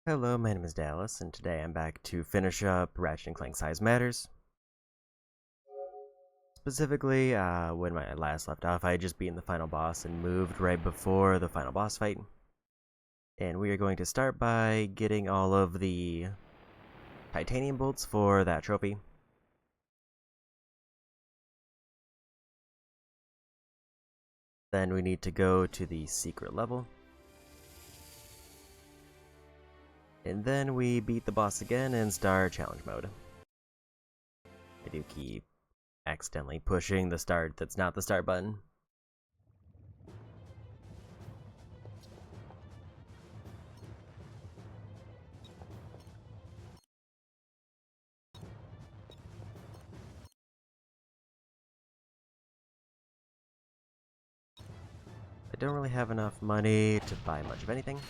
Hello, my name is Dallas, and today I'm back to finish up Ratchet Clank Size Matters. Specifically, when I last left off, I had just beaten the final boss and moved right before the final boss fight. And we are going to start by getting all of the titanium bolts for that trophy. Then we need to go to the secret level. And then we beat the boss again and start challenge mode. I do keep accidentally pushing the start that's not the start button. I don't really have enough money to buy much of anything.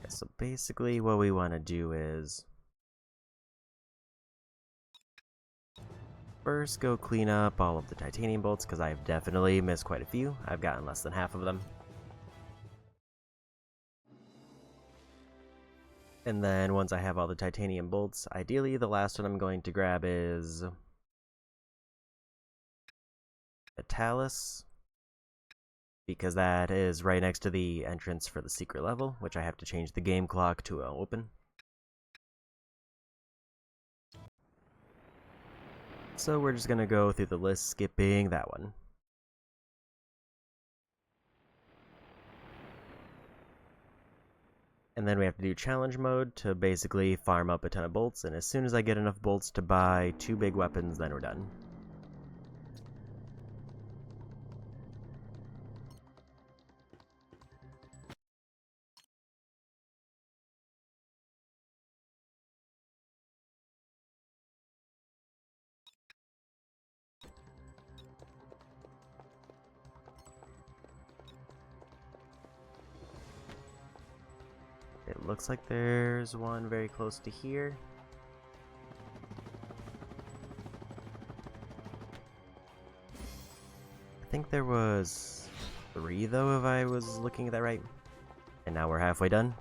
Yeah, so basically what we want to do is first go clean up all of the titanium bolts, because I've definitely missed quite a few. I've gotten less than half of them. And then once I have all the titanium bolts, ideally the last one I'm going to grab is a Talus, because that is right next to the entrance for the secret level, which I have to change the game clock to open. So we're just gonna go through the list, skipping that one. And then we have to do challenge mode to basically farm up a ton of bolts, and as soon as I get enough bolts to buy 2 big weapons, then we're done. It looks like there's one very close to here. I think there was 3 though, if I was looking at that right. And now we're halfway done.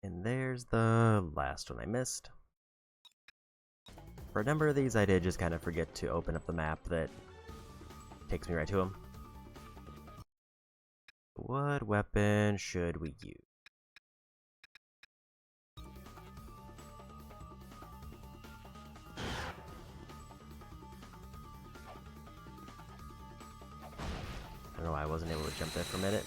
And there's the last one I missed. For a number of these, I did just kind of forget to open up the map that takes me right to them. What weapon should we use? I don't know why I wasn't able to jump there for a minute.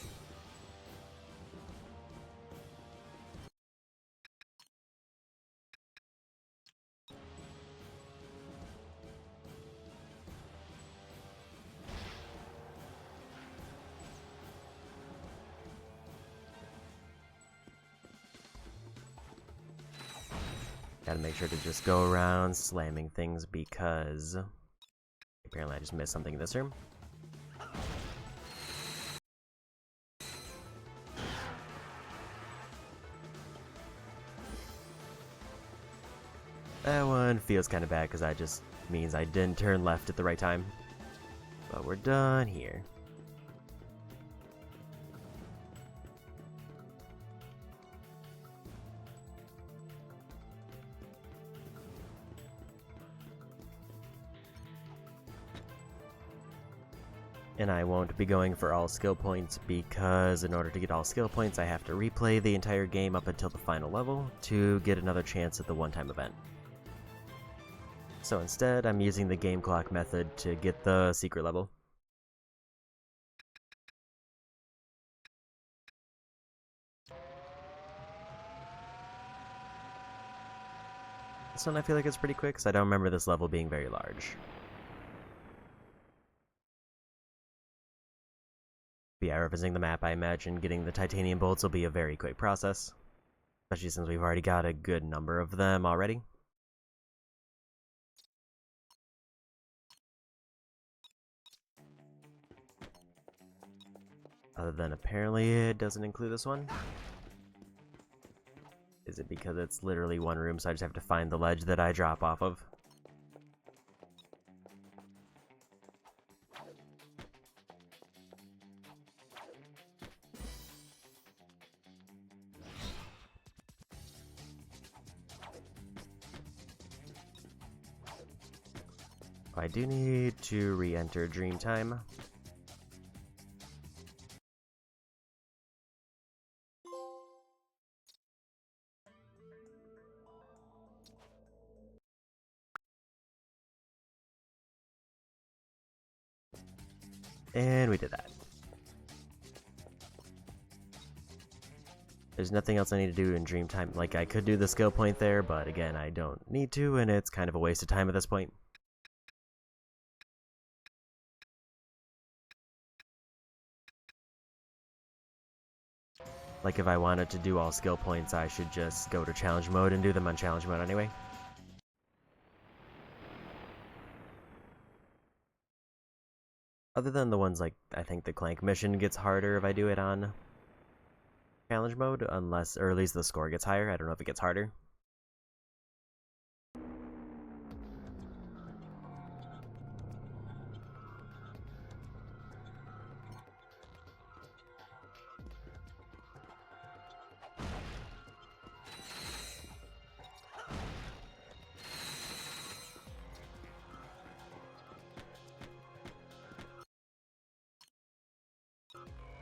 Gotta make sure to just go around slamming things, because apparently I just missed something in this room. That one feels kind of bad because that just means I didn't turn left at the right time. But we're done here. And I won't be going for all skill points, because in order to get all skill points I have to replay the entire game up until the final level to get another chance at the one-time event. So instead, I'm using the game clock method to get the secret level. This one I feel like it's pretty quick, because I don't remember this level being very large. But yeah, referencing the map, I imagine getting the titanium bolts will be a very quick process, especially since we've already got a good number of them already. Other than apparently it doesn't include this one. Is it because it's literally one room, so I just have to find the ledge that I drop off of? I do need to re-enter Dreamtime. And we did that. There's nothing else I need to do in Dreamtime. Like, I could do the skill point there, but again, I don't need to, and it's kind of a waste of time at this point. Like, if I wanted to do all skill points, I should just go to challenge mode and do them on challenge mode anyway. Other than the ones like, I think the Clank mission gets harder if I do it on challenge mode, unless, or at least the score gets higher. I don't know if it gets harder.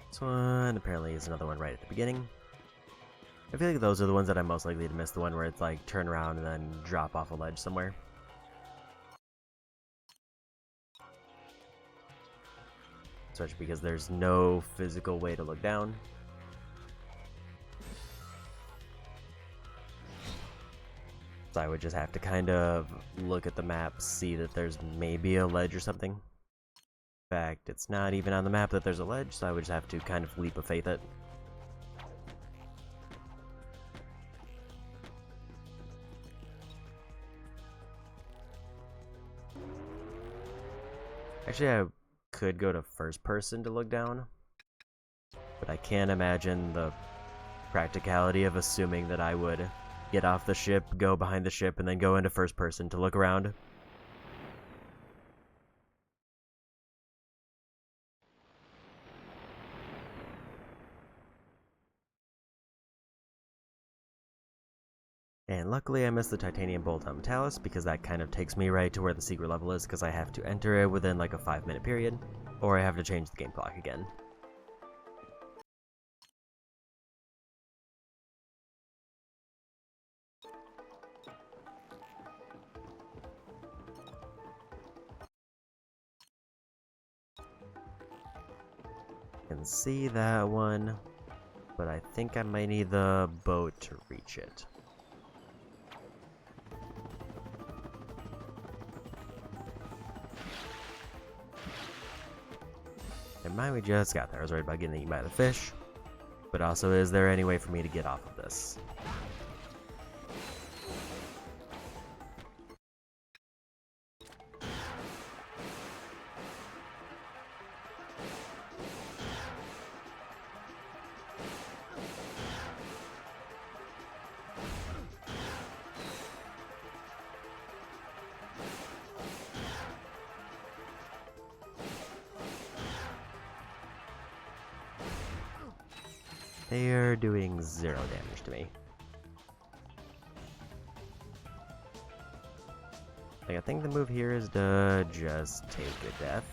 This one apparently is another one right at the beginning. I feel like those are the ones that I'm most likely to miss, the one where it's like turn around and then drop off a ledge somewhere. Especially because there's no physical way to look down. So I would just have to kind of look at the map, see that there's maybe a ledge or something. In fact, it's not even on the map that there's a ledge, so I would just have to kind of leap of faith it. Actually, I could go to first person to look down, but I can't imagine the practicality of assuming that I would get off the ship, go behind the ship, and then go into first person to look around. And luckily I missed the titanium bolt on Metalis, because that kind of takes me right to where the secret level is, because I have to enter it within like a 5-minute period, or I have to change the game clock again. Can see that one, but I think I might need the boat to reach it. Never mind, we just got there. I was worried about getting eaten by the fish, but also, is there any way for me to get off of this? They are doing 0 damage to me. Like, I think the move here is to just take a death.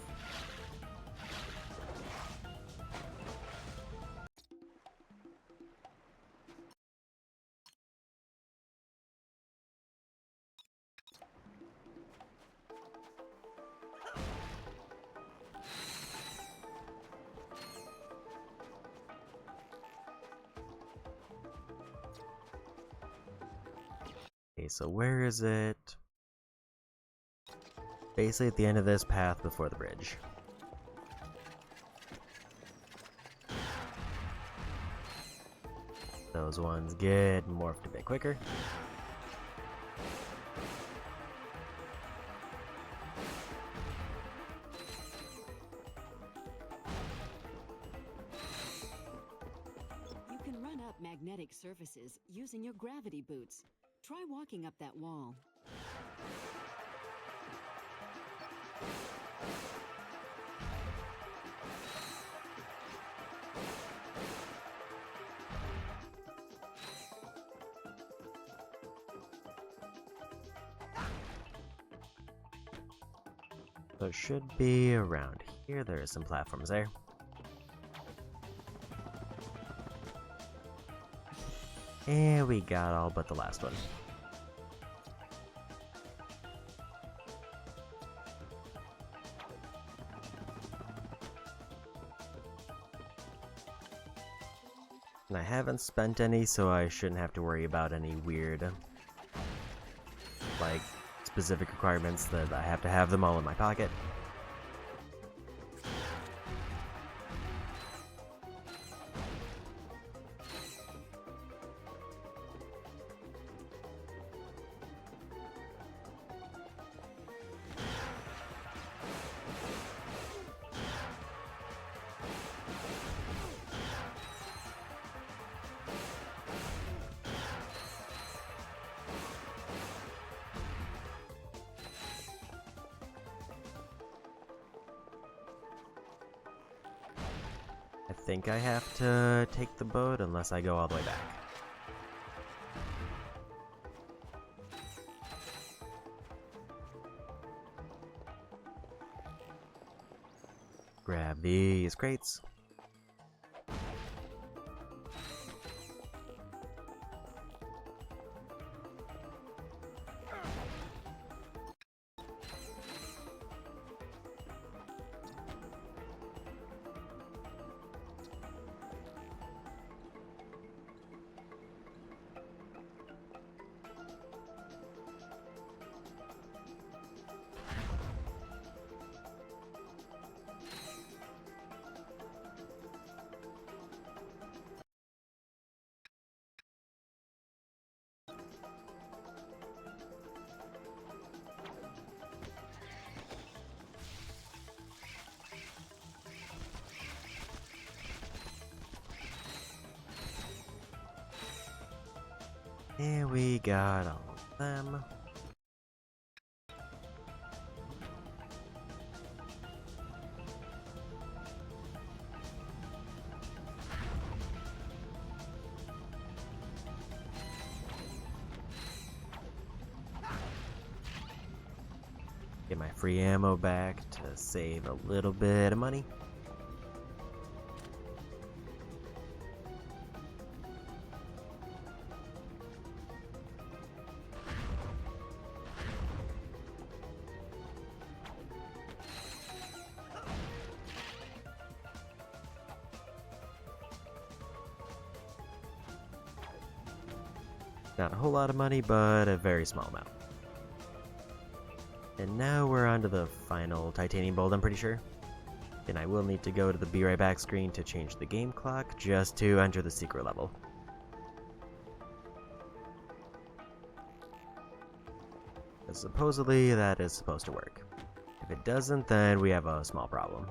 Okay, so where is it? Basically at the end of this path before the bridge. Those ones get morphed a bit quicker. magnetic surfaces using your gravity boots. Try walking up that wall. So it should be around here. There are some platforms there. And we got all but the last one. And I haven't spent any, so I shouldn't have to worry about any weird, like, specific requirements that I have to have them all in my pocket. I think I have to take the boat unless I go all the way back. Grab these crates. And we got all of them. Get my free ammo back to save a little bit of money. Not a whole lot of money, but a very small amount. And now we're on to the final titanium bolt, I'm pretty sure. And I will need to go to the be right back screen to change the game clock just to enter the secret level. Because supposedly that is supposed to work. If it doesn't, then we have a small problem.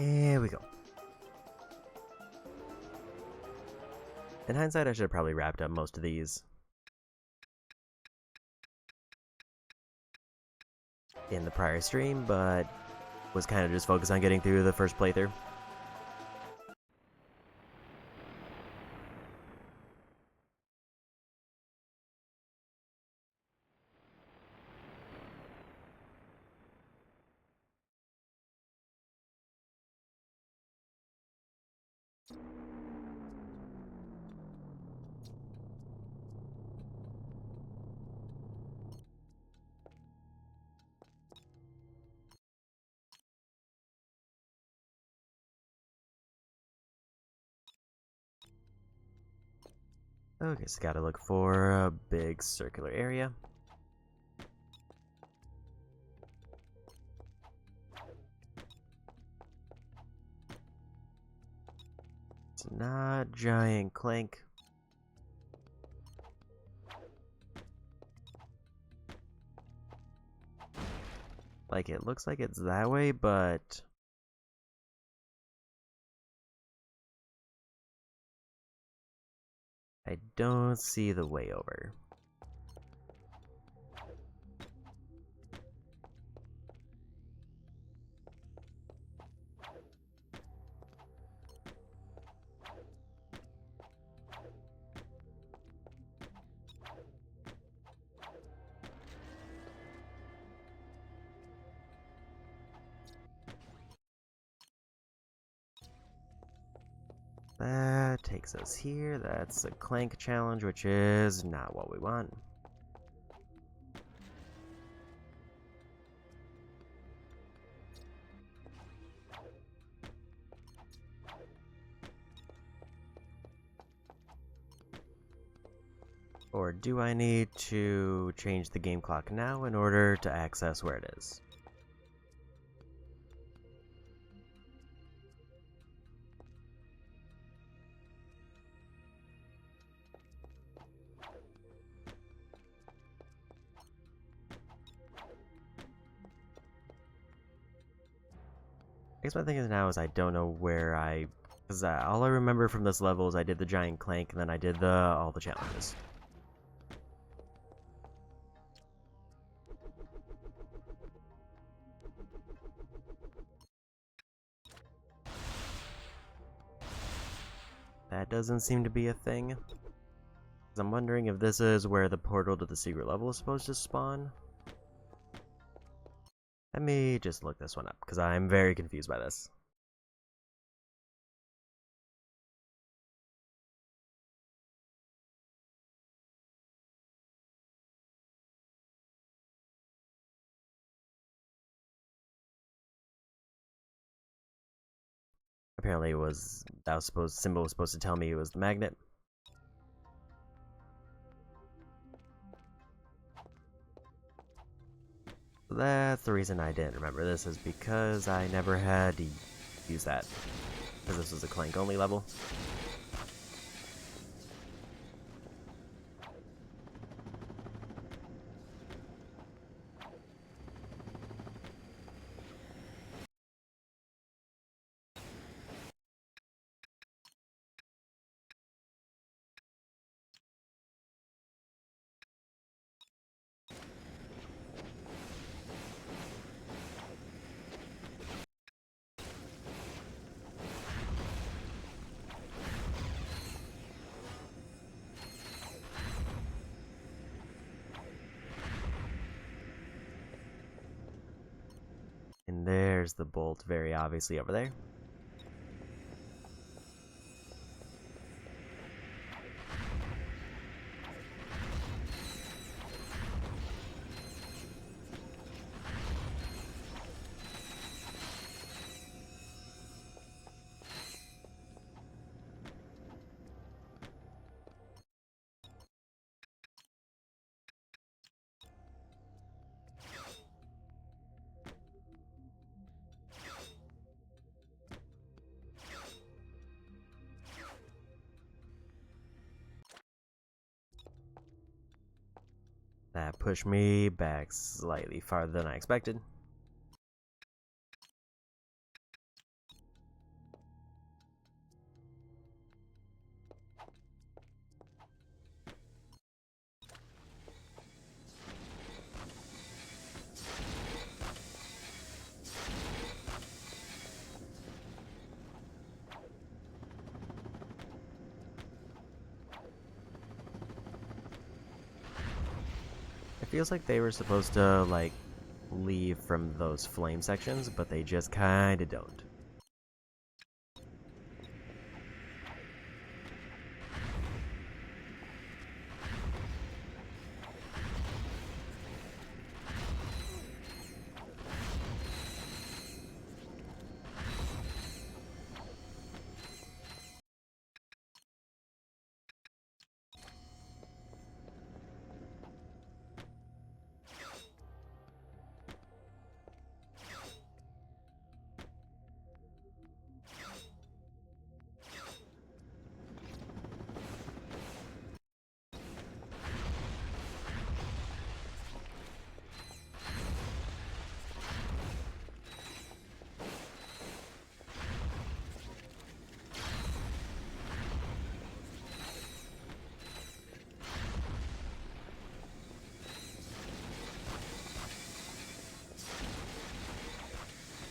Here we go. In hindsight, I should have probably wrapped up most of these in the prior stream, but was kind of just focused on getting through the first playthrough. Okay, so gotta look for a big circular area. It's not Giant Clank. Like, it looks like it's that way, but I don't see the way over. That takes us here. That's a Clank challenge, which is not what we want. Or do I need to change the game clock now in order to access where it is? I guess my thing is now is I don't know where because all I remember from this level is I did the Giant Clank and then I did all the challenges. That doesn't seem to be a thing. 'Cause I'm wondering if this is where the portal to the secret level is supposed to spawn. Let me just look this one up, because I'm very confused by this. Apparently symbol was supposed to tell me it was the magnet. That's the reason I didn't remember this, is because I never had to use that. Because this was a Clank only level. And there's the bolt very obviously over there. That pushed me back slightly farther than I expected. It feels like they were supposed to, like, leave from those flame sections, but they just kinda don't.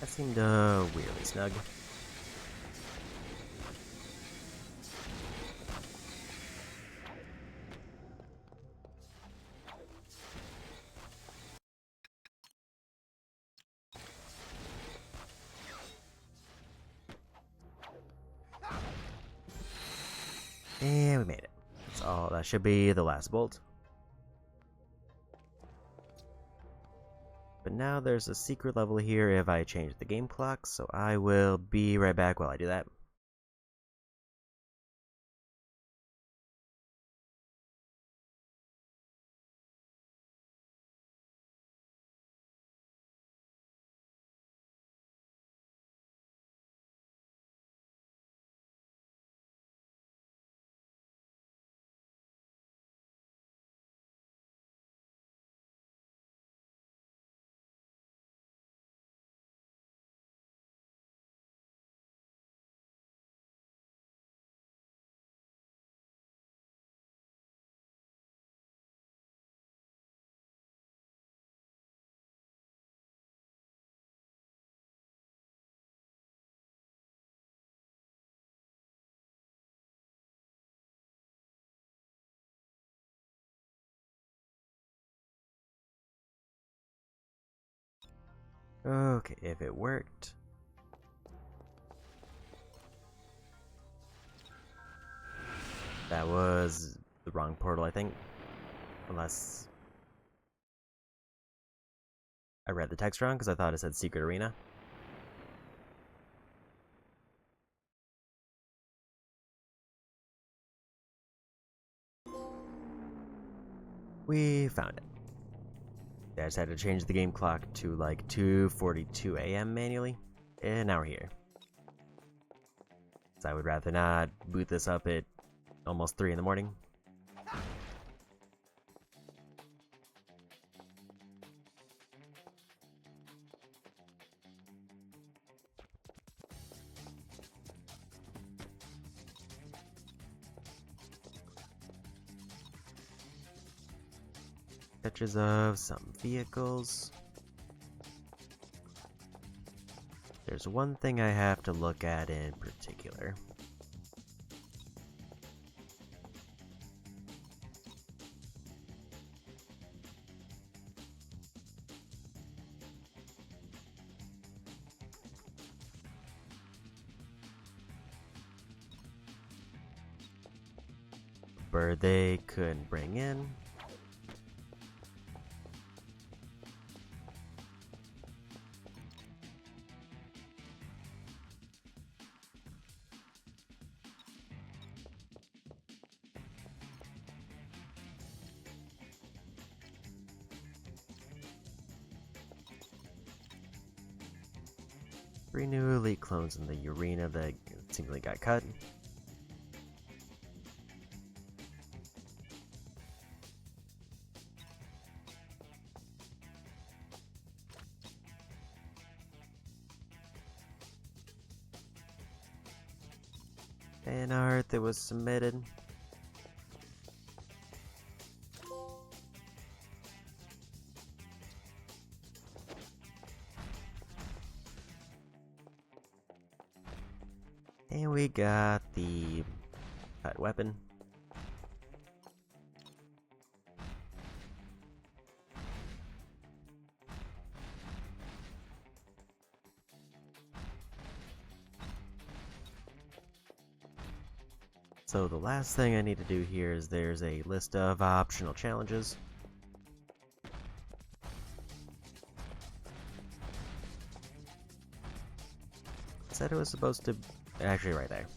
That seemed weirdly snug. And we made it. That's all. That should be the last bolt. But now there's a secret level here if I change the game clock, so I will be right back while I do that. Okay, if it worked. That was the wrong portal, I think. Unless I read the text wrong, because I thought it said Secret Arena. We found it. I just had to change the game clock to like 2:42 a.m. manually, and now we're here. So I would rather not boot this up at almost 3 in the morning. Pictures of some vehicles. There's one thing I have to look at in particular. Bird they couldn't bring in. Three new elite clones in the arena that seemingly got cut. An art that was submitted. And we got the cut weapon. So the last thing I need to do here is there's a list of optional challenges. Said it was supposed to... Actually, right there.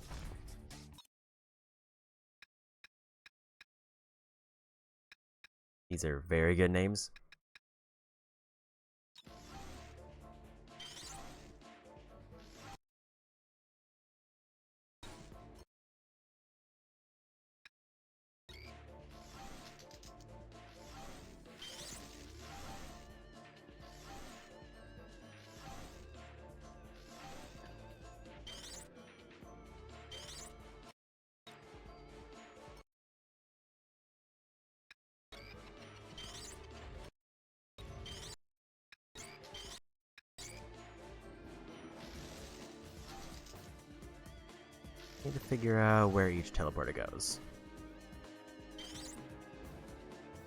These are very good names. Need to figure out where each teleporter goes.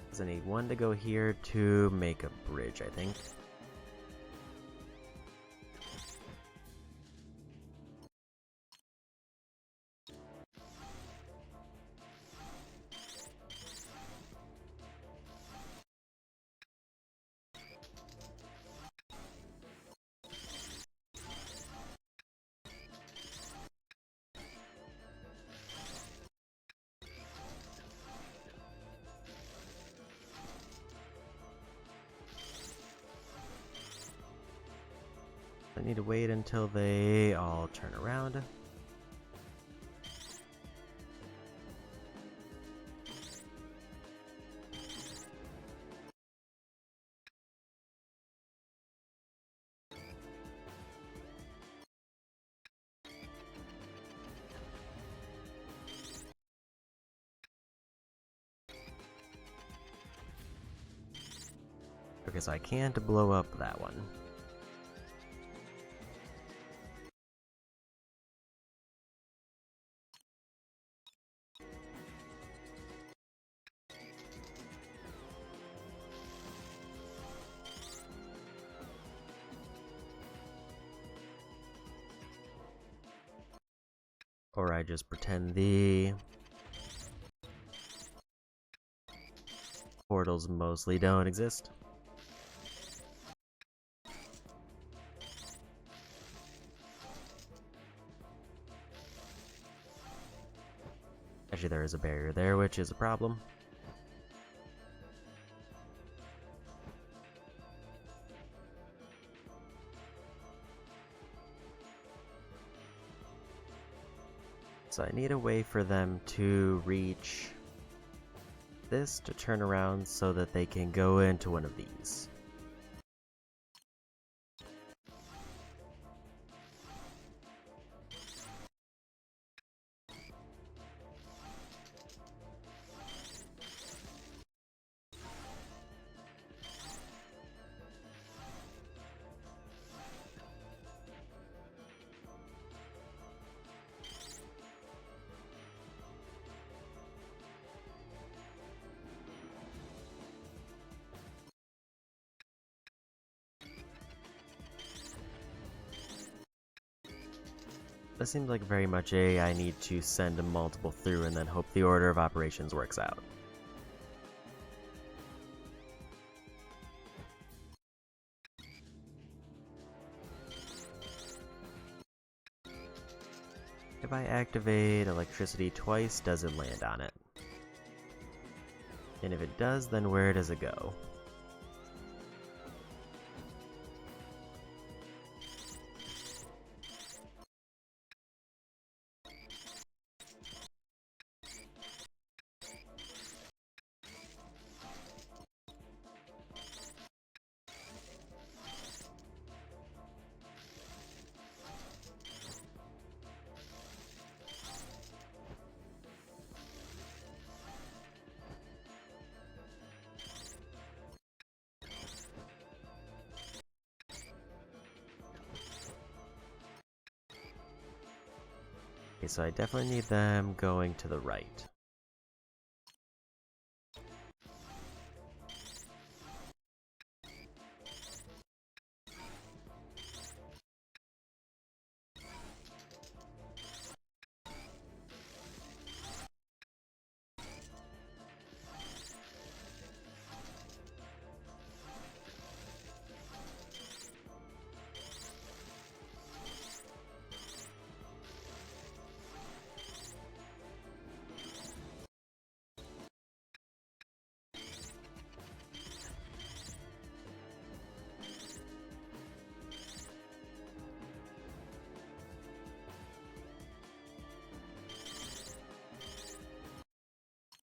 Because I need one to go here to make a bridge, I think. I need to wait until they all turn around. Okay, so I can't blow up that one. Or I just pretend the portals mostly don't exist. Actually, there is a barrier there, which is a problem. So I need a way for them to reach this to turn around so that they can go into one of these. This seems like very much I need to send multiple through and then hope the order of operations works out. If I activate electricity twice, does it land on it? And if it does, then where does it go? Okay, so I definitely need them going to the right.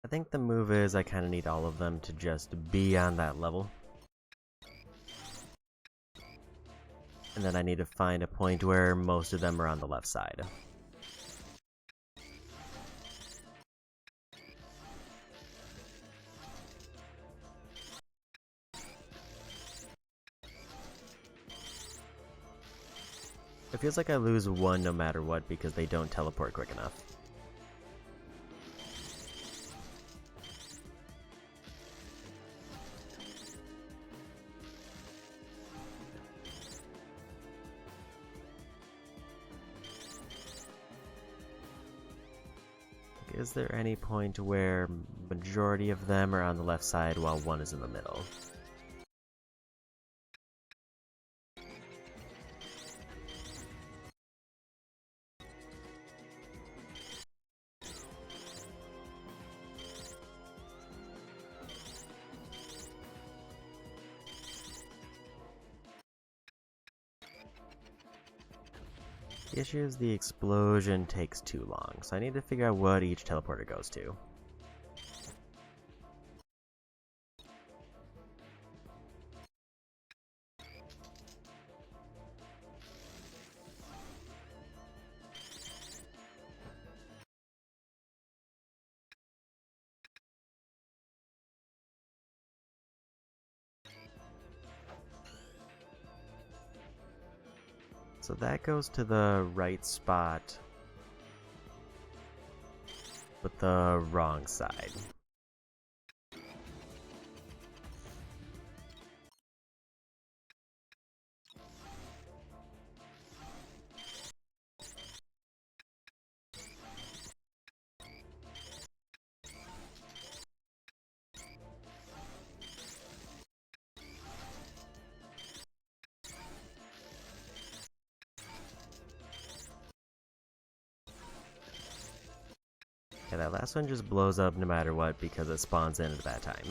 I think the move is I kind of need all of them to just be on that level. And then I need to find a point where most of them are on the left side. It feels like I lose one no matter what because they don't teleport quick enough. Is there any point where majority of them are on the left side while one is in the middle? The issue is the explosion takes too long, so I need to figure out what each teleporter goes to. So that goes to the right spot, but the wrong side. Yeah, that last one just blows up no matter what because it spawns in at that time.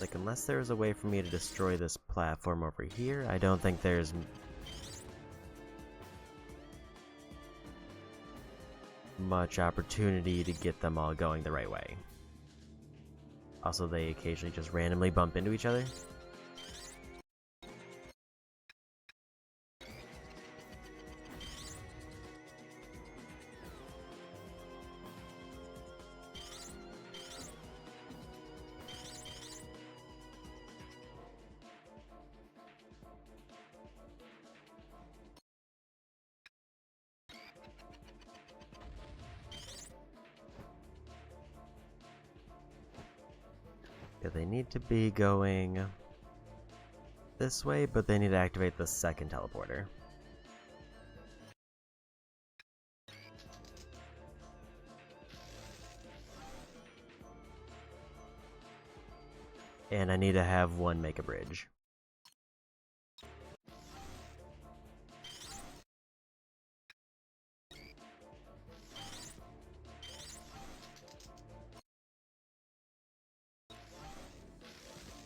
Like, unless there's a way for me to destroy this platform over here, I don't think there's much opportunity to get them all going the right way. Also, they occasionally just randomly bump into each other. Yeah, they need to be going this way, but they need to activate the second teleporter. And I need to have one make a bridge.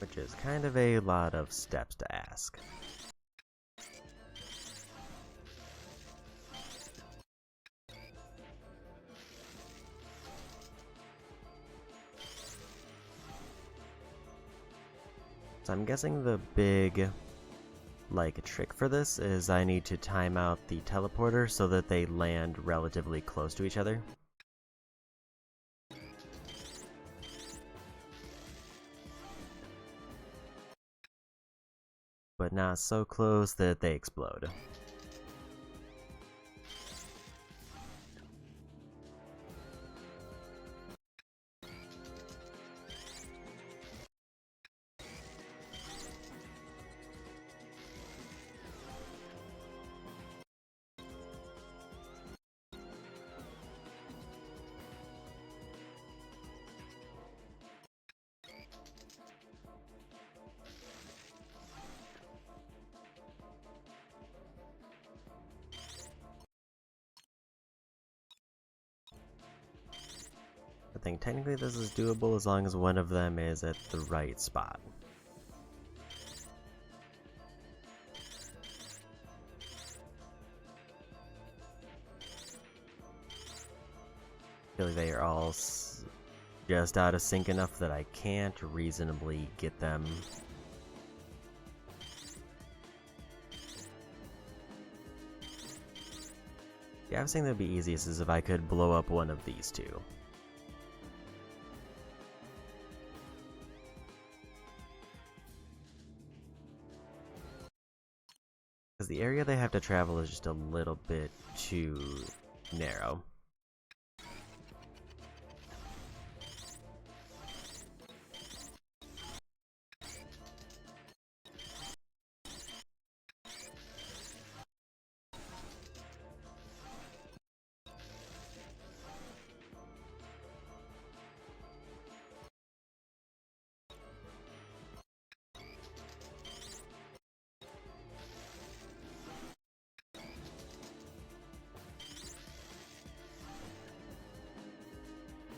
Which is kind of a lot of steps to ask. So I'm guessing the big, trick for this is I need to time out the teleporter so that they land relatively close to each other. But not so close that they explode. I think technically this is doable as long as one of them is at the right spot. I feel like they are all just out of sync enough that I can't reasonably get them. Yeah, I was saying that'd be easiest is if I could blow up one of these two. the area they have to travel is just a little bit too narrow.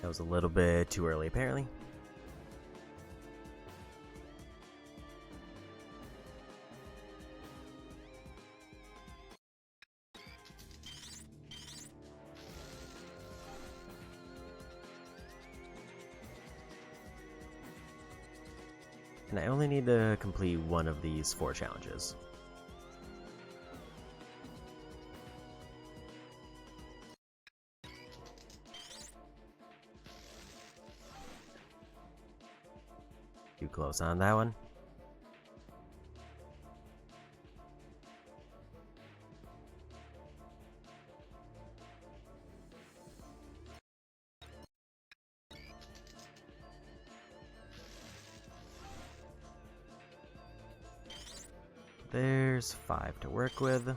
That was a little bit too early, apparently. And I only need to complete one of these 4 challenges. Too close on that one. There's 5 to work with.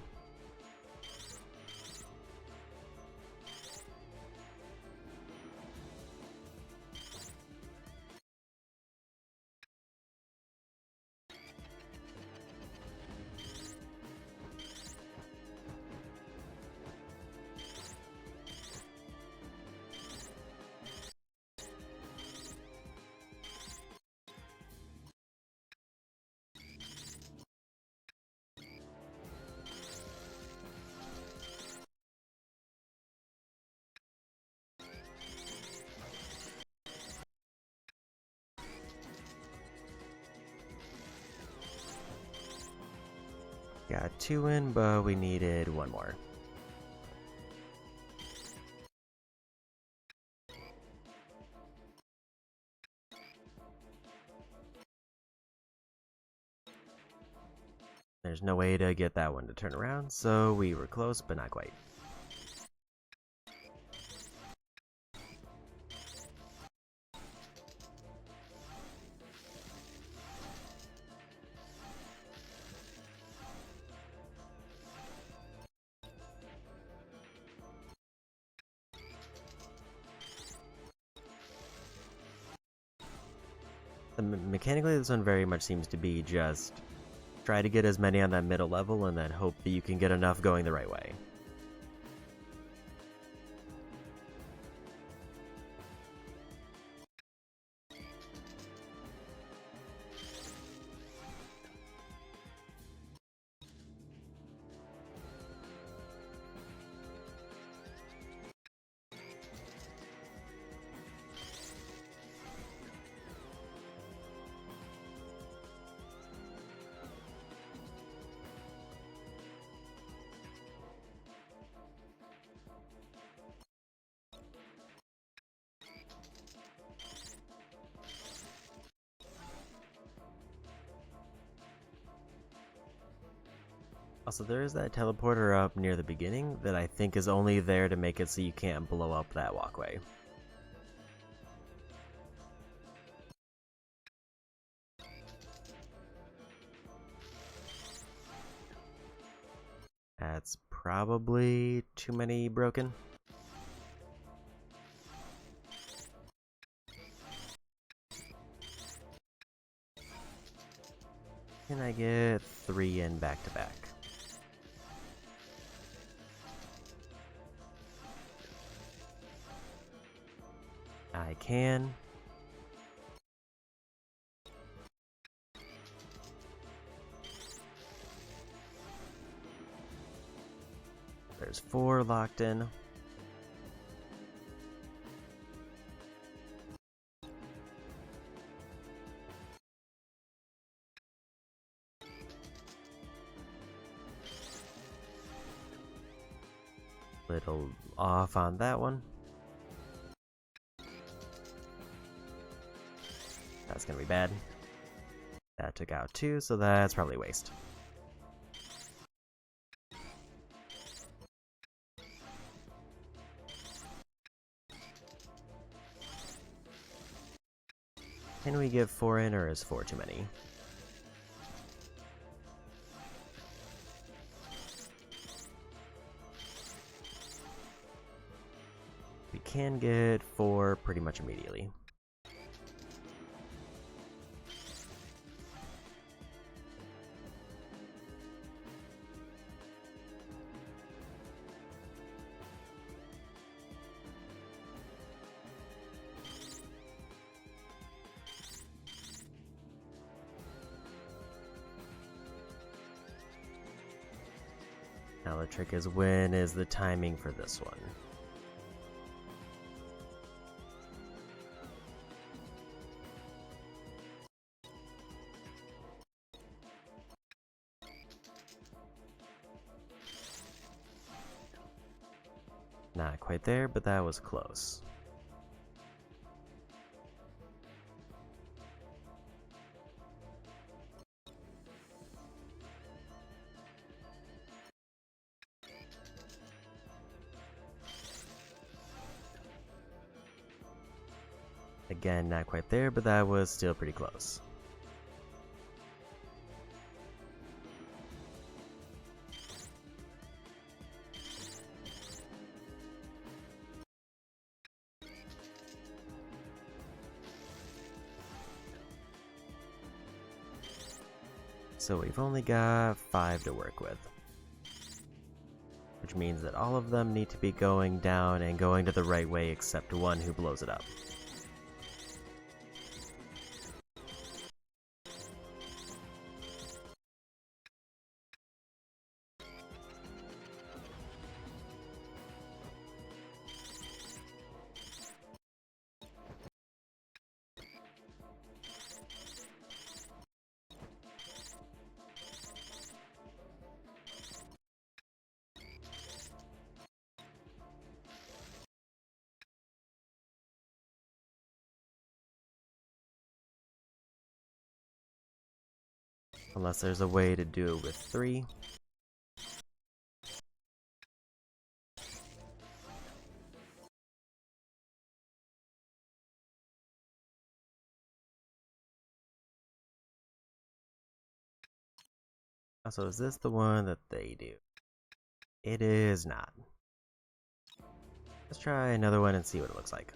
Got 2 in, but we needed 1 more. There's no way to get that one to turn around, so we were close, but not quite. Mechanically, this one very much seems to be just try to get as many on that middle level and then hope that you can get enough going the right way. Also, there is that teleporter up near the beginning that I think is only there to make it so you can't blow up that walkway. That's probably too many broken. Can I get 3 in back to back? I can. There's 4 locked in. Little off on that one. That's gonna be bad. That took out 2, so that's probably a waste. Can we get 4 in, or is 4 too many? We can get 4 pretty much immediately. Now the trick is, when is the timing for this one? Not quite there, but that was close. Again, not quite there, but that was still pretty close. So we've only got 5 to work with, which means that all of them need to be going down and going to the right way except one who blows it up. Unless there's a way to do it with 3. Also, is this the one that they do? It is not. Let's try another one and see what it looks like.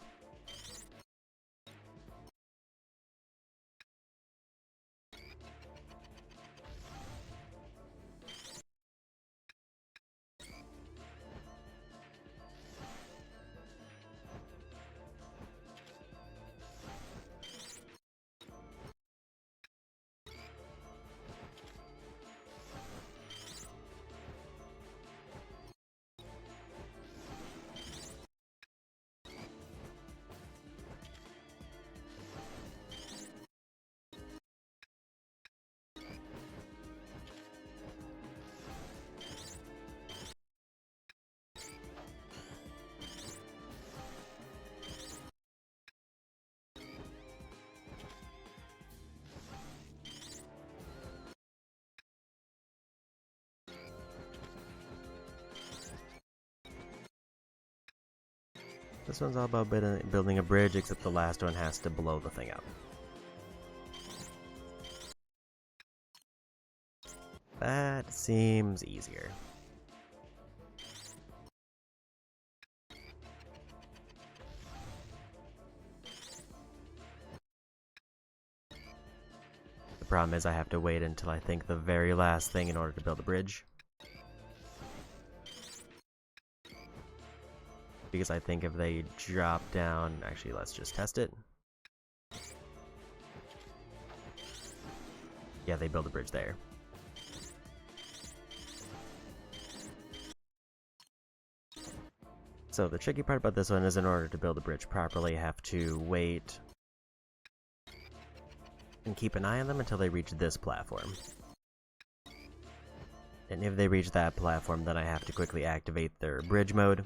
This one's all about building a bridge, except the last one has to blow the thing up. That seems easier. The problem is I have to wait until I think the very last thing in order to build a bridge. Because I think if they drop down... Actually, let's just test it. Yeah, they build a bridge there. So the tricky part about this one is, in order to build a bridge properly, you have to wait and keep an eye on them until they reach this platform. And if they reach that platform, then I have to quickly activate their bridge mode.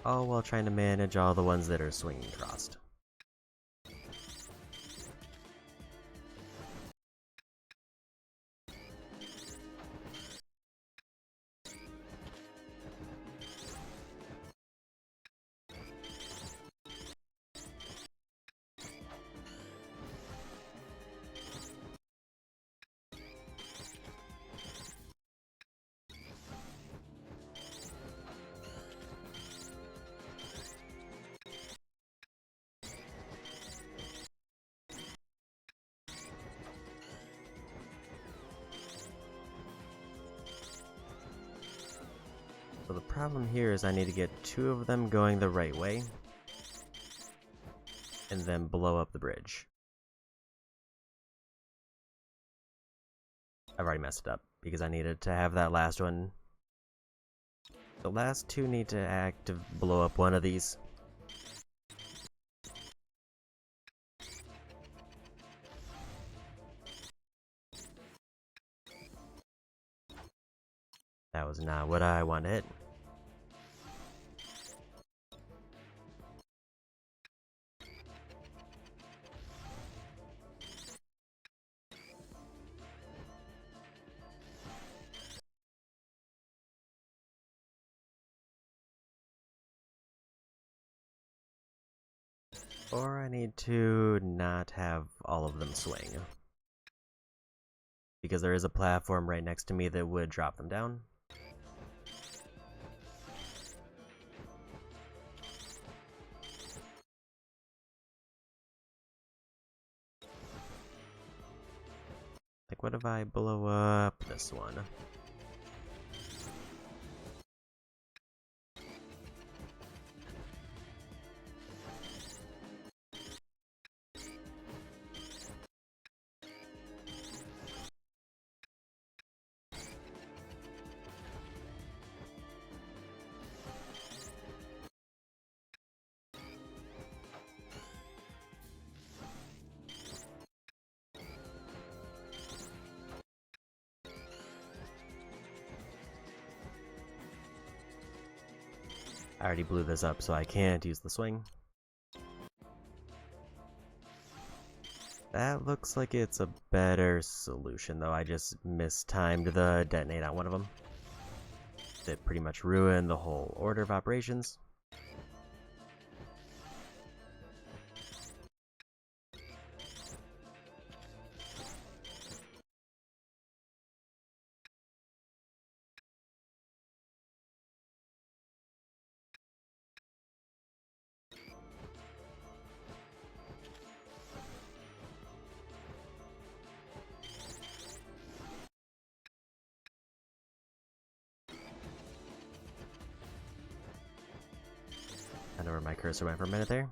All while trying to manage all the ones that are swinging crossed. problem here is I need to get 2 of them going the right way, and then blow up the bridge. I've already messed it up, because I needed to have that last one. The last 2 need to blow up one of these. That was not what I wanted. Or I need to not have all of them swing. Because there is a platform right next to me that would drop them down. Like, what if I blow up this one? I already blew this up, so I can't use the swing. That looks like it's a better solution, though. I just mistimed the detonate on one of them. That pretty much ruined the whole order of operations. I know where my cursor went for a minute there.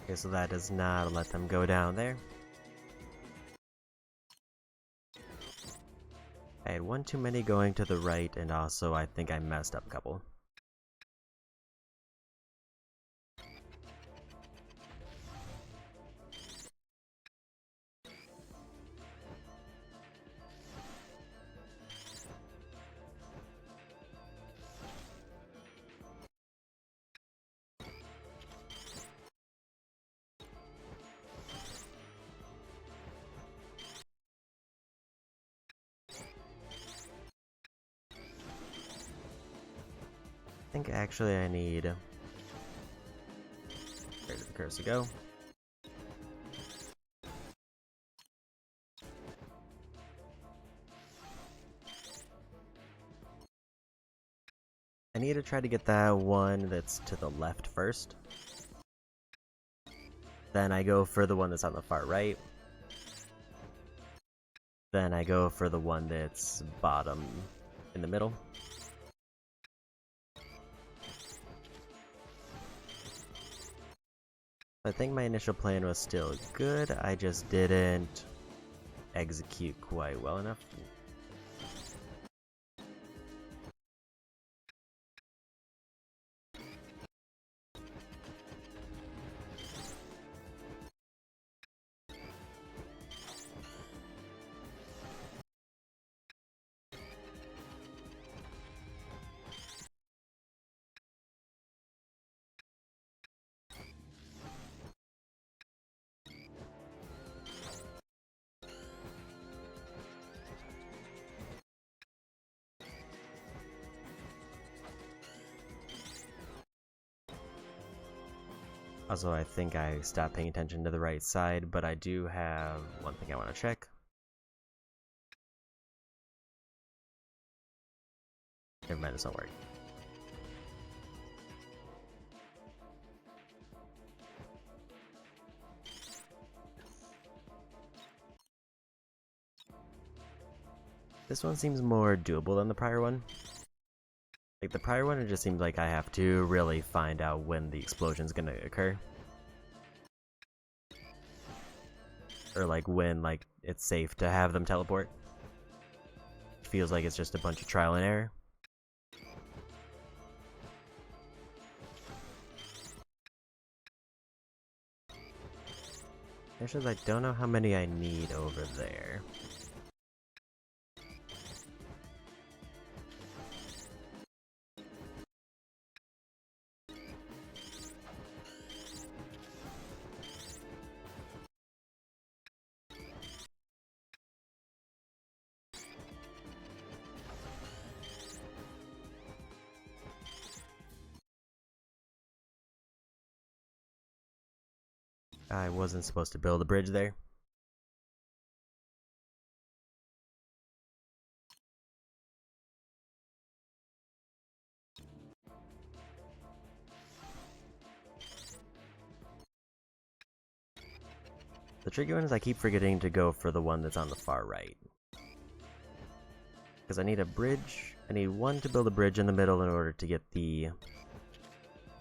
Okay, so that does not let them go down there. I had one too many going to the right, and also I think I messed up a couple. I think actually I need... Where did the cursor go? I need to try to get that one that's to the left first. Then I go for the one that's on the far right. Then I go for the one that's bottom in the middle. I think my initial plan was still good, I just didn't execute quite well enough. Also, I think I stopped paying attention to the right side, but I do have one thing I want to check. Never mind, this won't work. This one seems more doable than the prior one. Like the prior one, it just seems like I have to really find out when the explosion's gonna occur. Or like when it's safe to have them teleport. It feels like it's just a bunch of trial and error. Actually, I don't know how many I need over there. I wasn't supposed to build a bridge there. The tricky one is I keep forgetting to go for the one that's on the far right. Because I need a bridge. I need one to build a bridge in the middle in order to get the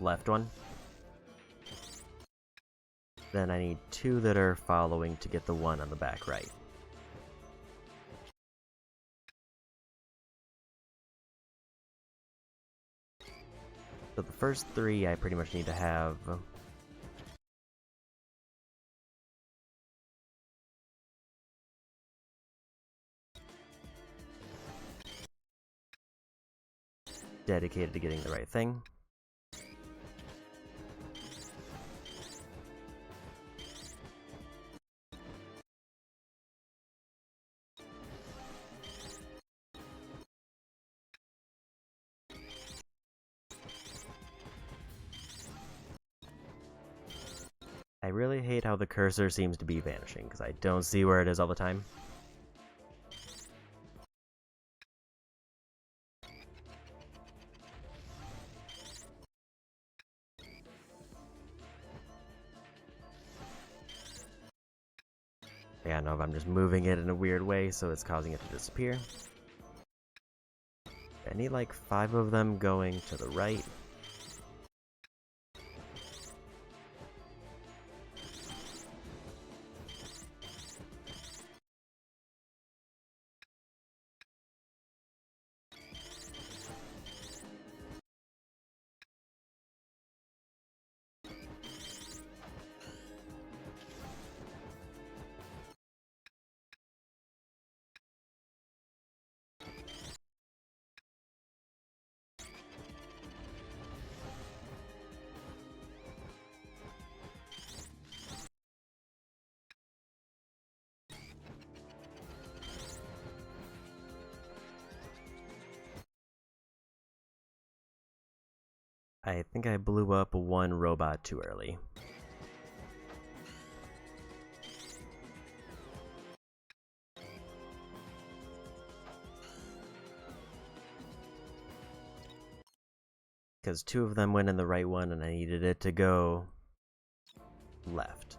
left one. Then I need two that are following to get the one on the back right. So the first three I pretty much need to have dedicated to getting the right thing. I really hate how the cursor seems to be vanishing, because I don't see where it is all the time. Yeah, I know if I'm just moving it in a weird way, so it's causing it to disappear. I need like 5 of them going to the right. I think I blew up one robot too early. Because 2 of them went in the right one and I needed it to go left.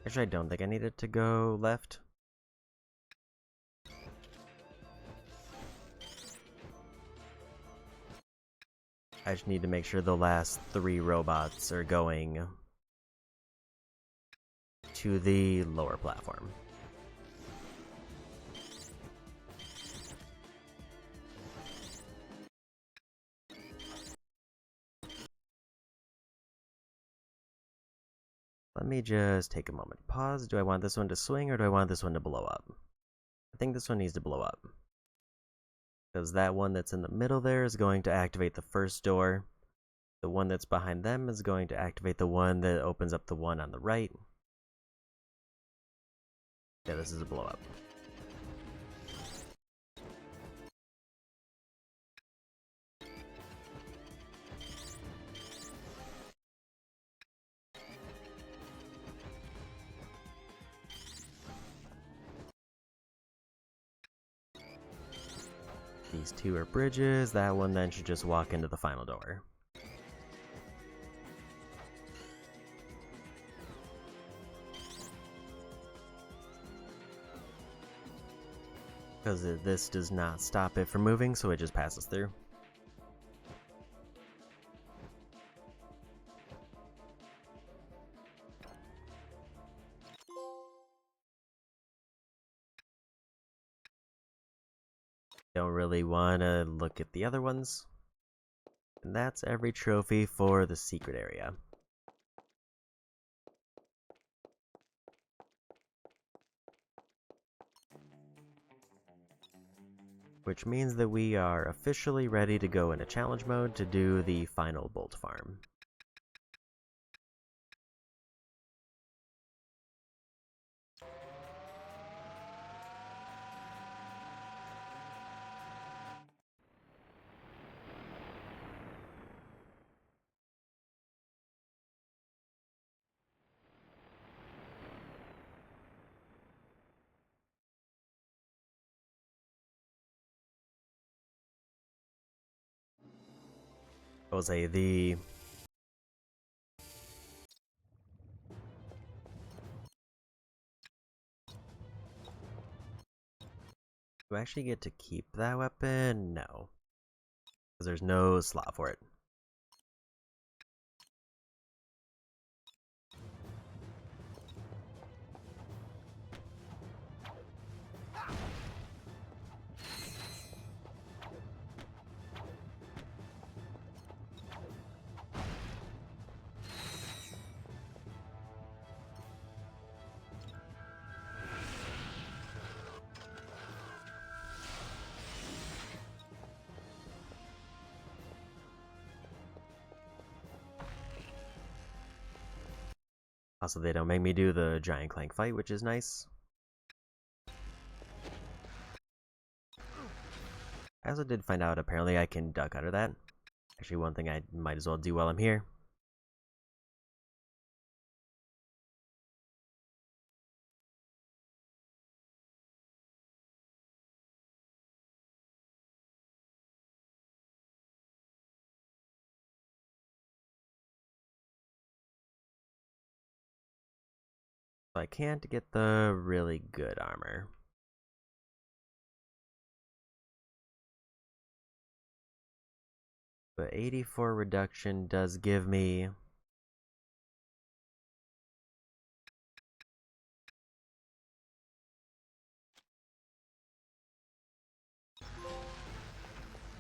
Actually, I don't think I need it to go left. I just need to make sure the last 3 robots are going to the lower platform. Let me just take a moment. Pause. Do I want this one to swing or do I want this one to blow up? I think this one needs to blow up. Because that one that's in the middle there is going to activate the first door. The one that's behind them is going to activate the one that opens up the one on the right. Yeah, this is a blow up. These two are bridges. That one then should just walk into the final door. Because this does not stop it from moving, so it just passes through. Don't really want to look at the other ones. And that's every trophy for the secret area. Which means that we are officially ready to go into challenge mode to do the final bolt farm. I will say the do I actually get to keep that weapon? No. Because there's no slot for it. Also, they don't make me do the giant clank fight, which is nice. I also did find out apparently I can duck under that. Actually, one thing I might as well do while I'm here. So I can't get the really good armor. But 84 reduction does give me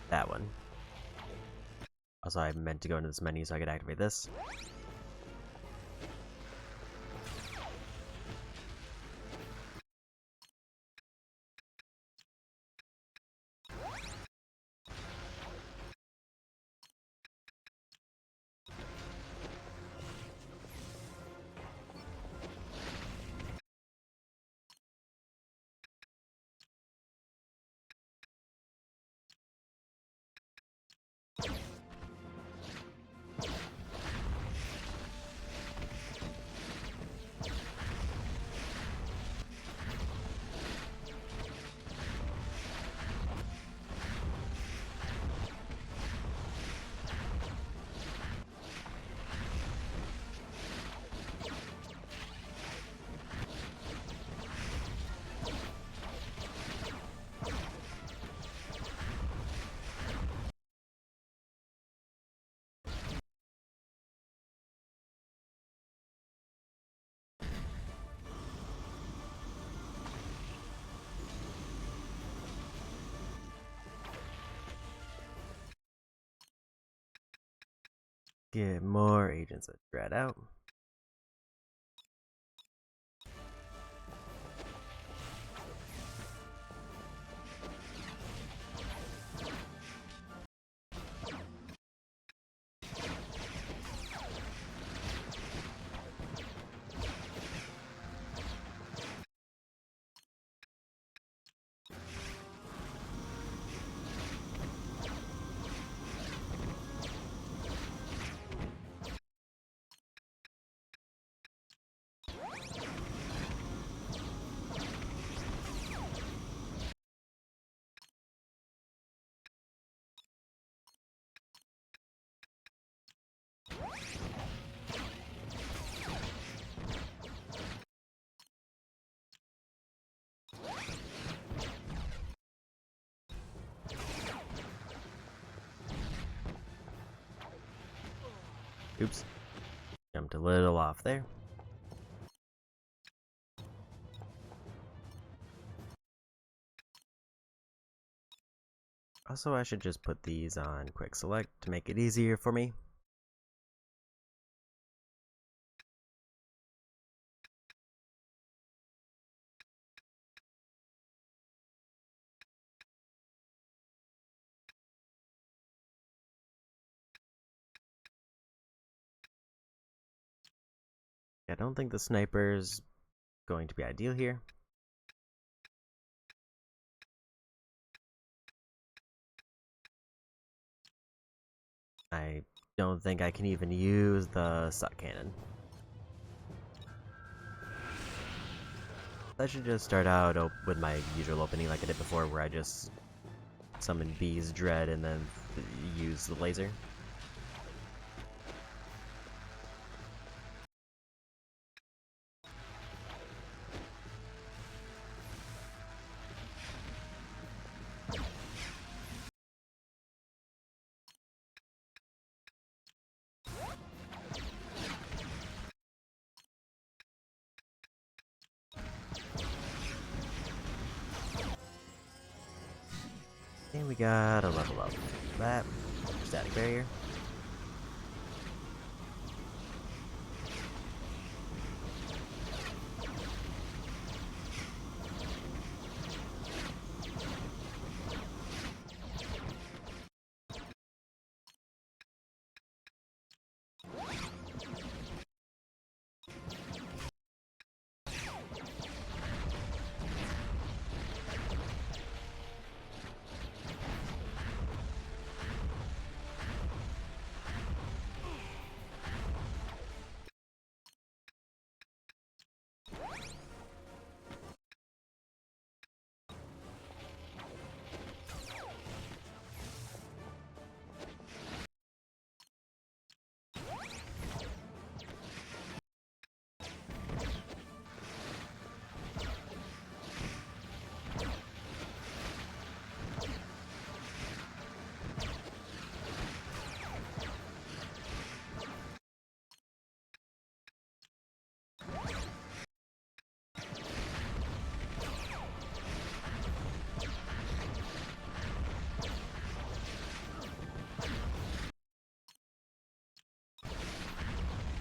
that one. Also, I meant to go into this menu so I could activate this. Get more agents of dread out. Oops. Jumped a little off there. Also, I should just put these on quick select to make it easier for me. I don't think the sniper's going to be ideal here. I don't think I can even use the suck cannon. I should just start out with my usual opening like I did before, where I just summon Bee's Dread and then use the laser. And we got a level up. That static barrier.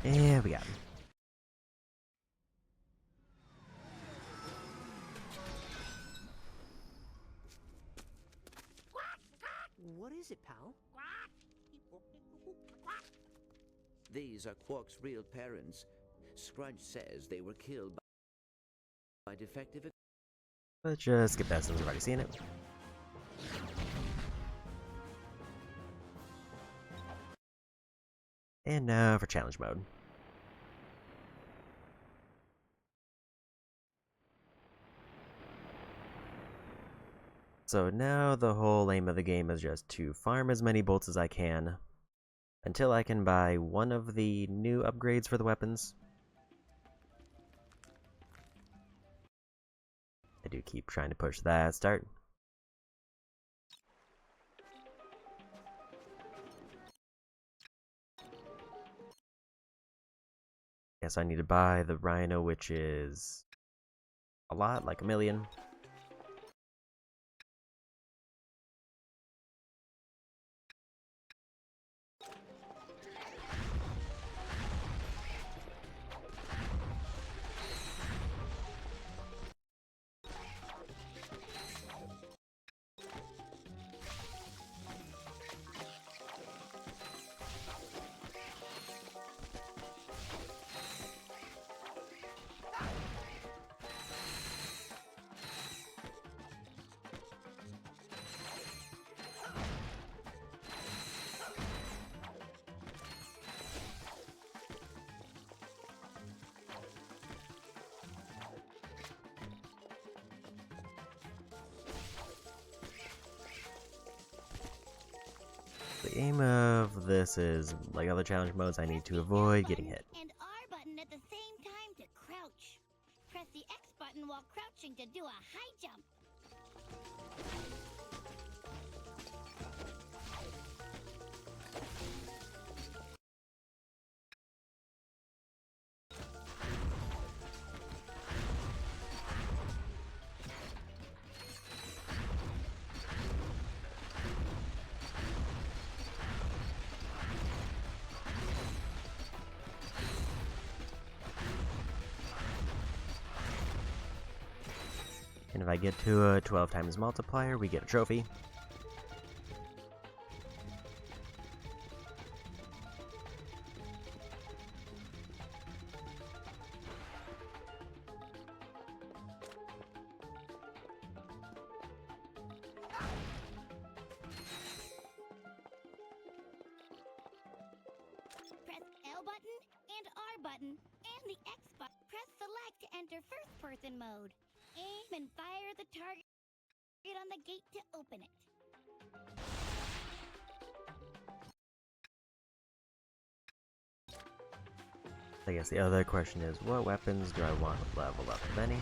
And we got him. What is it, pal? These are Quark's real parents. Scrunch says they were killed by defective... Let's just skip that since we've already seen it. And now for challenge mode. So now the whole aim of the game is just to farm as many bolts as I can until I can buy one of the new upgrades for the weapons. I do keep trying to push that start. Guess I need to buy the Rhino, which is a lot, like 1 million. The aim of this is, like other challenge modes, I need to avoid getting hit. And R button at the same time to crouch. Press the X button while crouching to do a high jump. And if I get to a 12 times multiplier, we get a trophy. Press L button and R button and the X button. Press select to enter first-person mode. Aim and fire the target on the gate to open it. I guess the other question is, what weapons do I want to level up, if any?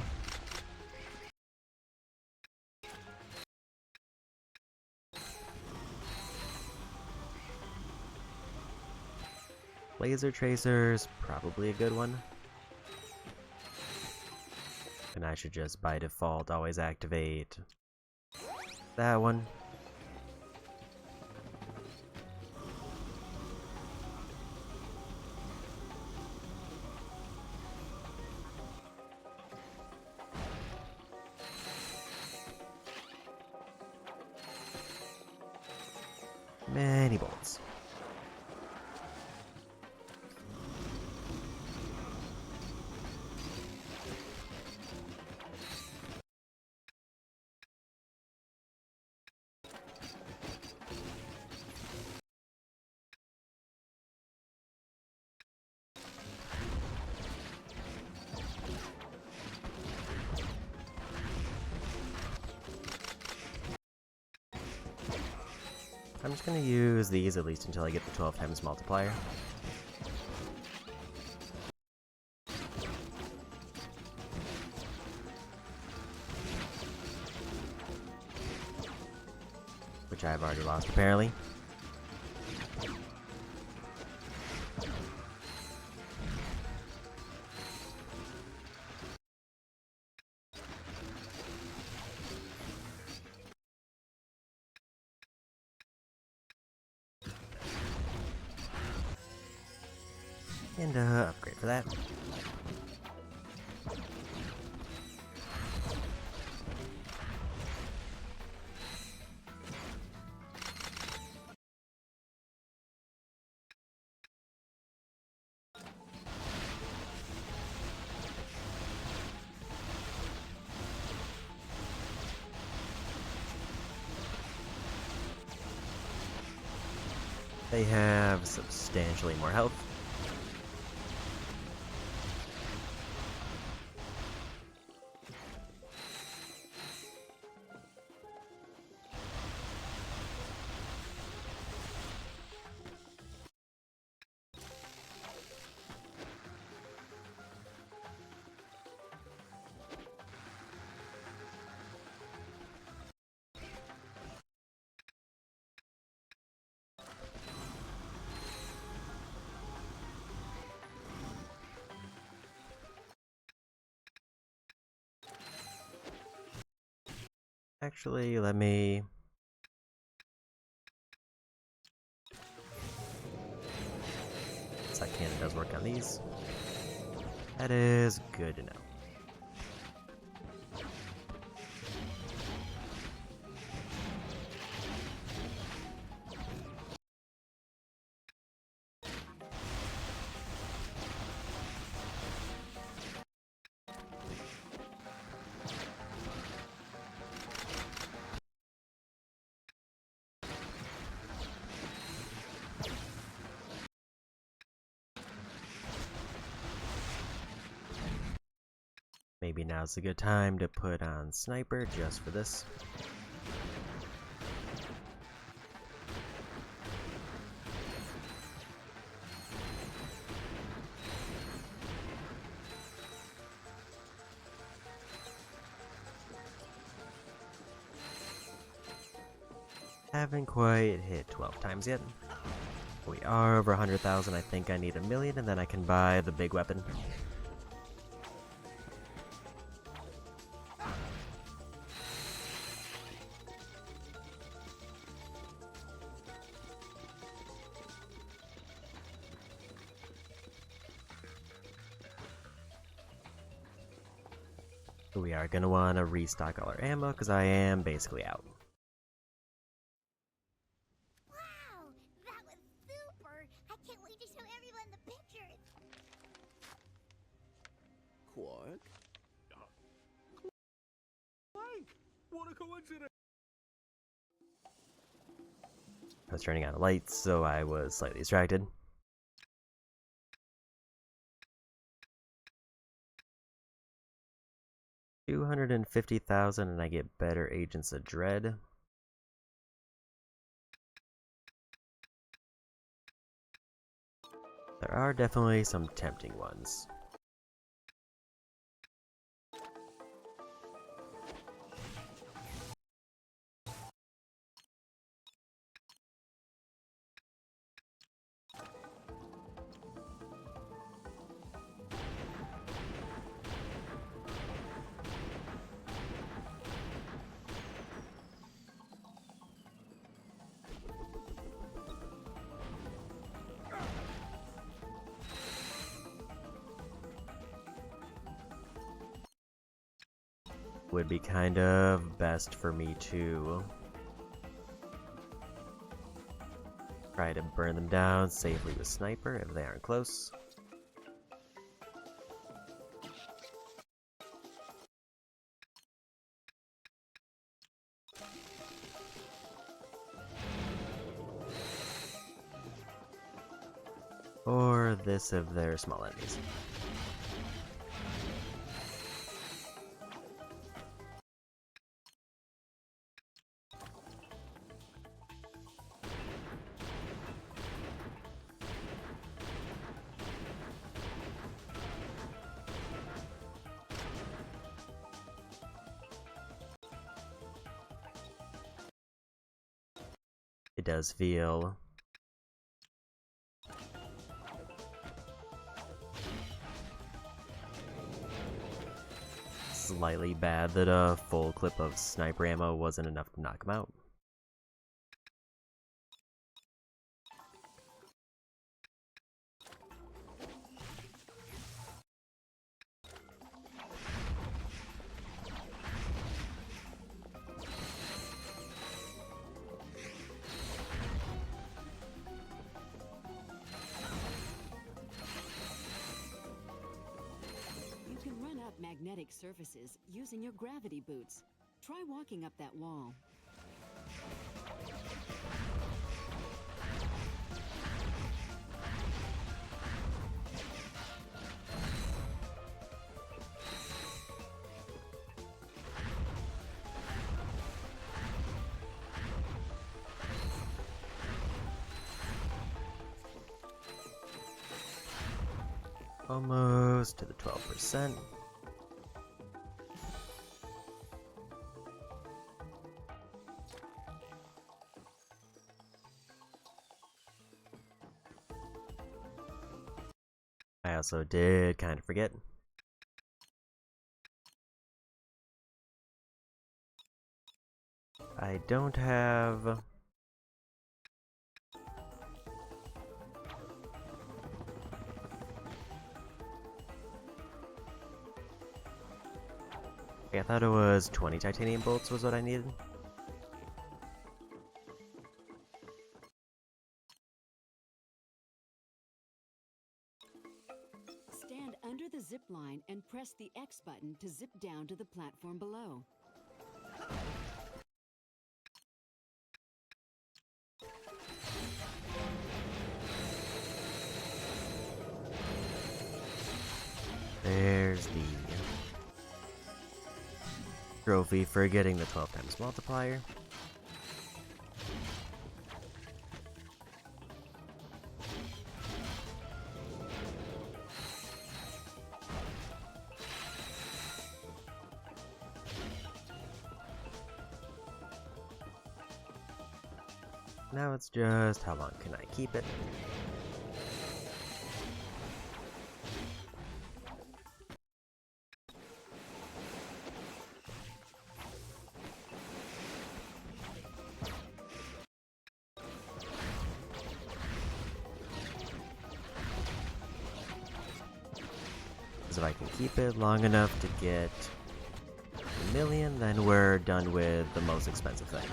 Laser tracers, probably a good one. And I should just by default always activate that one. Many bolts. I'm just gonna use these at least until I get the 12 times multiplier. Which I've already lost apparently. And upgrade for that. They have substantially more health. Actually, let me... That cannon does work on these. That is good to know. Maybe now's a good time to put on Sniper just for this. Haven't quite hit 12 times yet. We are over 100,000. I think I need 1 million and then I can buy the big weapon. We are gonna wanna restock all our ammo because I am basically out. Wow, that was super! I can't wait to show everyone the pictures. Quark? Clank! What a coincidence! I was turning on the lights, so I was slightly distracted. $250,000 and I get better Agents of Dread. There are definitely some tempting ones. Would be kind of best for me to try to burn them down safely with sniper if they aren't close. Or this if they're small enemies. It does feel slightly bad that a full clip of sniper ammo wasn't enough to knock him out. You can run up magnetic surfaces using your gravity boots. Try walking up that wall. Almost to the 12%. I also did kind of forget. I don't have... I thought it was 20 titanium bolts was what I needed. Stand under the zip line and press the X button to zip down to the platform below. There's the trophy for getting the 12 times multiplier. Now it's just how long can I keep it? If I can keep it long enough to get million, then we're done with the most expensive thing.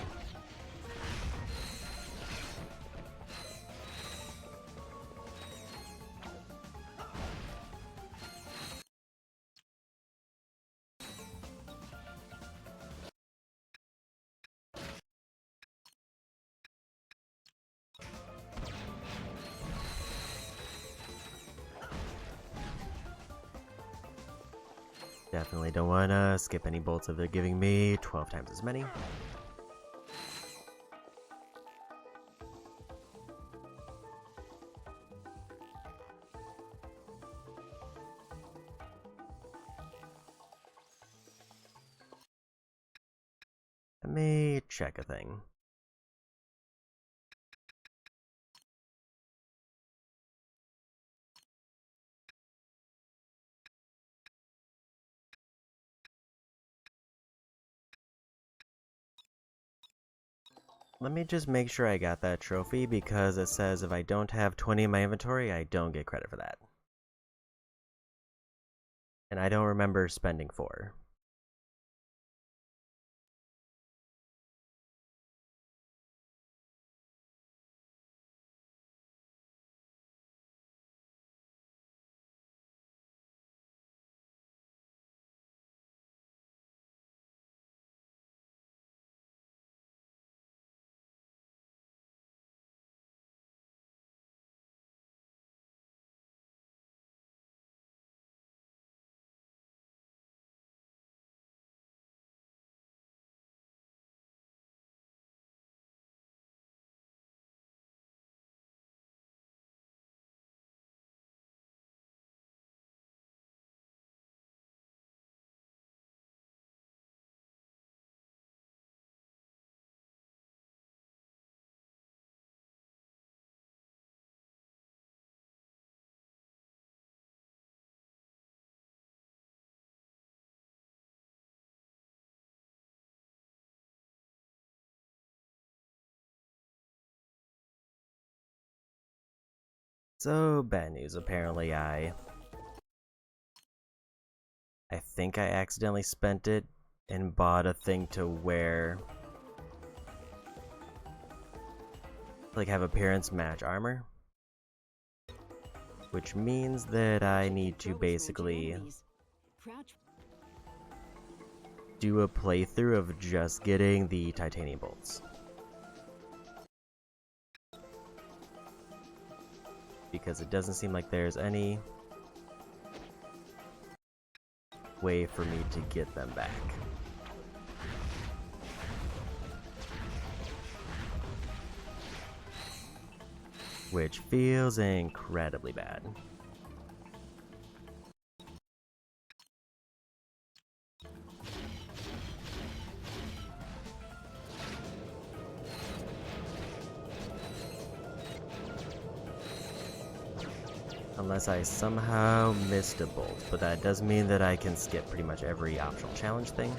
Definitely don't want to skip any bolts if they're giving me 12 times as many. Let me check a thing. Let me just make sure I got that trophy, because it says if I don't have 20 in my inventory, I don't get credit for that. And I don't remember spending 4. So, bad news. Apparently I think I accidentally spent it and bought a thing to wear, like have appearance match armor. Which means that I need to basically do a playthrough of just getting the titanium bolts. Because it doesn't seem like there's any way for me to get them back. Which feels incredibly bad. Unless I somehow missed a bolt, but that does mean that I can skip pretty much every optional challenge thing.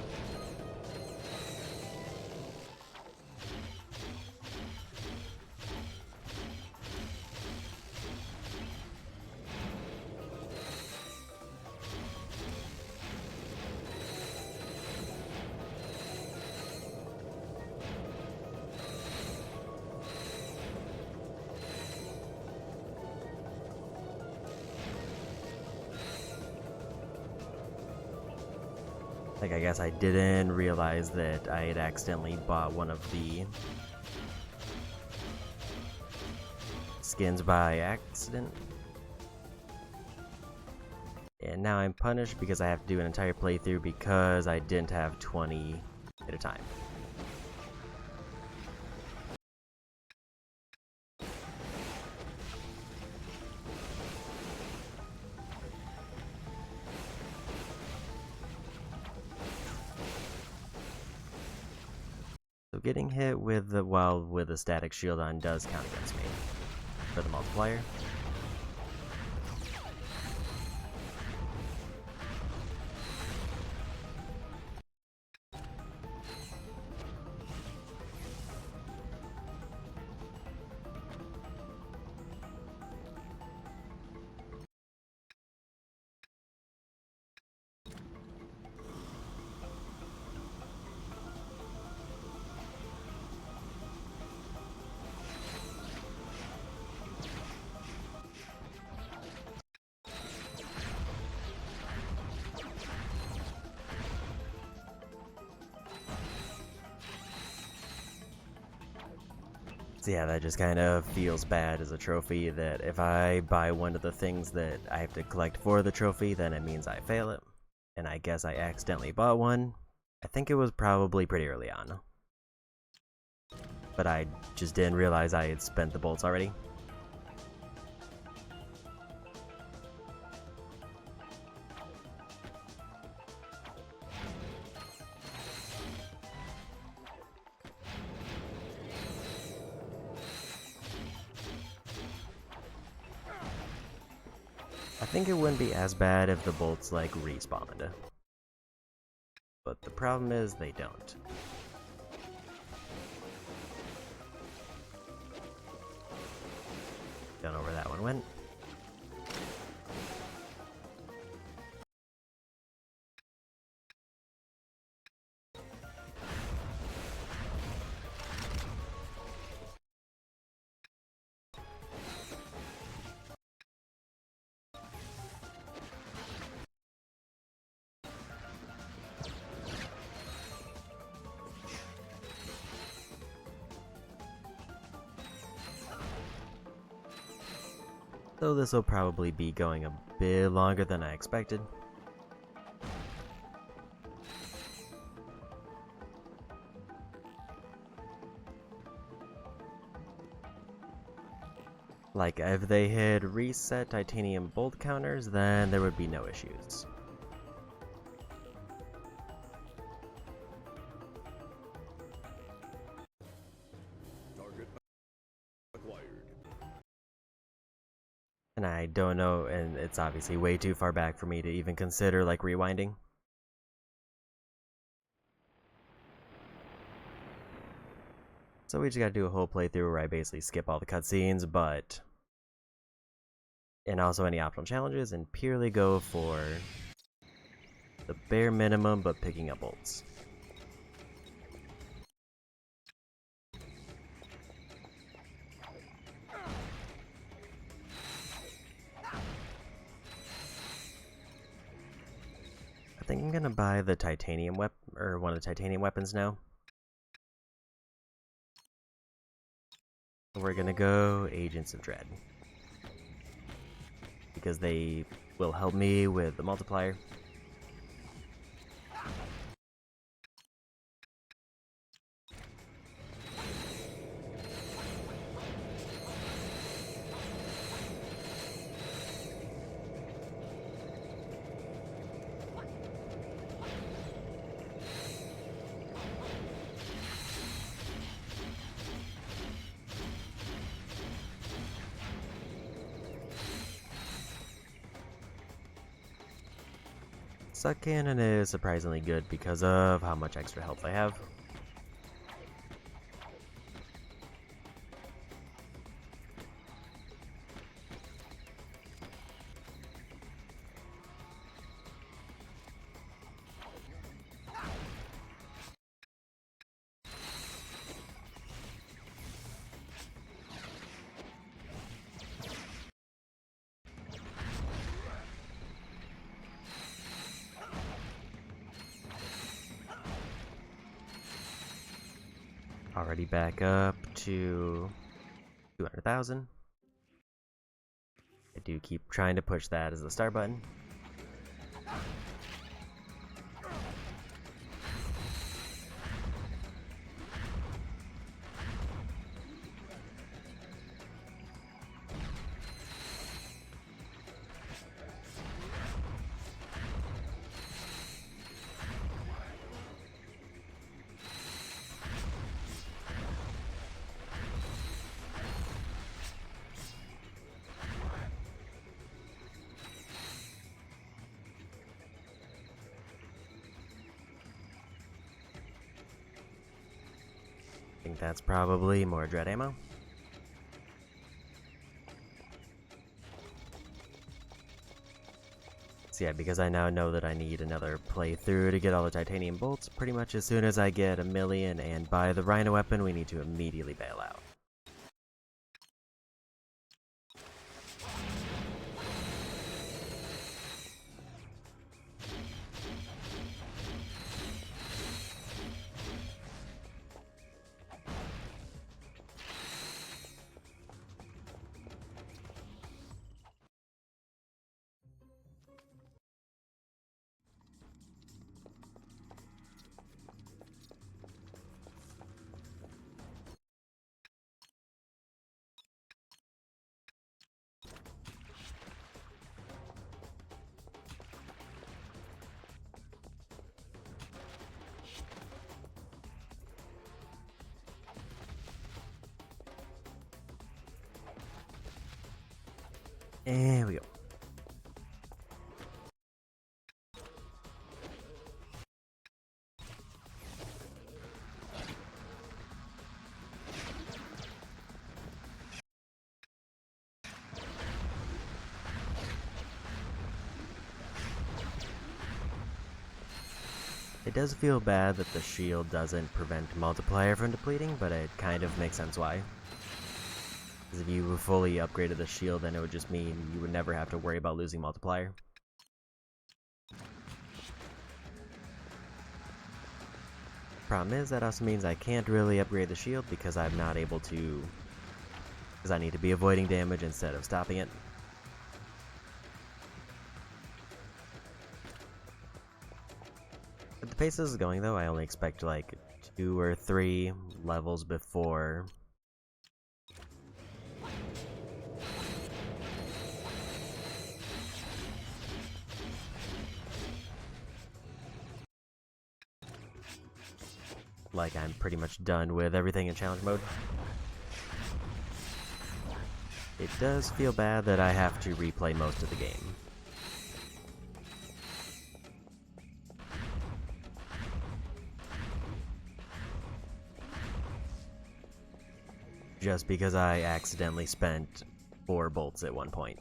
Like, I guess I didn't realize that I had accidentally bought one of the skins by accident. And now I'm punished because I have to do an entire playthrough because I didn't have 20 at a time. So getting hit with the with a static shield on does count against me for the multiplier. So yeah, that just kind of feels bad as a trophy, that if I buy one of the things that I have to collect for the trophy, then it means I fail it. And I guess I accidentally bought one. I think it was probably pretty early on. But I just didn't realize I had spent the bolts already. I think it wouldn't be as bad if the bolts like respawned. But the problem is they don't. Don't know where that one went. So this will probably be going a bit longer than I expected. Like, if they had reset titanium bolt counters, then there would be no issues. Target acquired. And I don't know, and it's obviously way too far back for me to even consider, like, rewinding. So we just gotta do a whole playthrough where I basically skip all the cutscenes, but... and also any optional challenges, and purely go for the bare minimum, but picking up bolts. I think I'm gonna buy the titanium or one of the titanium weapons now. We're gonna go Agents of Dread, because they will help me with the multiplier. Suck Cannon is surprisingly good because of how much extra health I have. Already back up to 200,000. I do keep trying to push that as the start button. I think that's probably more dread ammo. So yeah, because I now know that I need another playthrough to get all the titanium bolts, pretty much as soon as I get 1,000,000 and buy the rhino weapon, we need to immediately bail out. There we go. It does feel bad that the shield doesn't prevent multiplier from depleting, but it kind of makes sense why. Because if you fully upgraded the shield, then it would just mean you would never have to worry about losing multiplier. Problem is, that also means I can't really upgrade the shield because I'm not able to... because I need to be avoiding damage instead of stopping it. At the pace this is going, though, I only expect like 2 or 3 levels before... like I'm pretty much done with everything in challenge mode. It does feel bad that I have to replay most of the game. Just because I accidentally spent 4 bolts at one point.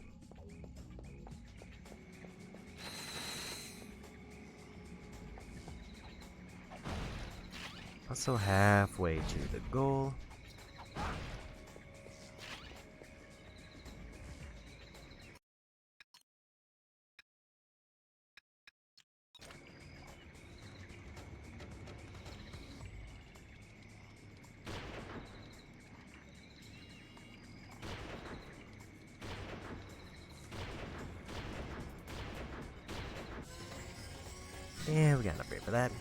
Also halfway to the goal. Yeah, we got an upgrade for that.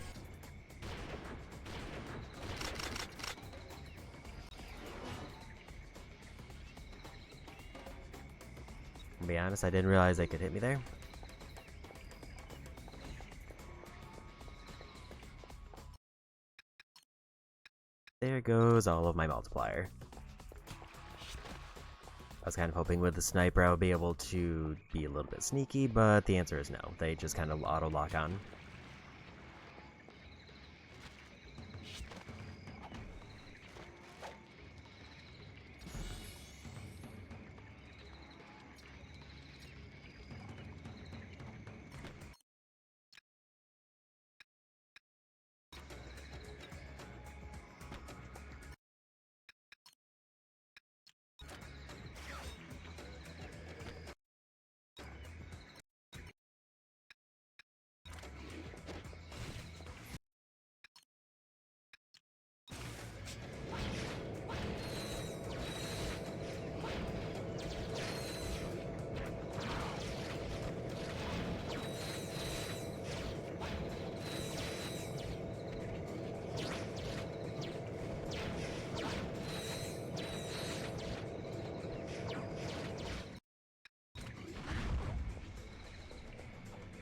To be honest, I didn't realize they could hit me there. There goes all of my multiplier. I was kind of hoping with the sniper I would be able to be a little bit sneaky, but the answer is no. They just kind of auto-lock on.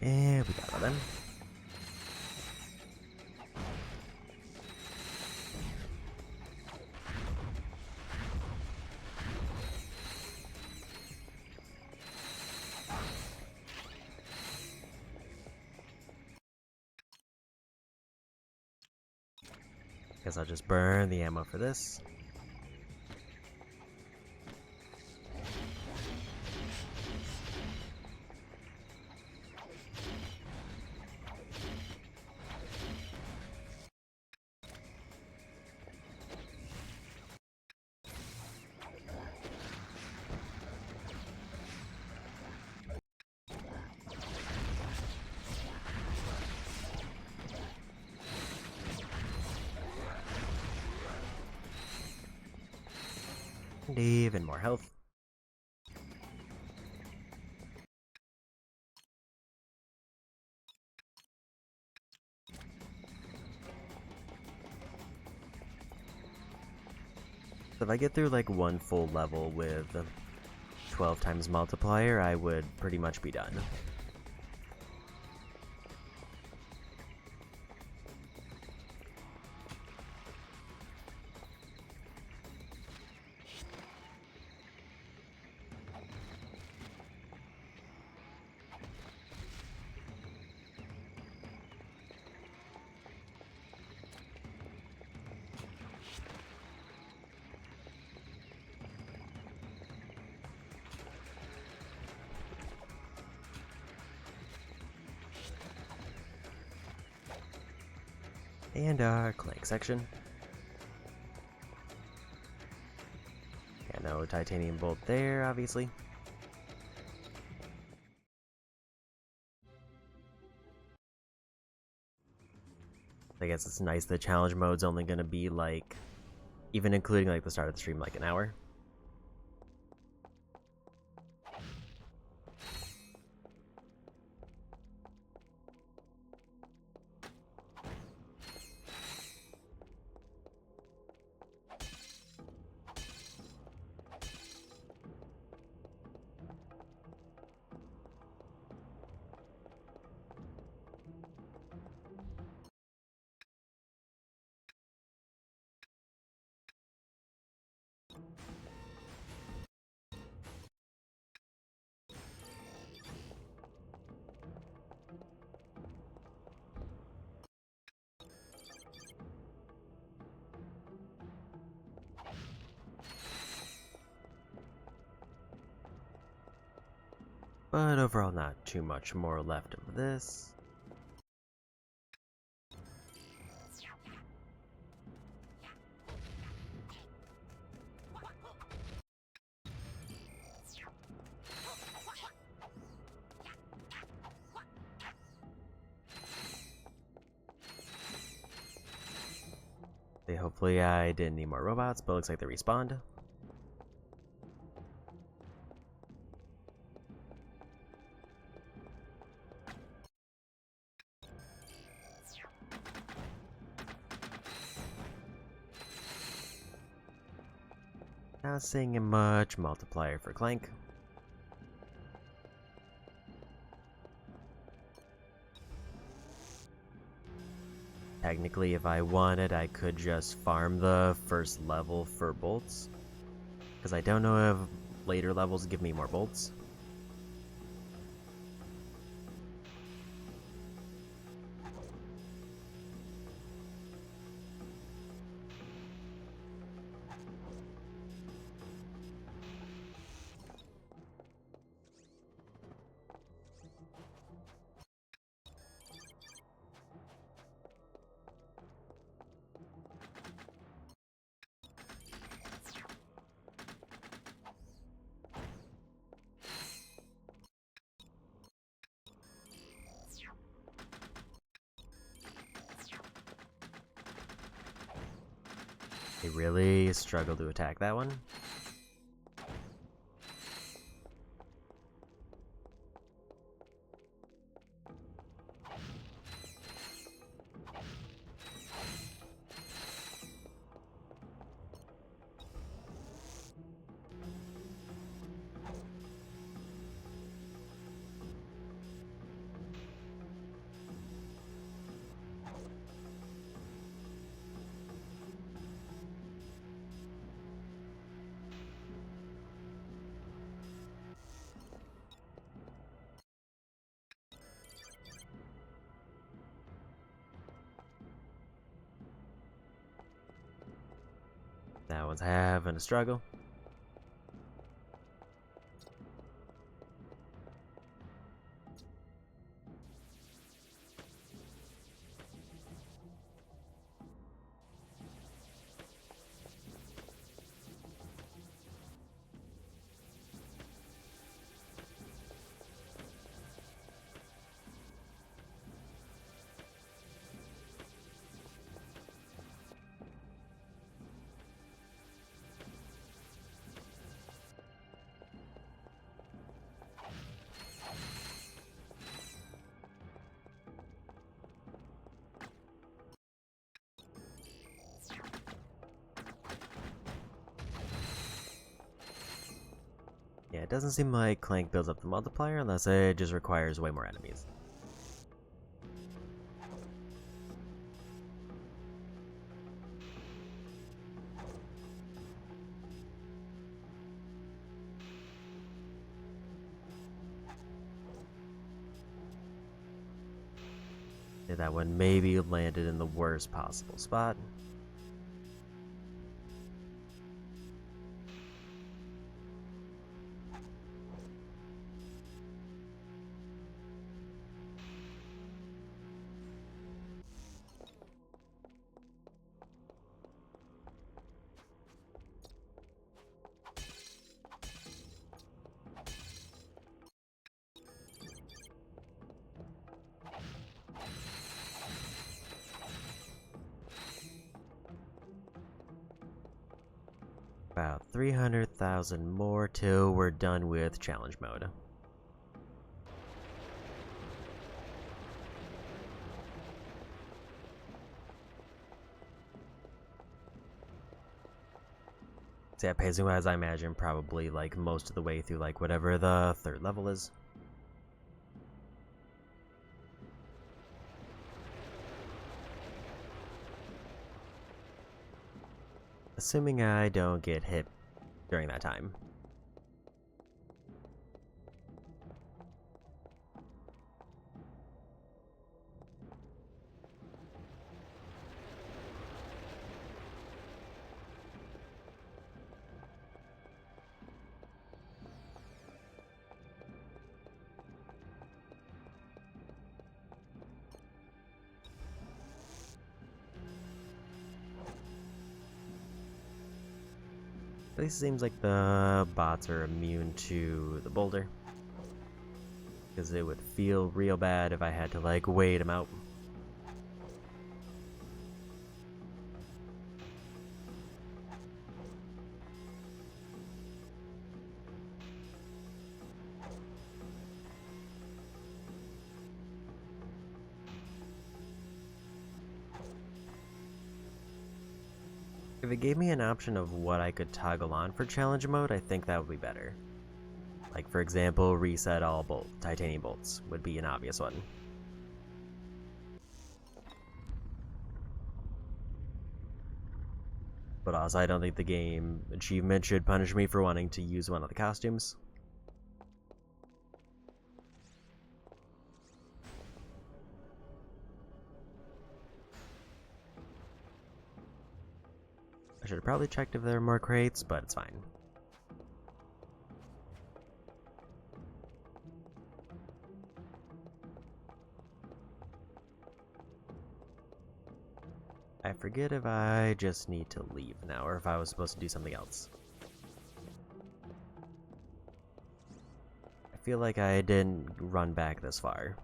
And we got them. Guess I'll just burn the ammo for this. And even more health. So if I get through like one full level with 12 times multiplier, I would pretty much be done. And our Clank section. Yeah, no titanium bolt there, obviously. I guess it's nice the challenge mode's only gonna be like, even including like the start of the stream, like an hour. But overall, not too much more left of this. Hopefully I didn't need more robots, but looks like they respawned. Not seeing much multiplier for Clank. Technically, if I wanted, I could just farm the first level for bolts. Because I don't know if later levels give me more bolts. They really struggle to attack that one. That one's having a struggle. Yeah, it doesn't seem like Clank builds up the multiplier unless it just requires way more enemies. Yeah, that one maybe landed in the worst possible spot. about 300,000 more till we're done with challenge mode. So yeah, pacing wise, I imagine probably like most of the way through like whatever the third level is. Assuming I don't get hit during that time. At least it seems like the bots are immune to the boulder. Because it would feel real bad if I had to like wait them out. If it gave me an option of what I could toggle on for challenge mode, I think that would be better. Like, for example, reset all titanium bolts would be an obvious one. But also, I don't think the game achievement should punish me for wanting to use one of the costumes. I should have probably checked if there were more crates, but it's fine. I forget if I just need to leave now, or if I was supposed to do something else. I feel like I didn't run back this far.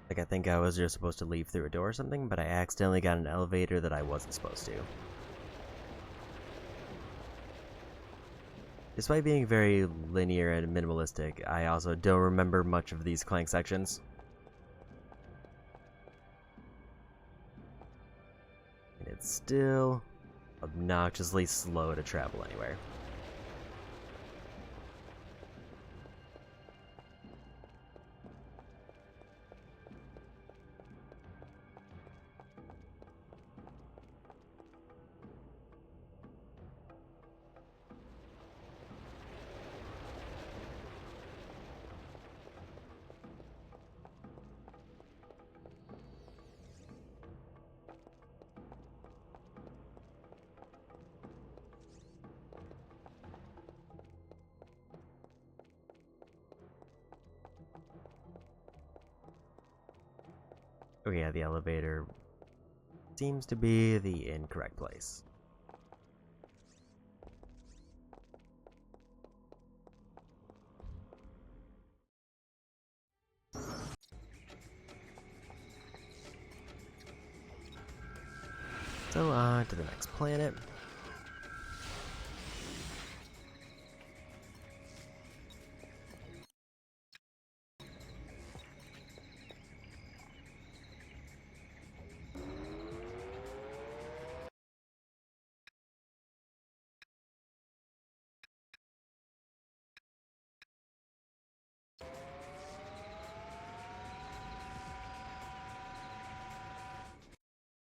Like, I think I was just supposed to leave through a door or something, but I accidentally got an elevator that I wasn't supposed to. Despite being very linear and minimalistic, I also don't remember much of these Clank sections. And it's still obnoxiously slow to travel anywhere. Oh yeah, the elevator seems to be the incorrect place. So on to the next planet.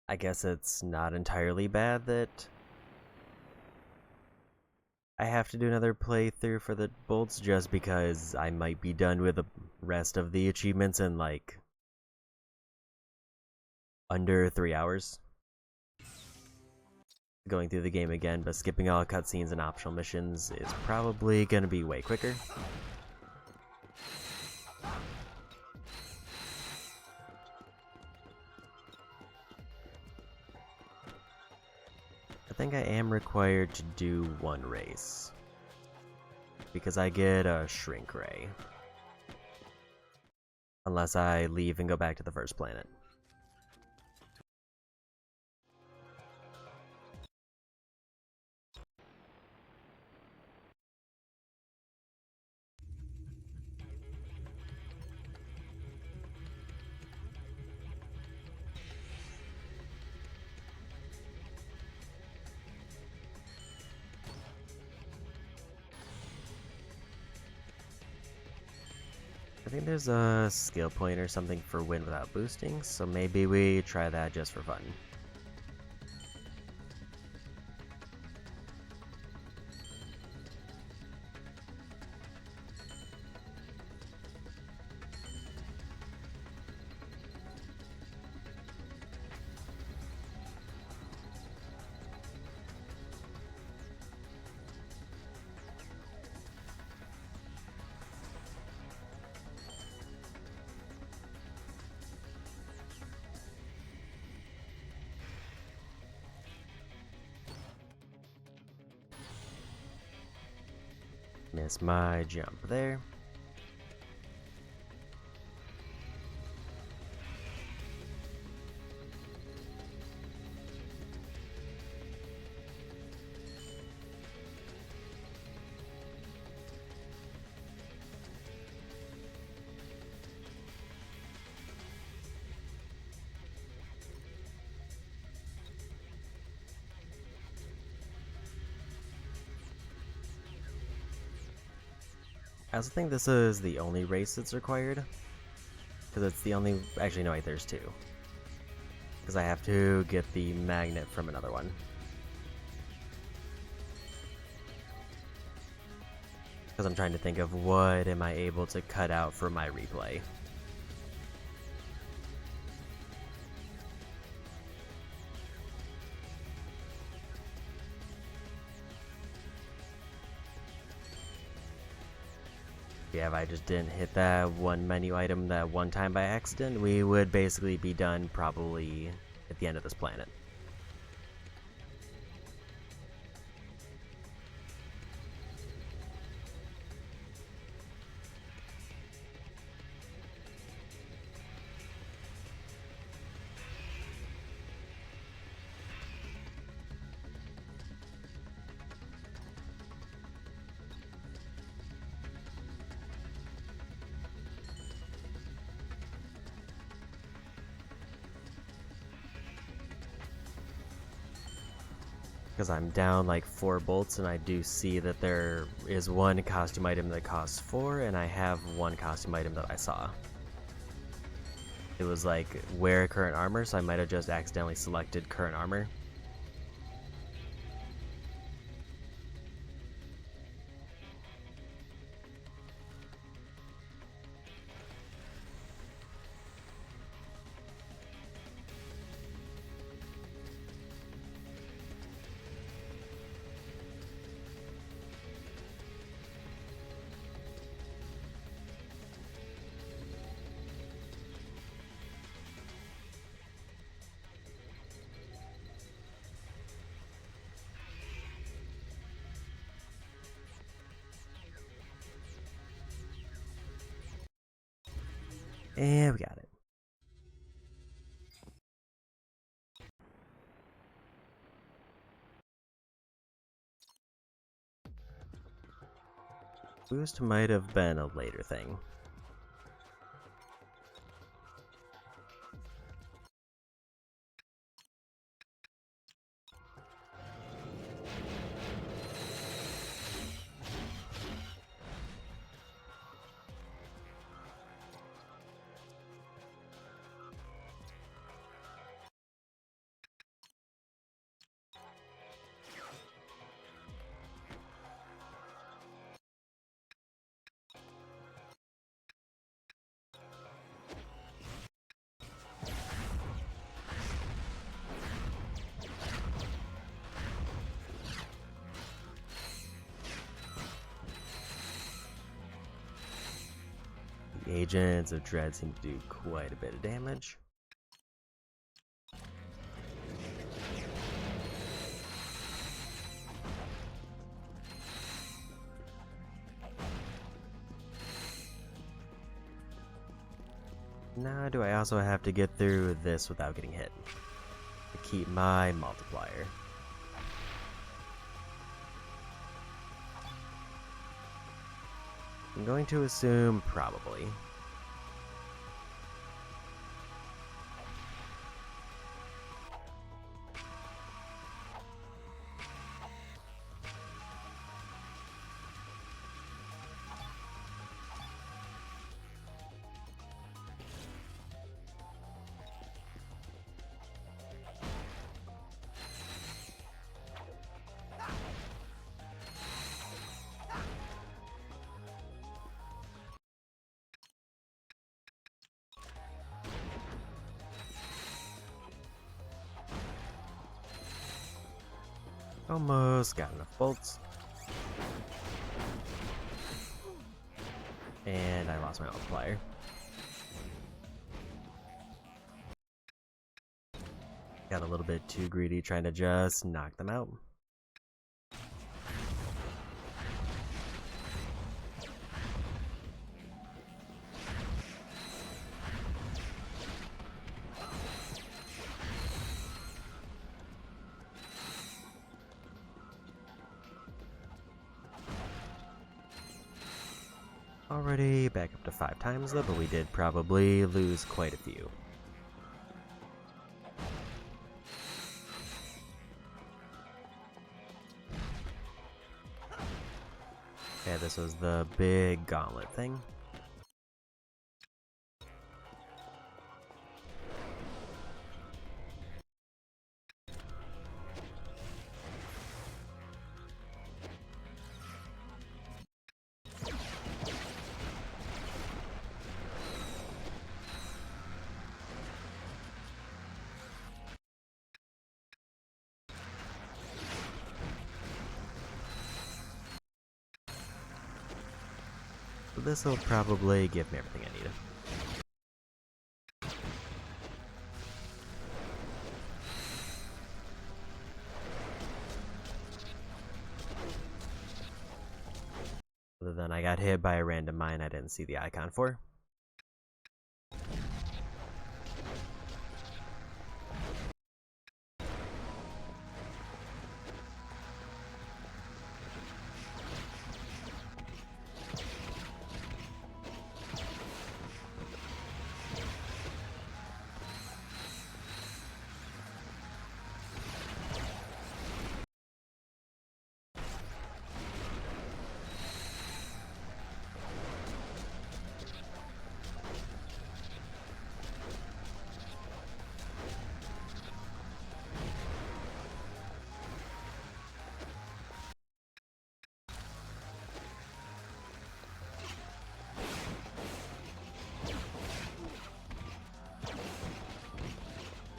I guess it's not entirely bad that I have to do another playthrough for the bolts just because I might be done with the rest of the achievements in like under 3 hours. Going through the game again, but skipping all cutscenes and optional missions is probably gonna be way quicker. I think I am required to do one race. Because I get a shrink ray. Unless I leave and go back to the first planet. I think there's a skill point or something for win without boosting, so maybe we try that just for fun. Miss my jump there. I also think this is the only race that's required. Because it's the only... Actually, no, wait, there's two. Because I have to get the magnet from another one. Because I'm trying to think of what am I able to cut out for my replay. Yeah, if I just didn't hit that one menu item that one time by accident, we would basically be done probably at the end of this planet. Because I'm down like 4 bolts, and I do see that there is one costume item that costs 4, and I have one costume item that I saw. It was like, wear current armor, so I might have just accidentally selected current armor. And we got it. Boost might have been a later thing. The Agents of Dread seem to do quite a bit of damage. Now do I also have to get through this without getting hit to keep my multiplier? I'm going to assume probably. Almost got enough bolts. And I lost my multiplier. Got a little bit too greedy trying to just knock them out. Already back up to 5 times though, but we did probably lose quite a few. Yeah, this was the big gauntlet thing. So this will probably give me everything I need. Other than I got hit by a random mine I didn't see the icon for.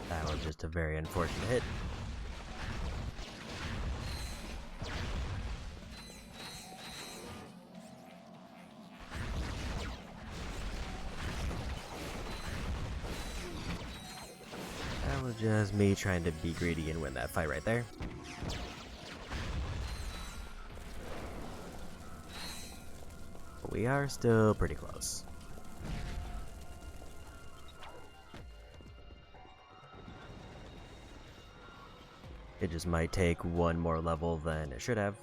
That was just a very unfortunate hit. That was just me trying to be greedy and win that fight right there. But we are still pretty close. It just might take one more level than it should have.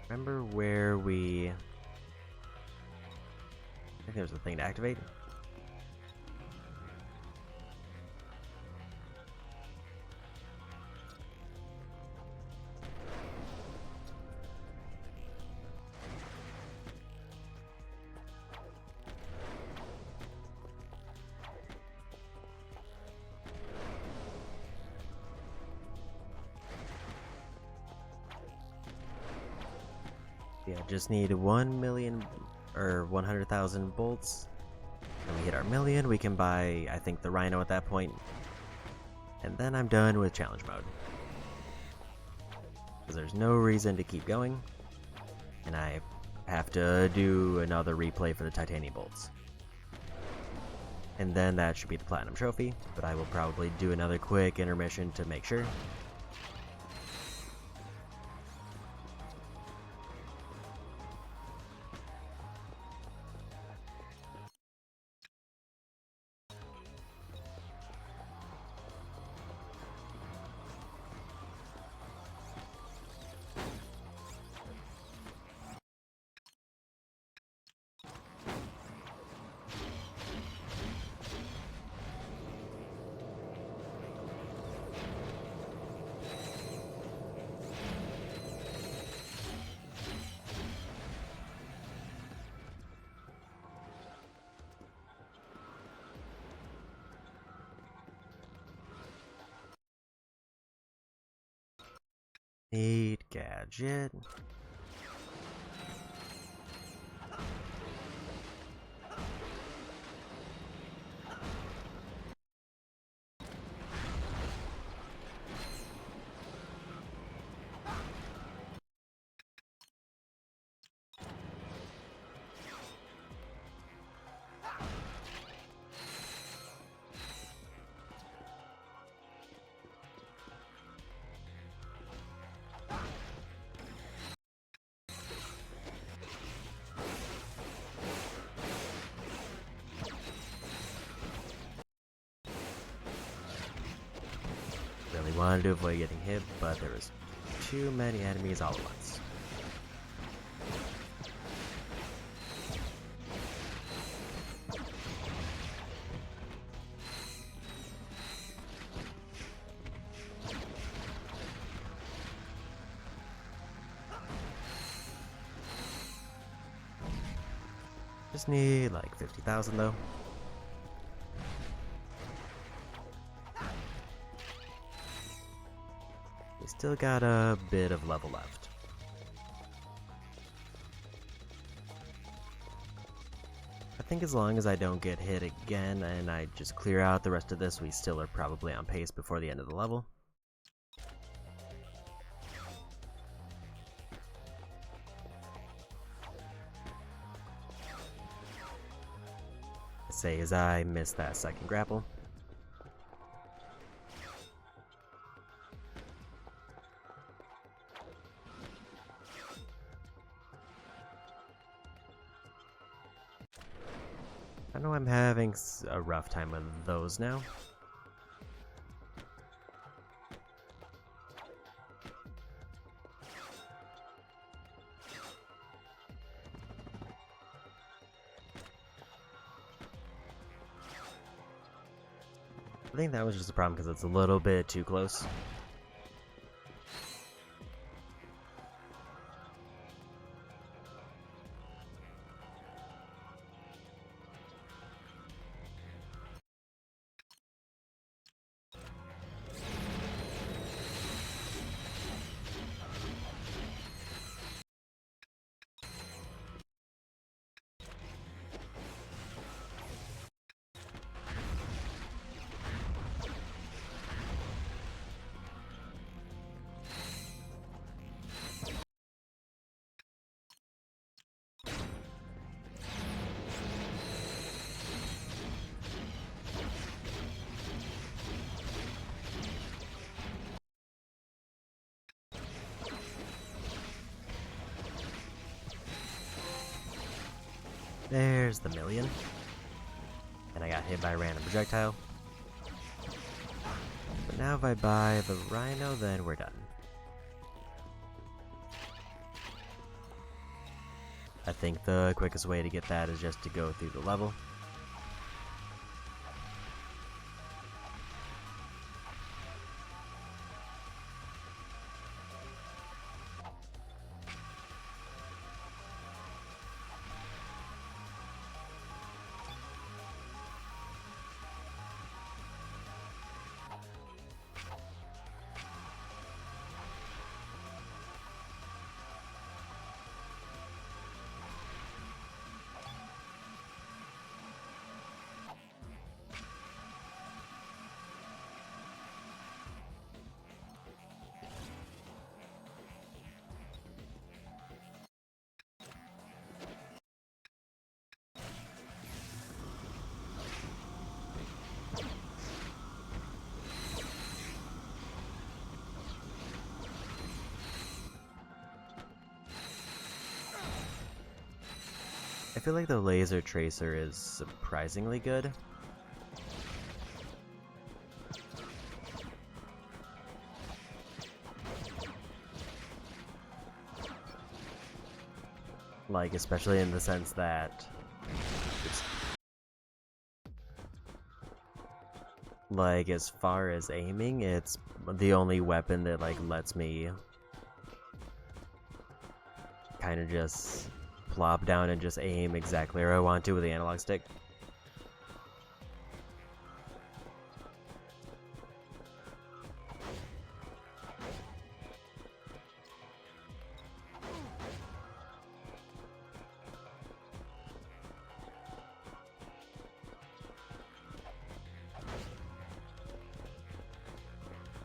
Remember where we... I think there's a thing to activate. Yeah, just need 1 million or 100,000 bolts. When we hit our million, we can buy, I think, the Rhino at that point. And then I'm done with challenge mode. Because there's no reason to keep going. And I have to do another replay for the titanium bolts. And then that should be the platinum trophy, but I will probably do another quick intermission to make sure. Need gadget. Really wanted to avoid getting hit, but there was too many enemies all at once. Just need like 50,000 though. We still got a bit of level left. I think as long as I don't get hit again and I just clear out the rest of this, we still are probably on pace before the end of the level. Say as I missed that second grapple. I know I'm having a rough time with those now. I think that was just a problem because it's a little bit too close. There's the million. And I got hit by a random projectile. But now if I buy the rhino, then we're done. I think the quickest way to get that is just to go through the level. I feel like the laser tracer is surprisingly good. Like, especially in the sense that like, as far as aiming, it's the only weapon that, like, lets me kind of just plop down and just aim exactly where I want to with the analog stick.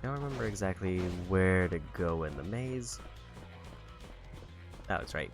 I don't remember exactly where to go in the maze. Oh, that's right.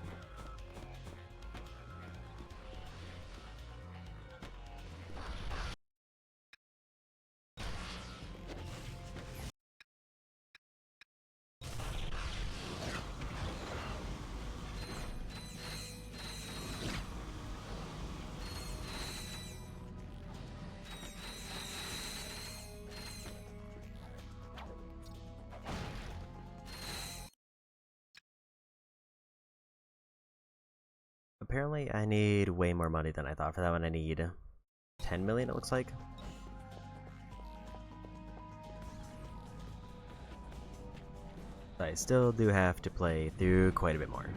Apparently, I need way more money than I thought for that one. I need 10 million, it looks like. But I still do have to play through quite a bit more.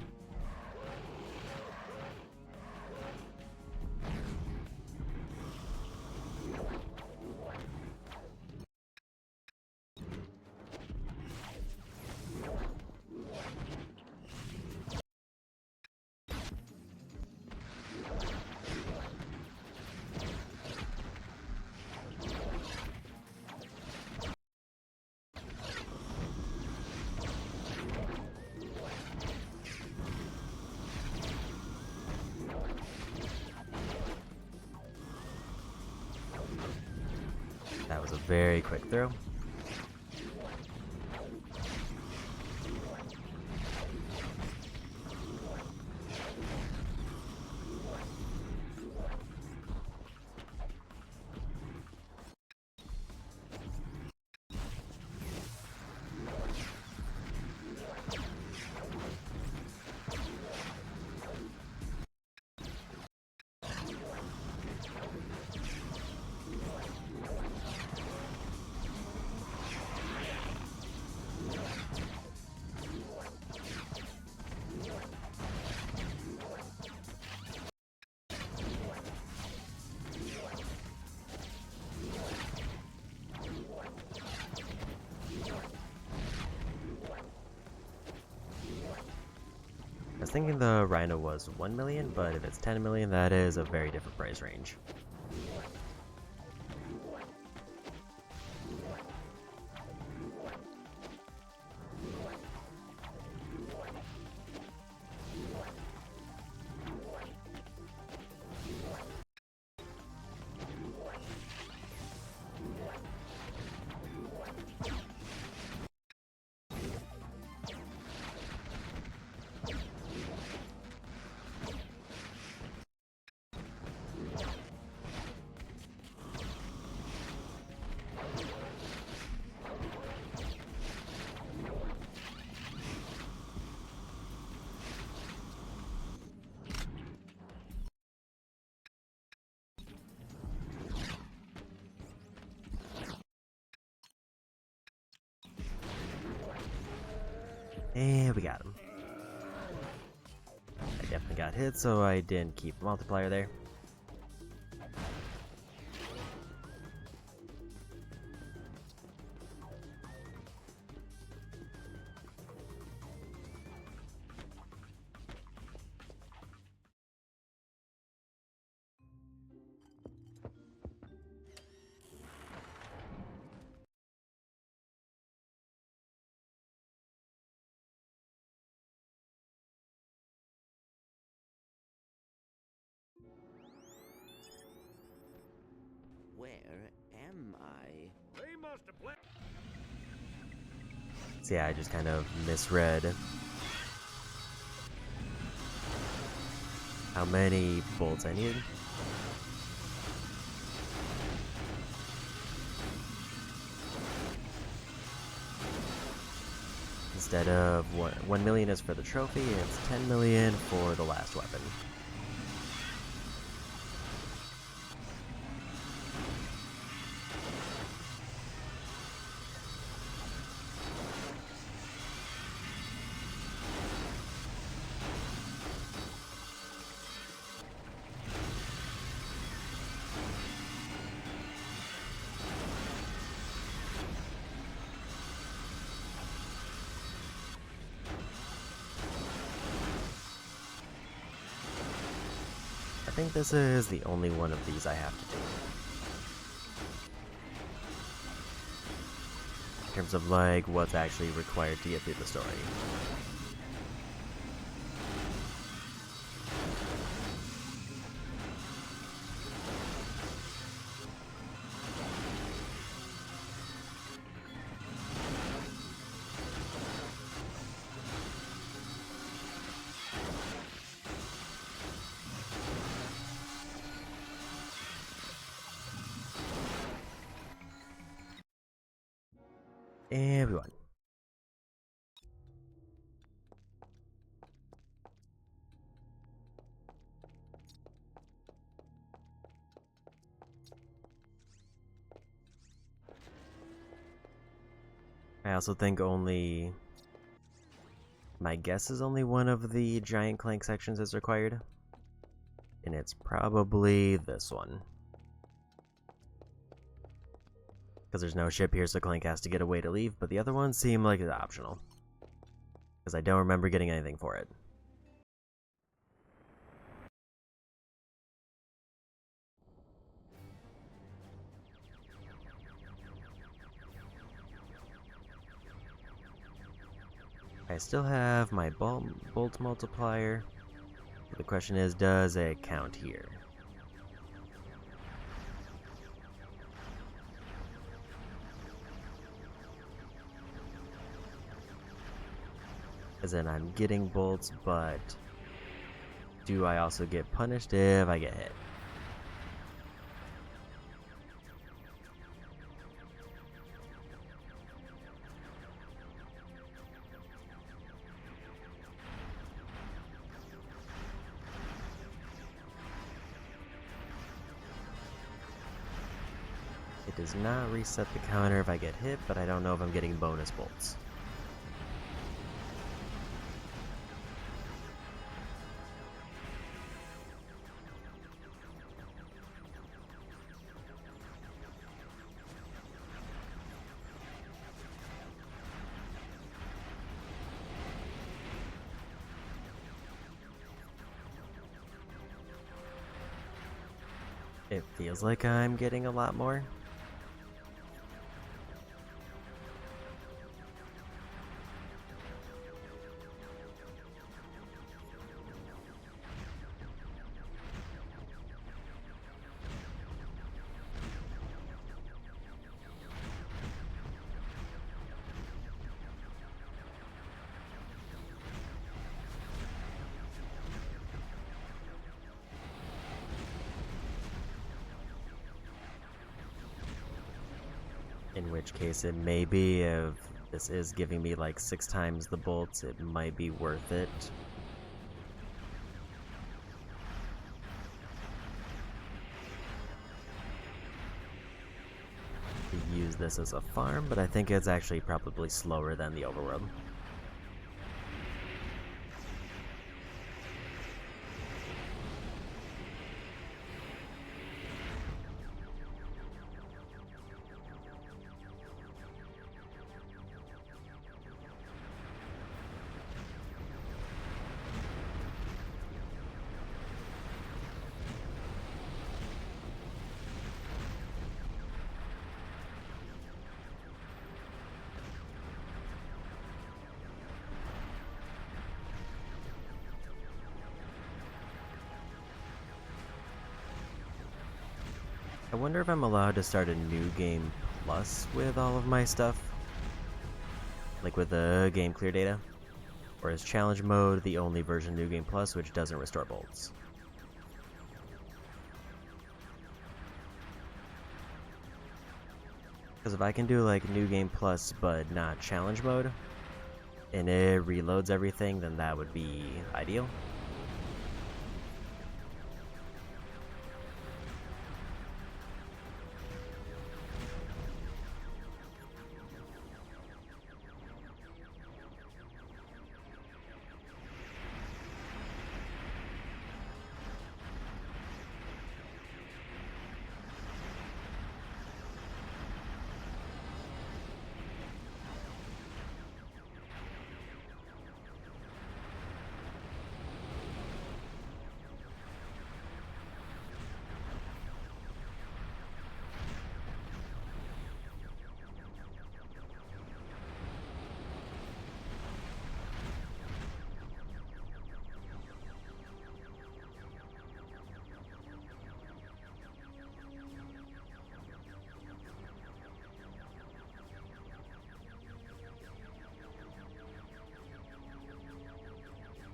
That was a very quick throw. I was thinking the Rhino was 1 million, but if it's 10 million, that is a very different price range. And we got him. I definitely got hit, so I didn't keep a multiplier there. Where am I? They must have played. So yeah, I just kind of misread. how many bolts I needed. Instead of 1 million is for the trophy, it's 10 million for the last weapon. I think this is the only one of these I have to do. In terms of like what's actually required to get through the story. Everyone. I also think my guess is only one of the giant Clank sections is required. And it's probably this one. Because there's no ship here, so Clank has to get a way to leave, but the other ones seem like it's optional. Because I don't remember getting anything for it. I still have my bolt multiplier. But the question is, does it count here? As in, I'm getting bolts, but do I also get punished if I get hit? It does not reset the counter if I get hit, but I don't know if I'm getting bonus bolts. It feels like I'm getting a lot more. In which case it may be, if this is giving me like 6 times the bolts, it might be worth it. To use this as a farm, but I think it's actually probably slower than the overworld. I wonder if I'm allowed to start a new game plus with all of my stuff? Like with the game clear data? Or is challenge mode the only version of New Game Plus which doesn't restore bolts? Because if I can do like New Game Plus but not Challenge Mode, and it reloads everything, then that would be ideal.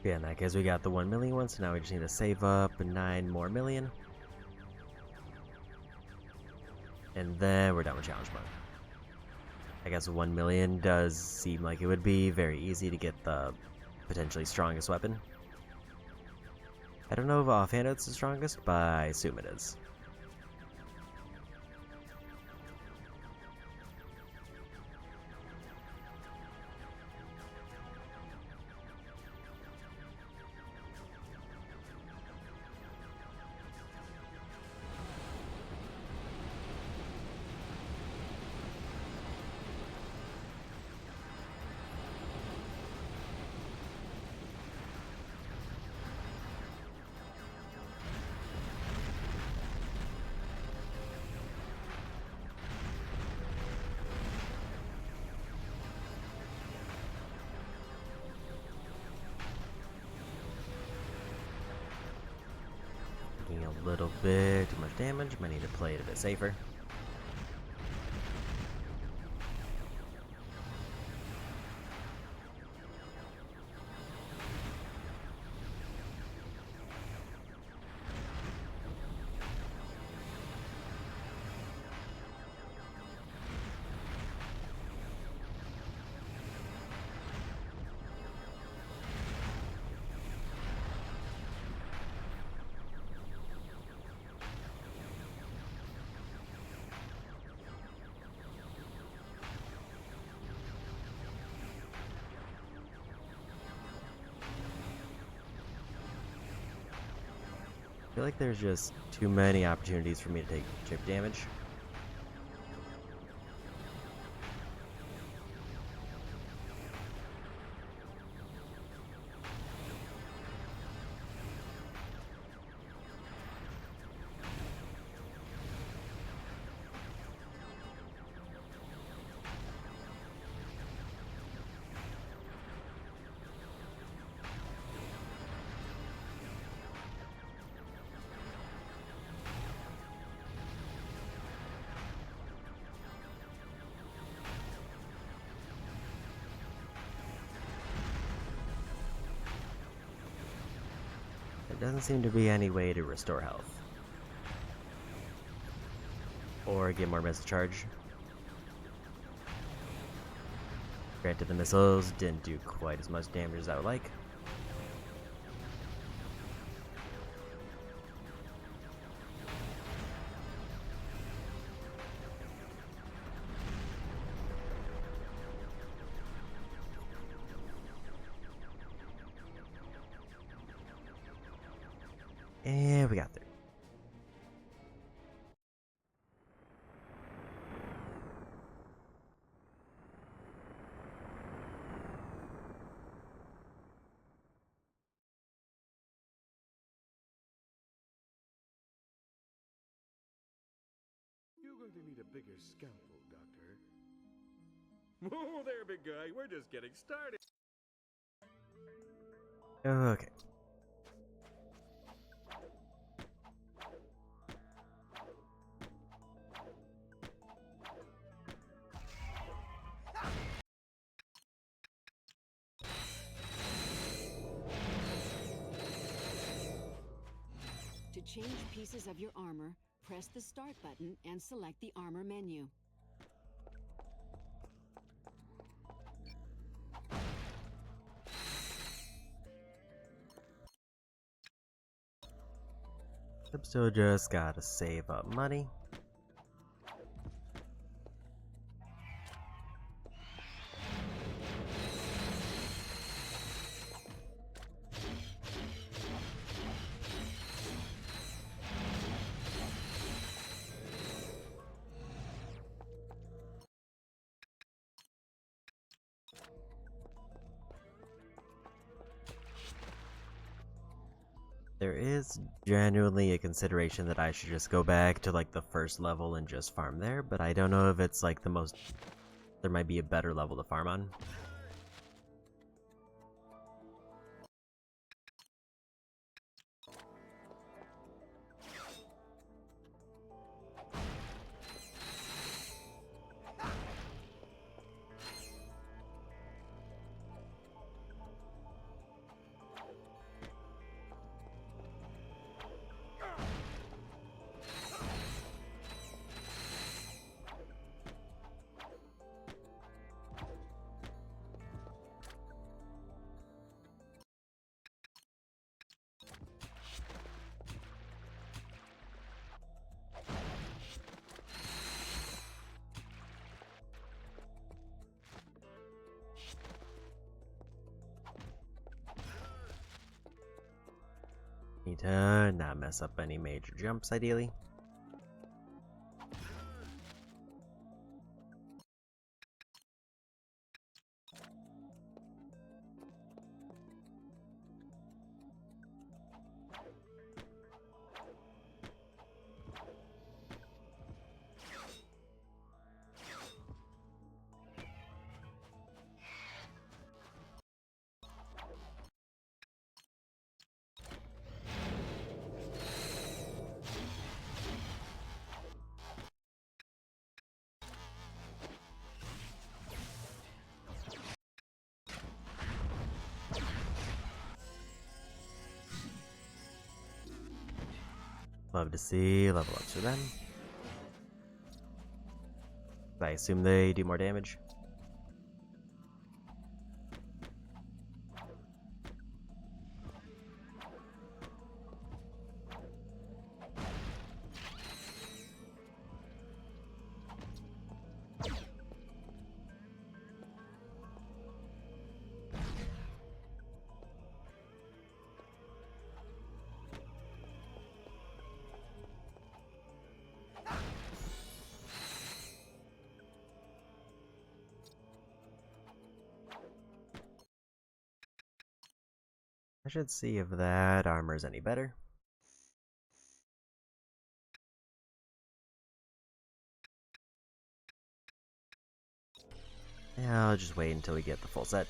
Yeah, in that case we got the 1 million one, so now we just need to save up 9 more million. And then we're done with challenge mode. I guess 1 million does seem like it would be very easy to get the potentially strongest weapon. I don't know if offhand it's the strongest, but I assume it is. A little bit too much damage, might need to play it a bit safer. I feel like there's just too many opportunities for me to take chip damage. There doesn't seem to be any way to restore health. Or get more missile charge. Granted, the missiles didn't do quite as much damage as I would like. And we got through. You're going to need a bigger scalpel, Doctor. Whoa there, big guy. We're just getting started. Okay. To change pieces of your armor, press the Start button and select the Armor menu. I'm still just gotta save up money. There is genuinely a consideration that I should just go back to like the first level and just farm there, but I don't know if it's like the most... There might be a better level to farm on. Need to not mess up any major jumps, ideally. Love to see level ups for them. I assume they do more damage. I should see if that armor is any better. Yeah, I'll just wait until we get the full set.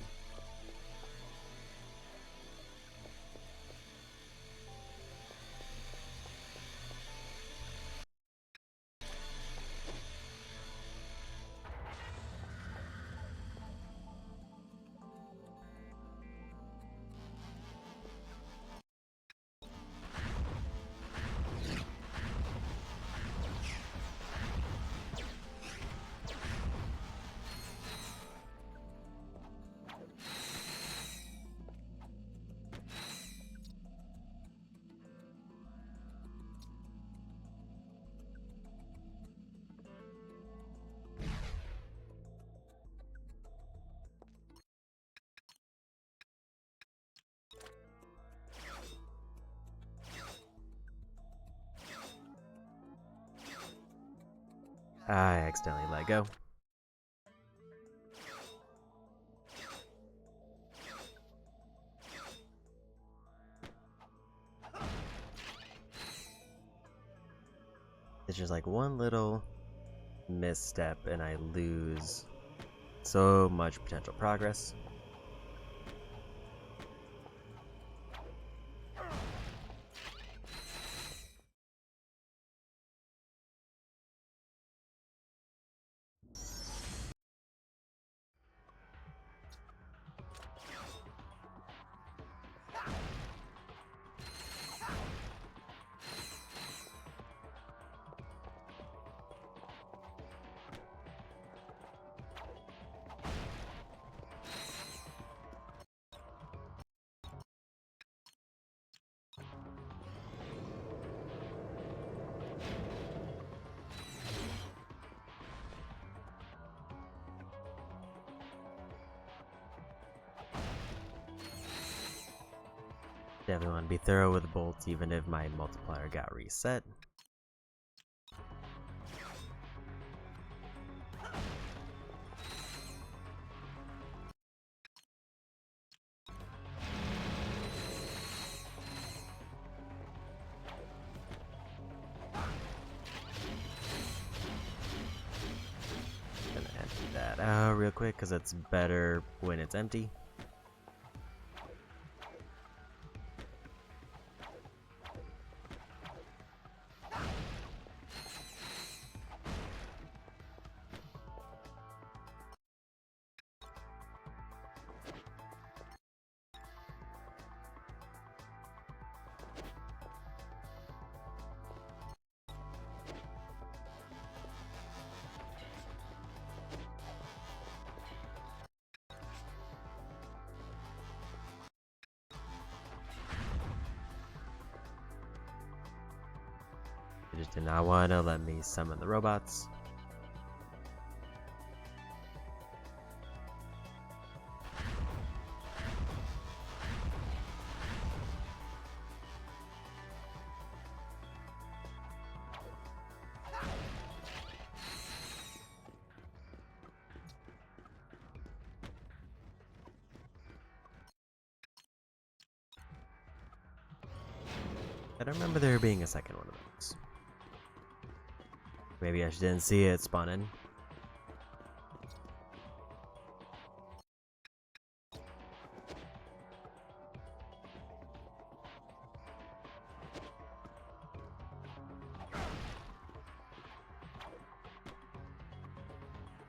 I accidentally let go. It's just like one little misstep and I lose so much potential progress. Definitely want to be thorough with bolts, even if my multiplier got reset. Gonna empty that out real quick because it's better when it's empty. It just did not want to let me summon the robots. I don't remember there being a second one of those. Maybe I just didn't see it spawn in.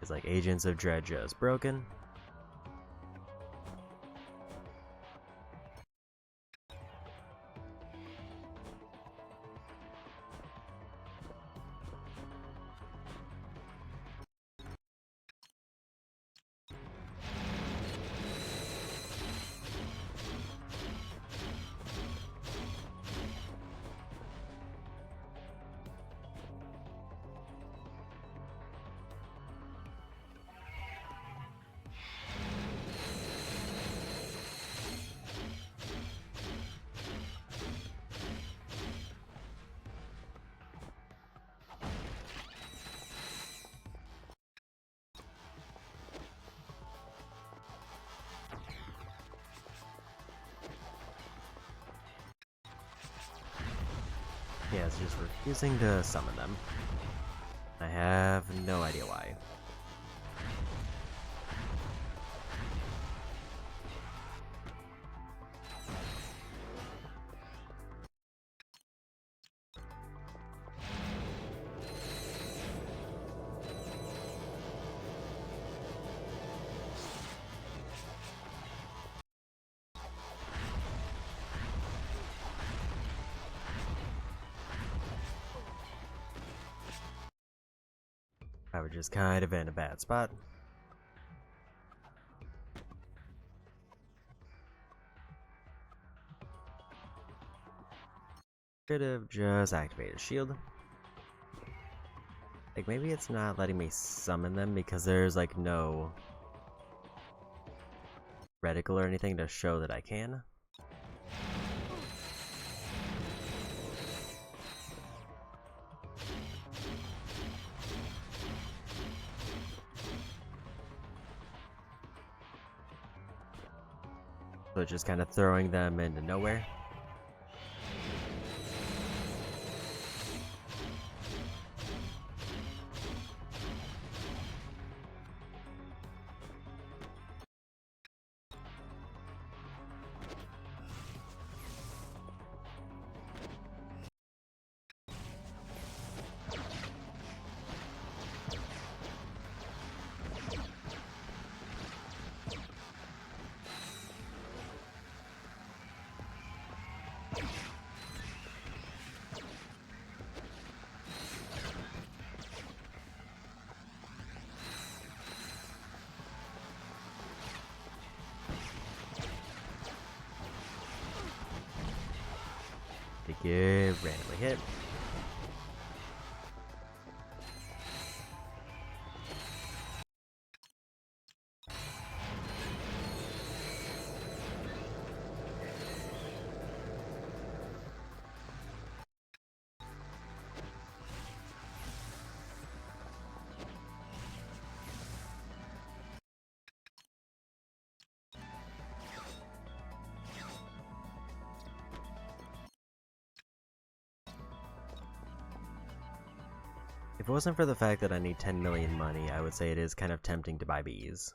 It's like Agents of Dread just broken. Yeah, it's just refusing to summon them. I have no idea why. I was just kind of in a bad spot. Could have just activated shield. Like, maybe it's not letting me summon them because there's like no reticle or anything to show that I can. So it's just kind of throwing them into nowhere. To get randomly hit. If it wasn't for the fact that I need 10 million money, I would say it is kind of tempting to buy bees.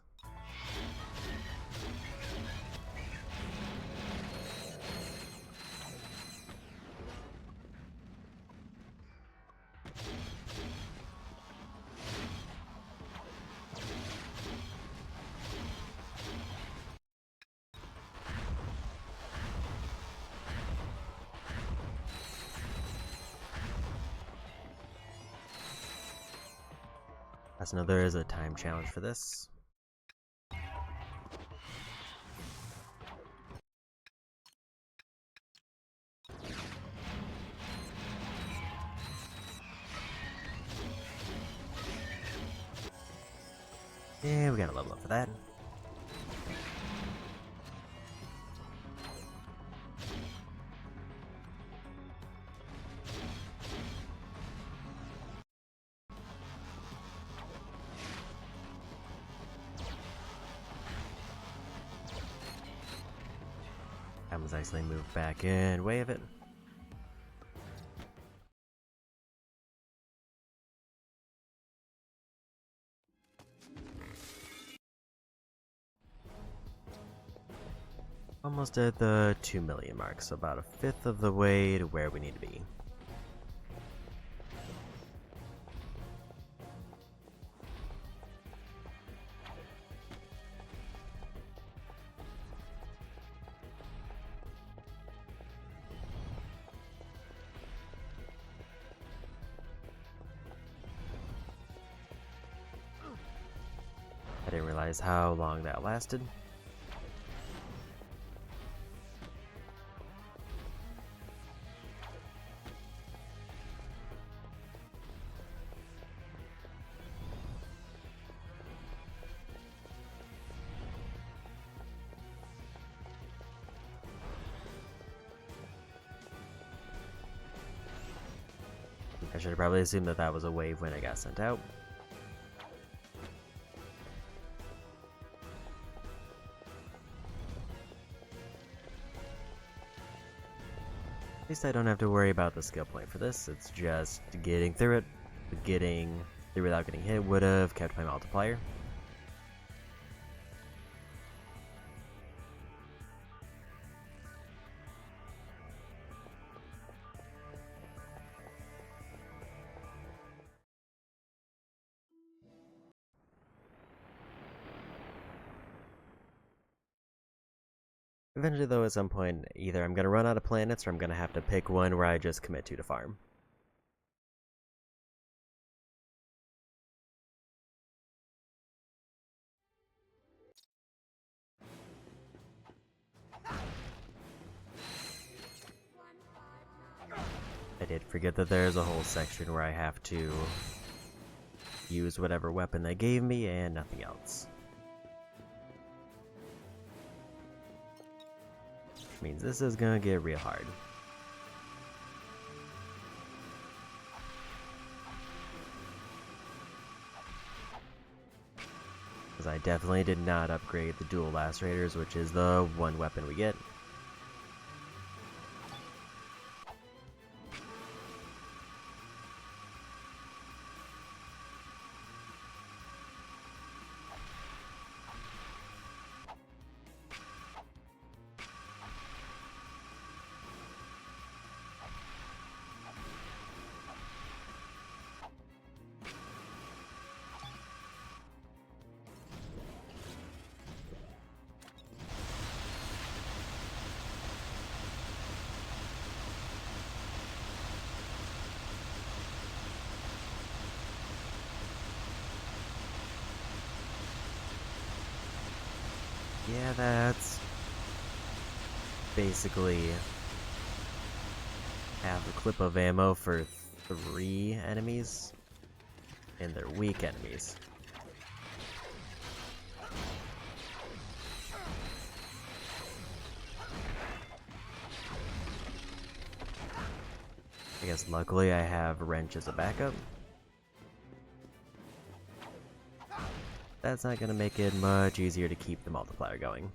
As know there is a time challenge for this. Yeah, we gotta level up for that. I was actually moved back in way of it. Almost at the 2 million mark, so about a fifth of the way to where we need to be. I didn't realize how long that lasted. I should have probably assumed that that was a wave when it got sent out. At least I don't have to worry about the skill point for this, it's just getting through it. Getting through without getting hit would have kept my multiplier. Eventually though, at some point, either I'm gonna run out of planets or I'm gonna have to pick one where I just commit to farm. I did forget that there's a whole section where I have to use whatever weapon they gave me and nothing else. Which means this is gonna get real hard. Because I definitely did not upgrade the dual lacerators, which is the one weapon we get. Yeah, that's basically half a clip of ammo for 3 enemies, and they're weak enemies. I guess luckily I have wrench as a backup. That's not gonna make it much easier to keep the multiplier going.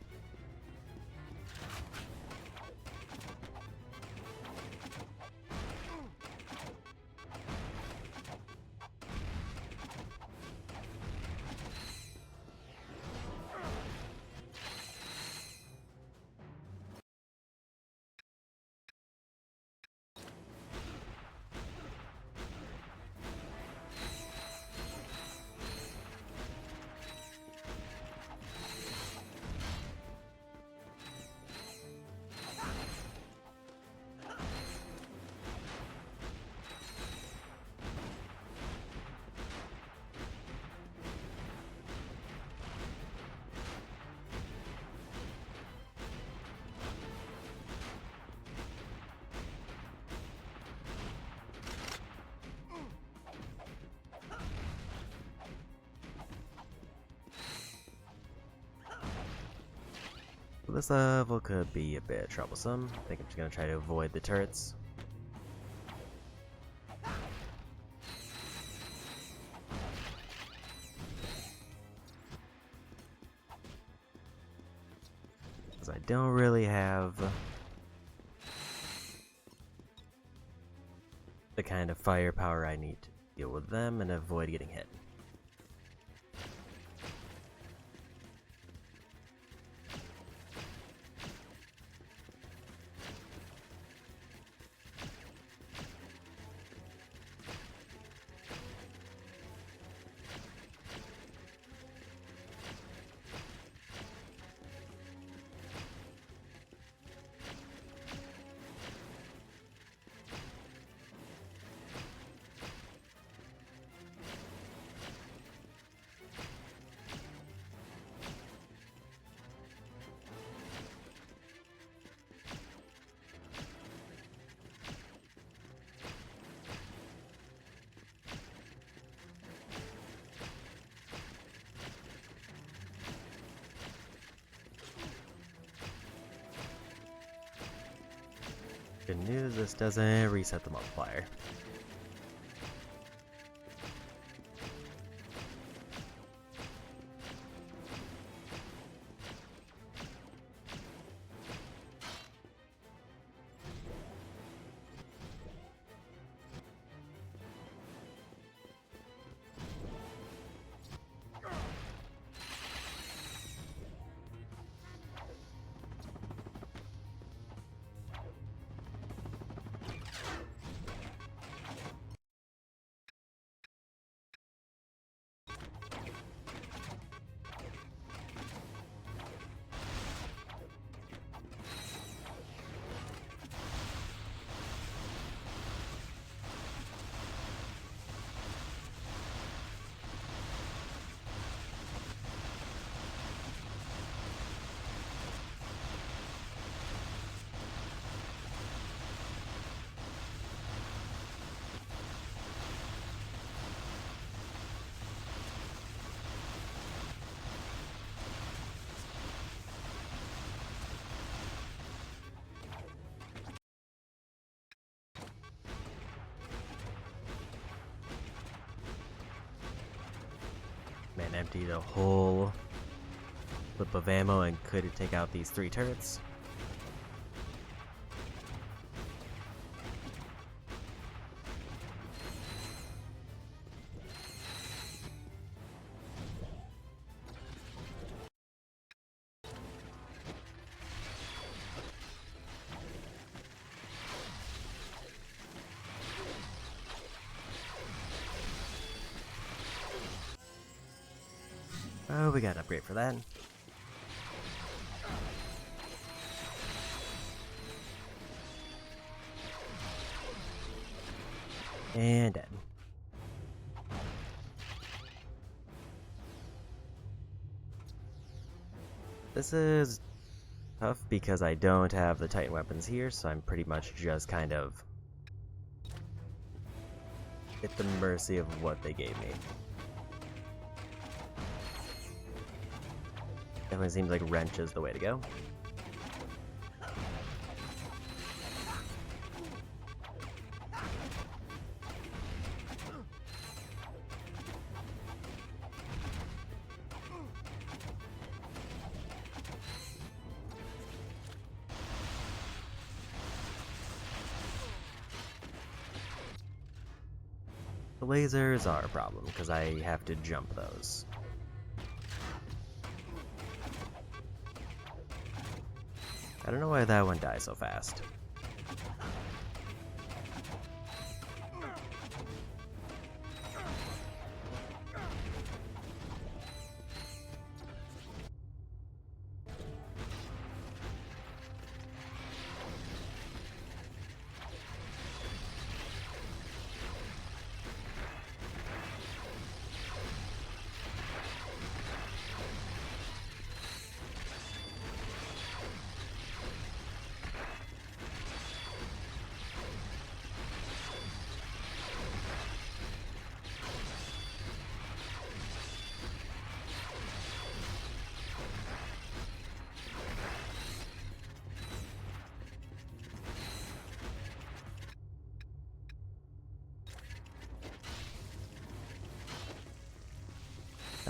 This level could be a bit troublesome. I think I'm just gonna try to avoid the turrets. Because I don't really have the kind of firepower I need to deal with them and avoid getting hit. Good news, this doesn't reset the multiplier. Man, emptied a whole clip of ammo and could take out these 3 turrets. Oh, we got an upgrade for that. And dead. This is tough because I don't have the Titan weapons here, so I'm pretty much just kind of at the mercy of what they gave me. Definitely seems like wrench is the way to go. The lasers are a problem because I have to jump those. I don't know why that one dies so fast.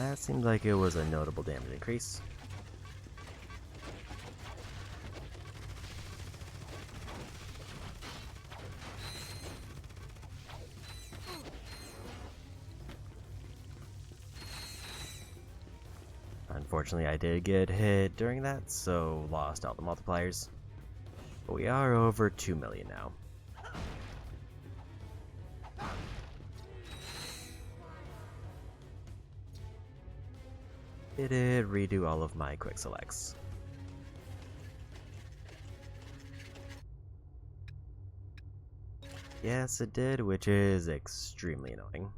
That seemed like it was a notable damage increase. Unfortunately, I did get hit during that, so lost all the multipliers. But we are over 2 million now. It did redo all of my quick selects. Yes, it did, which is extremely annoying.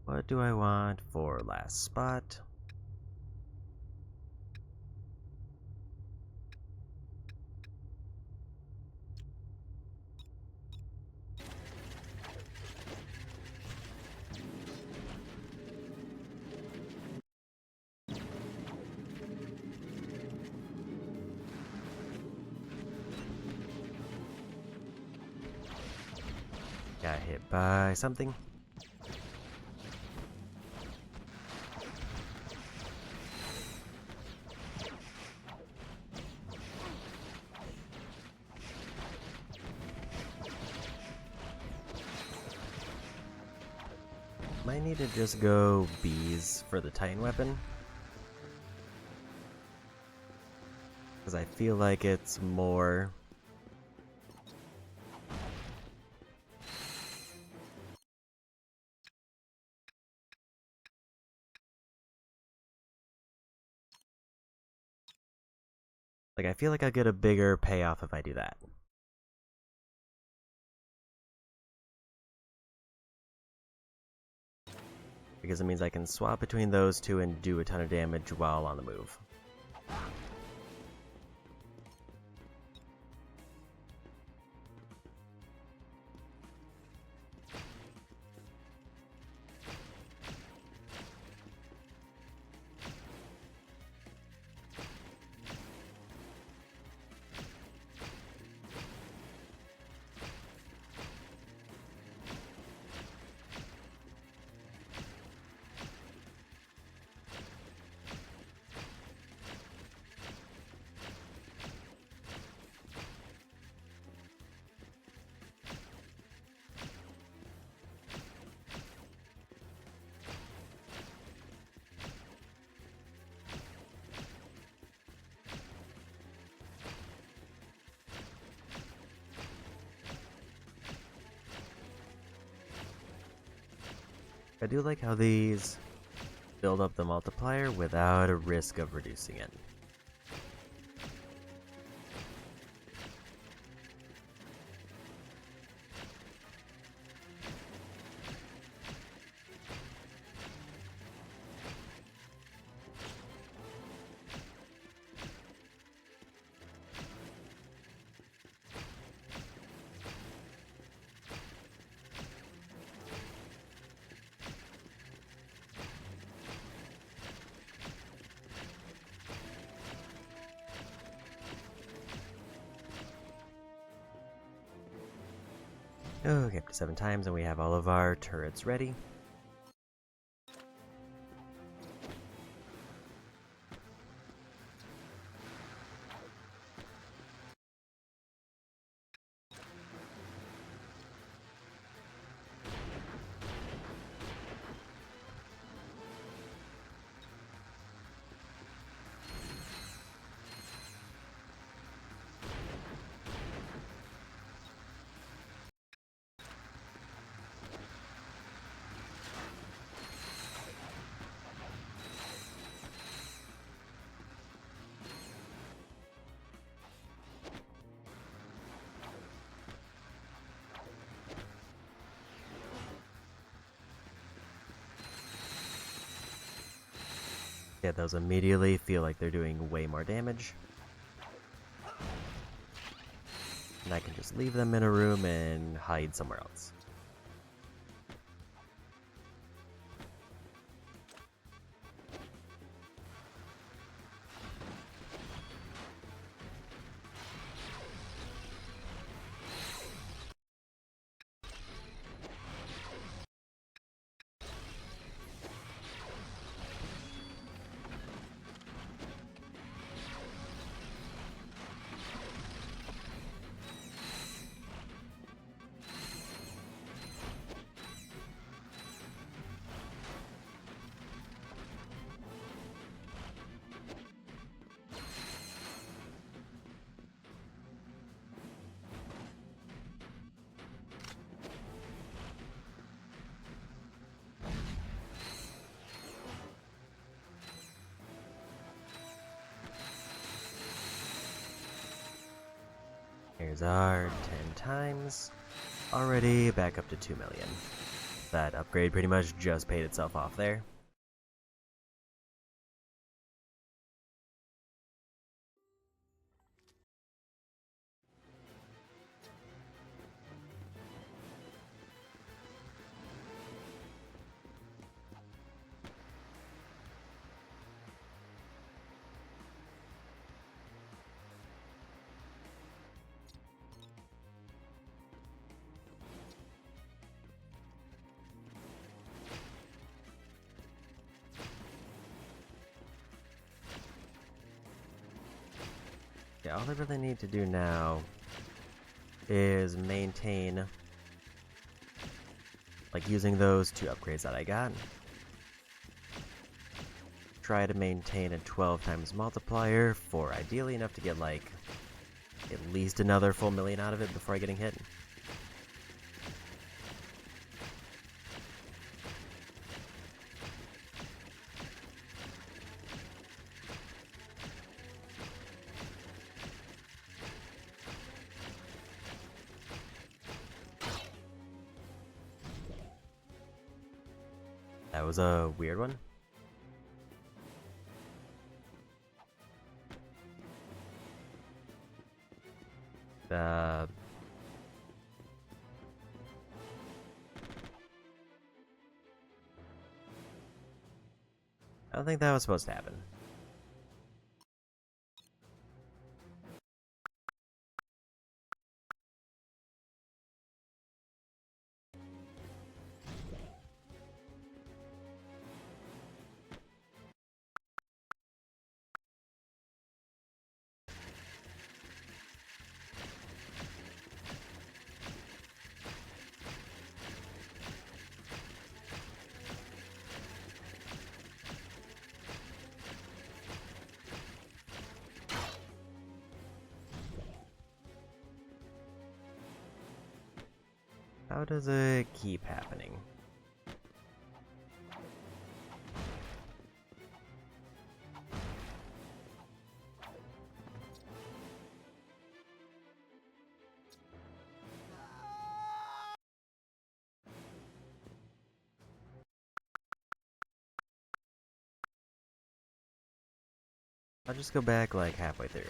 What do I want for last spot? Got hit by something. Might need to just go bees for the Titan weapon. Because I feel like it's more... Like, I feel like I'll get a bigger payoff if I do that. Because it means I can swap between those two and do a ton of damage while on the move. I do like how these build up the multiplier without a risk of reducing it. Okay, up to 7 times, and we have all of our turrets ready. Yeah, those immediately feel like they're doing way more damage. And I can just leave them in a room and hide somewhere else. Here's our 10 times. Already back up to 2 million. That upgrade pretty much just paid itself off there. Yeah, all I really need to do now is maintain, like, using those 2 upgrades that I got. Try to maintain a 12 times multiplier for ideally enough to get, like, at least another full million out of it before getting hit. That was a weird one. I don't think that was supposed to happen. How does it keep happening? I'll just go back like halfway through.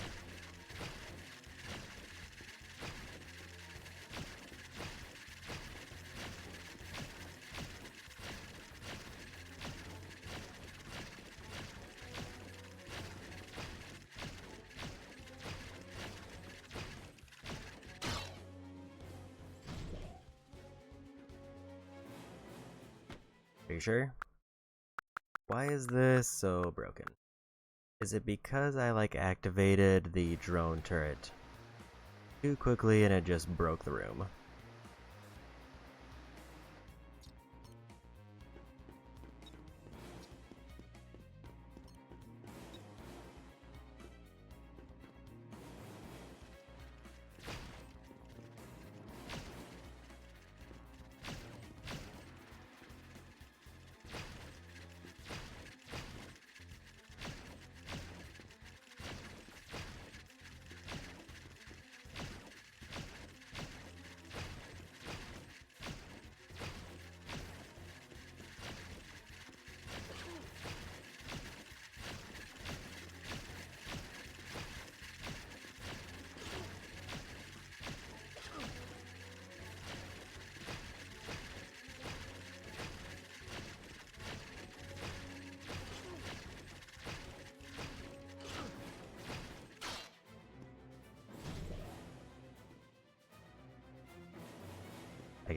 Are you sure? Why is this so broken? Is it because I like activated the drone turret too quickly and it just broke the room?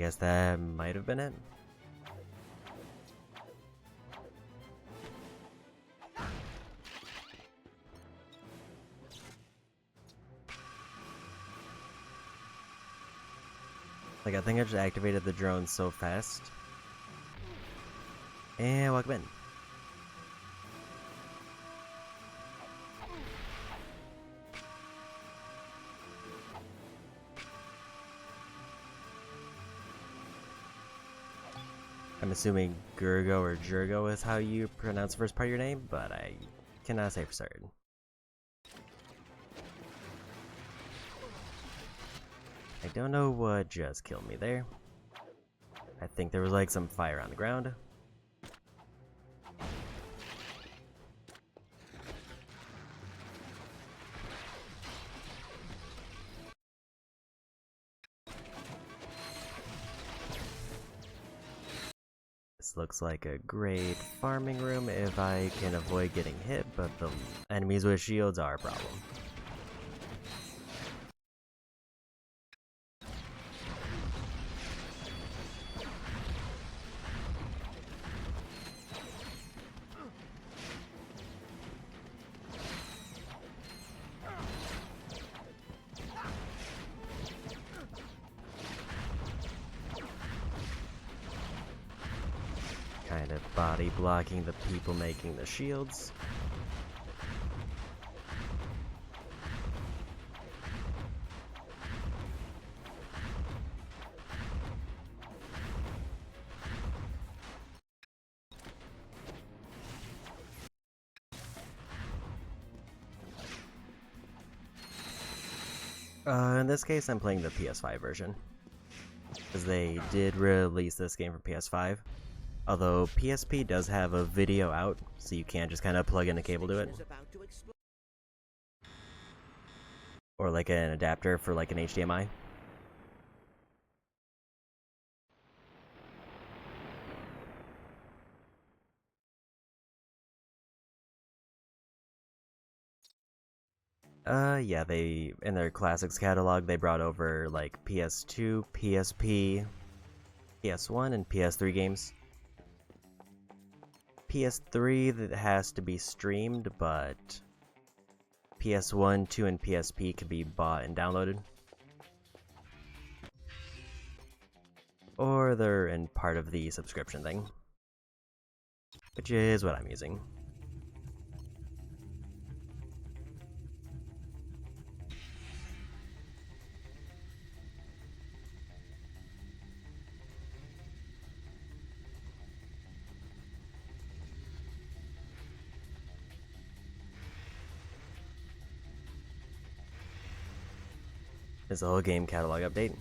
guess that might have been it. Like, I think I just activated the drone so fast. And welcome in. I'm assuming Gurgo or Jurgo is how you pronounce the first part of your name, but I cannot say for certain. I don't know what just killed me there. I think there was like some fire on the ground. This looks like a great farming room if I can avoid getting hit, but the enemies with shields are a problem. Kind of body blocking the people making the shields. In this case, I'm playing the PS5 version, because they did release this game for PS5. Although PSP does have a video out, so you can just kind of plug in a cable to it. Or like an adapter for like an HDMI. Yeah, in their classics catalog, they brought over like PS2, PSP, PS1, and PS3 games. PS3 that has to be streamed, but PS1, 2, and PSP can be bought and downloaded. Or they're in part of the subscription thing, which is what I'm using. It's a whole game catalog update.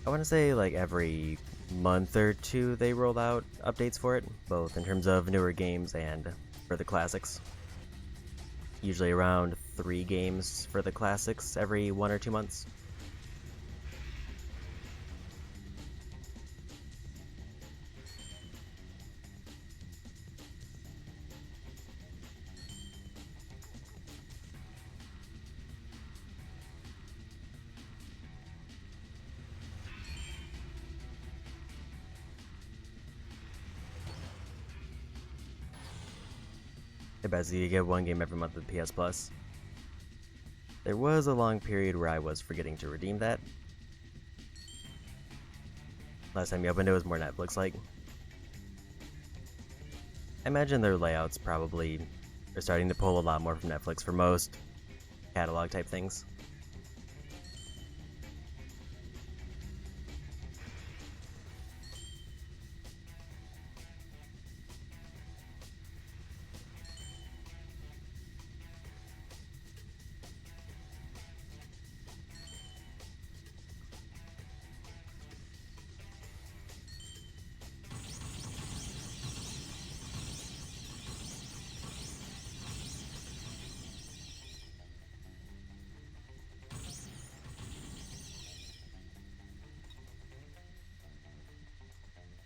I want to say like every month or two they roll out updates for it, both in terms of newer games and for the classics. Usually around 3 games for the classics every 1 or 2 months. Basically, you get 1 game every month with PS Plus. There was a long period where I was forgetting to redeem that. Last time you opened it was more Netflix-like. I imagine their layouts probably are starting to pull a lot more from Netflix for most catalog type things.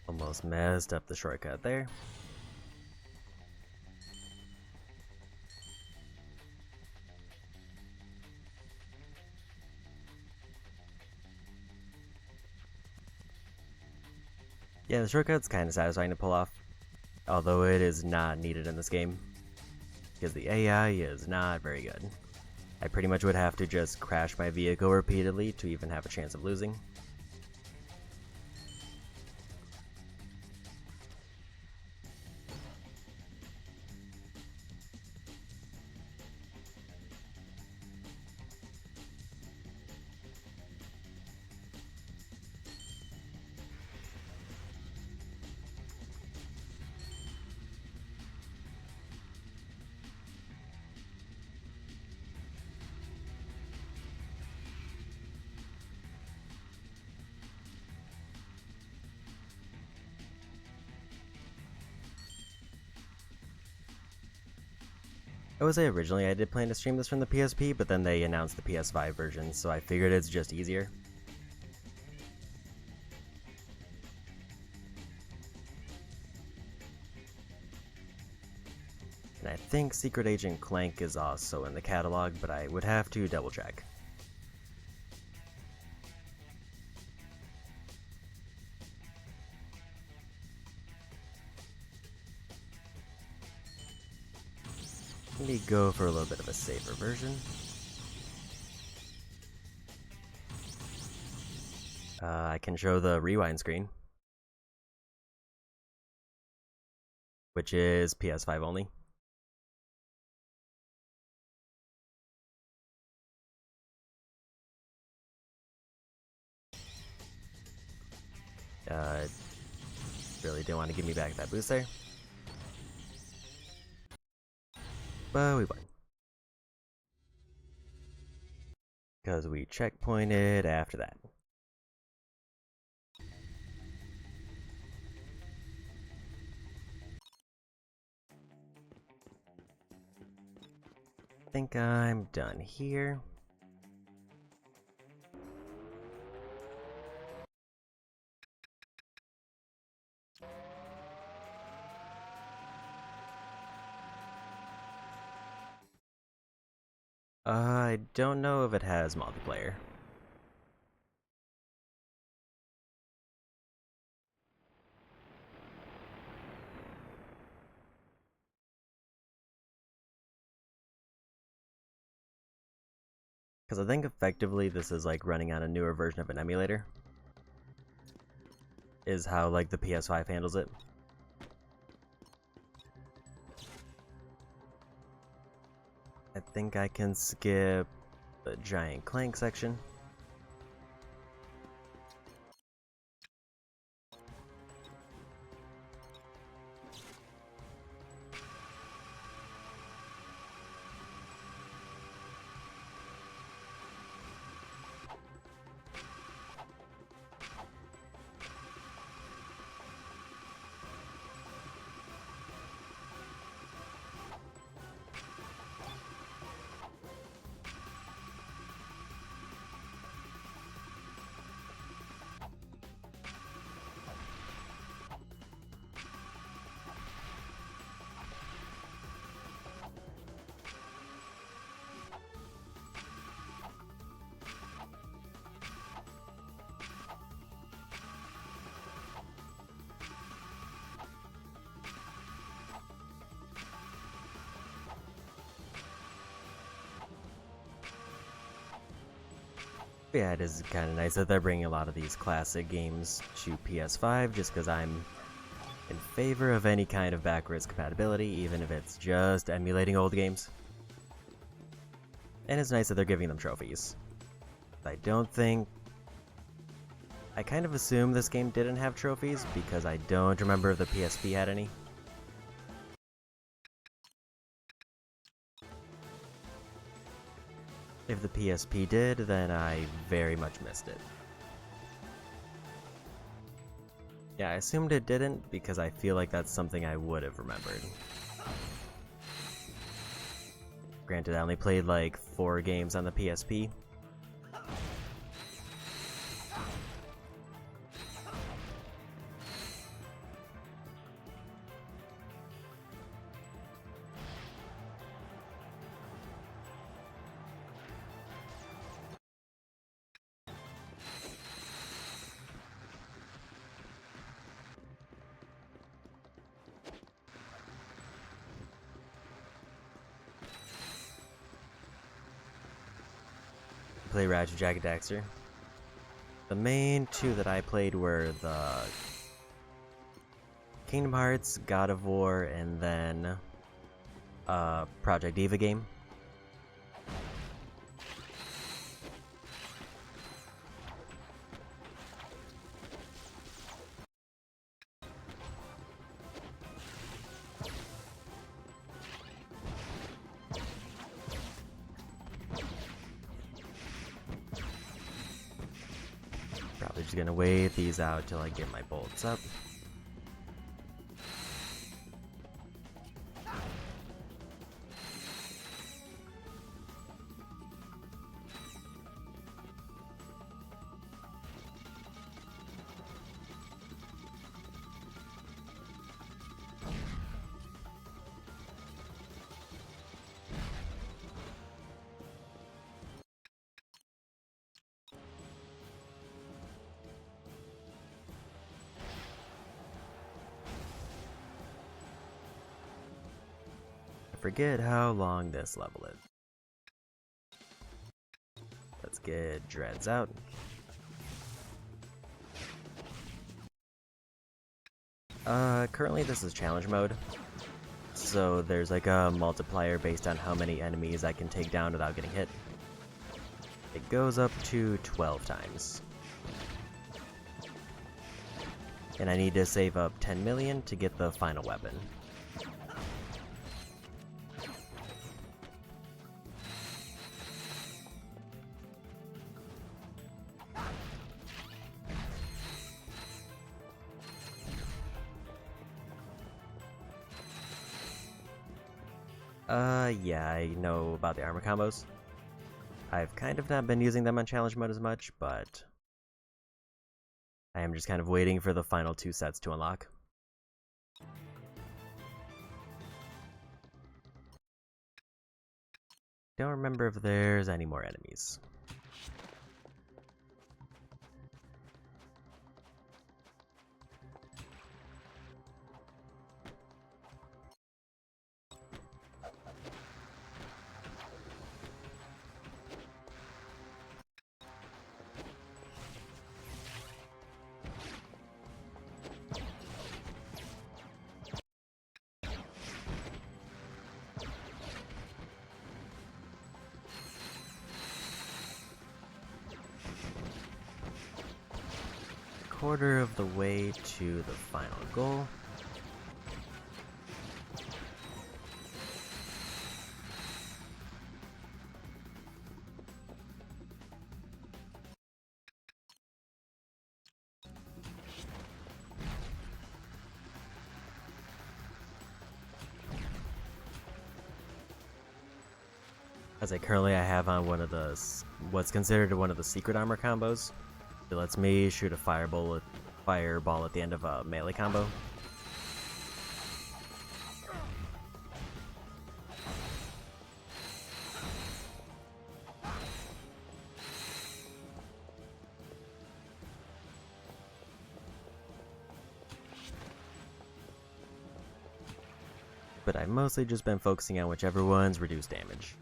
Almost messed up the shortcut there. Yeah, the shortcut's kind of satisfying to pull off, although it is not needed in this game, because the AI is not very good. I pretty much would have to just crash my vehicle repeatedly to even have a chance of losing. I would say originally I did plan to stream this from the PSP, but then they announced the PS5 version, so I figured it's just easier. And I think Secret Agent Clank is also in the catalog, but I would have to double check. Let me go for a little bit of a safer version. I can show the rewind screen, which is PS5 only. Really didn't want to give me back that boost there. But we won. Because we checkpointed after that. I think I'm done here. I don't know if it has multiplayer. Because I think effectively this is like running on a newer version of an emulator. Is how like the PS5 handles it. I think I can skip the giant Clank section. Yeah, it is kind of nice that they're bringing a lot of these classic games to PS5, just because I'm in favor of any kind of backwards compatibility, even if it's just emulating old games. And it's nice that they're giving them trophies. I don't think... I kind of assume this game didn't have trophies, because I don't remember if the PSP had any. If the PSP did, then I very much missed it. Yeah, I assumed it didn't, because I feel like that's something I would have remembered. Granted, I only played like 4 games on the PSP. play Ratchet Jak and Daxter. The main two that I played were the Kingdom Hearts, God of War, and then Project Diva game. Probably just gonna wait these out till I get my bolts up. Forget how long this level is. Let's get Dreads out. Currently this is challenge mode. So there's like a multiplier based on how many enemies I can take down without getting hit. It goes up to 12 times. And I need to save up 10 million to get the final weapon. Yeah, I know about the armor combos. I've kind of not been using them on challenge mode as much, but I am just kind of waiting for the final 2 sets to unlock. Don't remember if there's any more enemies. Quarter of the way to the final goal. As I have on one of the what's considered one of the secret armor combos. It lets me shoot a fireball at the end of a melee combo. But I've mostly just been focusing on whichever ones reduce damage.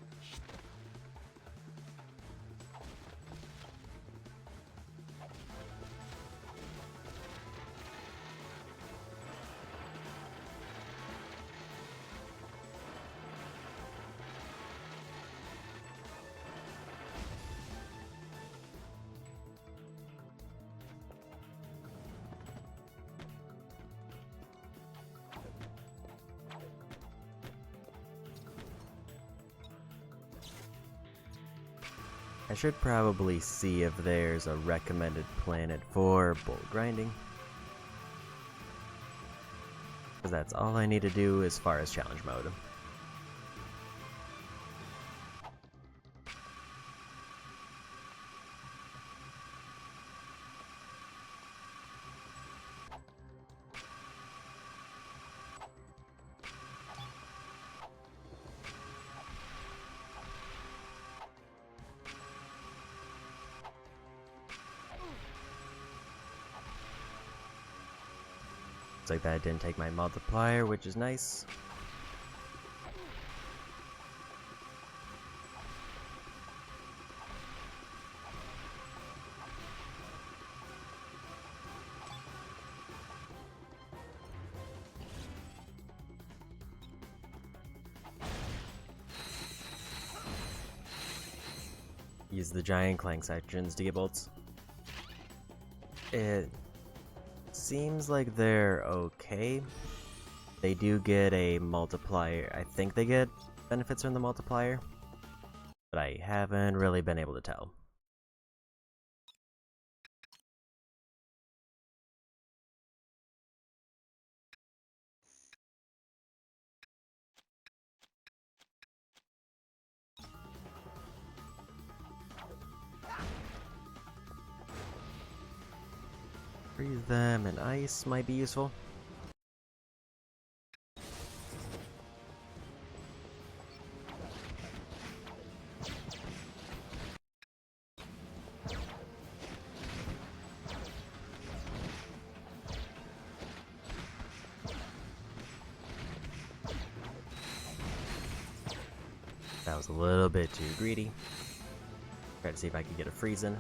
I should probably see if there's a recommended planet for bull grinding. Because that's all I need to do as far as challenge mode. Looks like that didn't take my multiplier, which is nice. use the giant clank sections to get bolts. It seems like they're okay. They do get a multiplier. I think they get benefits from the multiplier, but I haven't really been able to tell. Freeze them in ice might be useful. That was a little bit too greedy. Try to see if I could get a freeze in.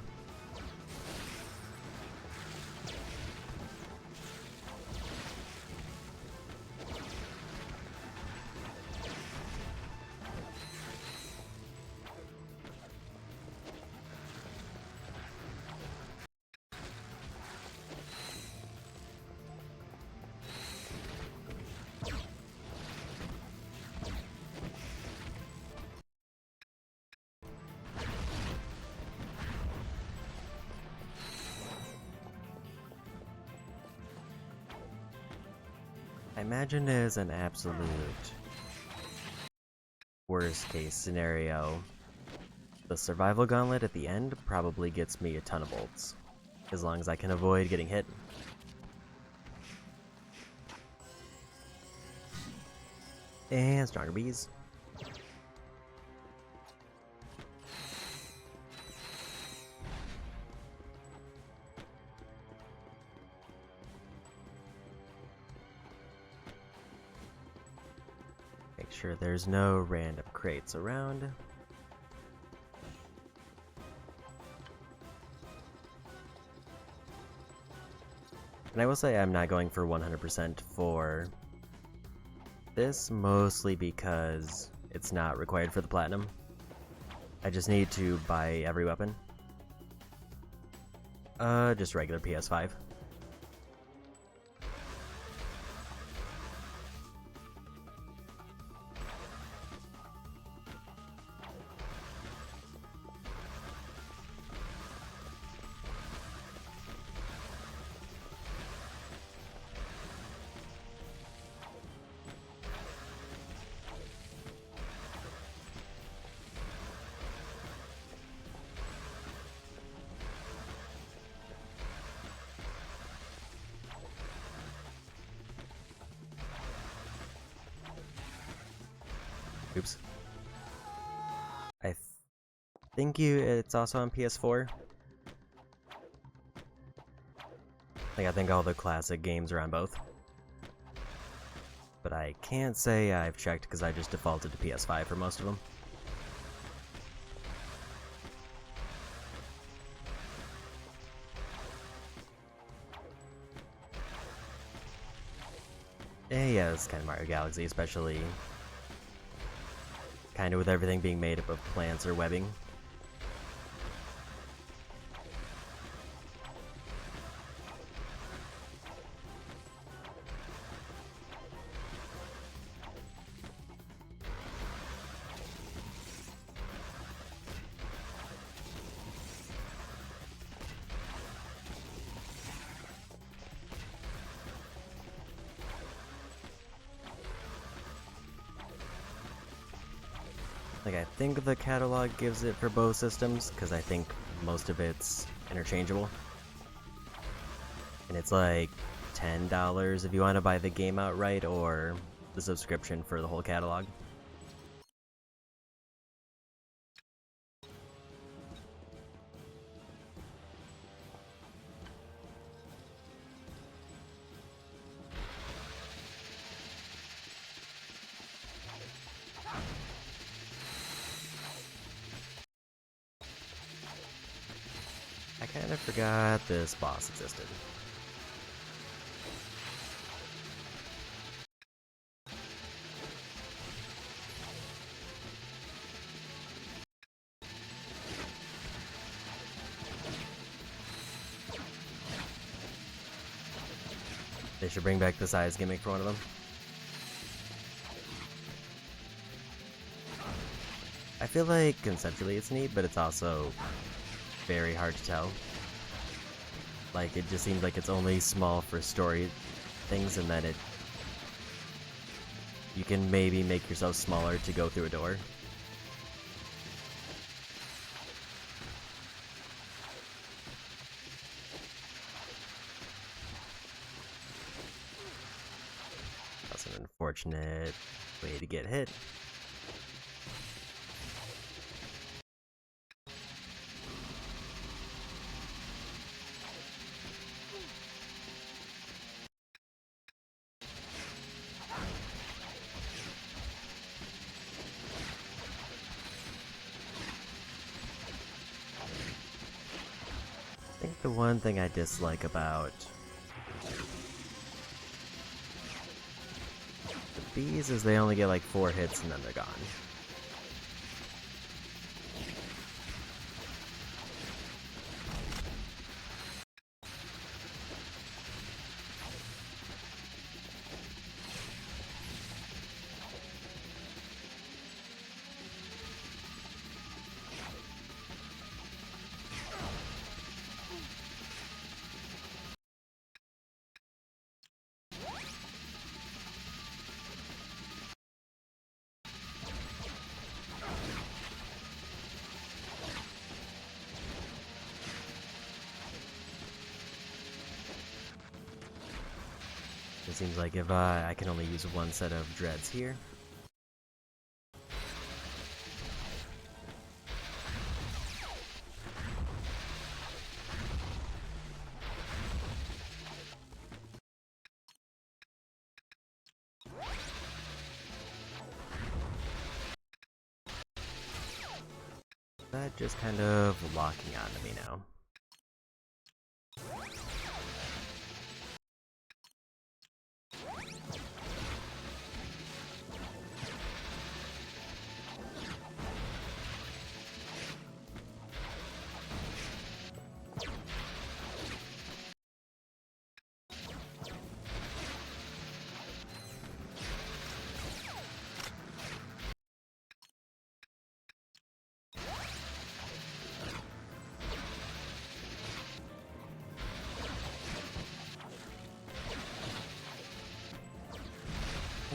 I imagine as an absolute worst case scenario, the survival gauntlet at the end probably gets me a ton of bolts, as long as I can avoid getting hit. And stronger bees. Make sure there's no random crates around. And I will say I'm not going for 100% for this, mostly because it's not required for the platinum. I just need to buy every weapon. Just regular PS5. Oops. I think it's also on PS4. Like, I think all the classic games are on both. But I can't say I've checked because I just defaulted to PS5 for most of them. Yeah, it's kind of Mario Galaxy, especially kind of with everything being made up of plants or webbing. Like, I think the catalog gives it for both systems, because I think most of it's interchangeable. And it's like $10 if you want to buy the game outright, or the subscription for the whole catalog. I kind of forgot this boss existed. They should bring back the size gimmick for one of them. I feel like conceptually it's neat, but it's also very hard to tell. Like, it just seems like it's only small for story things, and then you can maybe make yourself smaller to go through a door. That's an unfortunate way to get hit. I think the one thing I dislike about the bees is they only get like 4 hits and then they're gone. It seems like if I can only use one set of dreads here. That just kind of locking onto me now.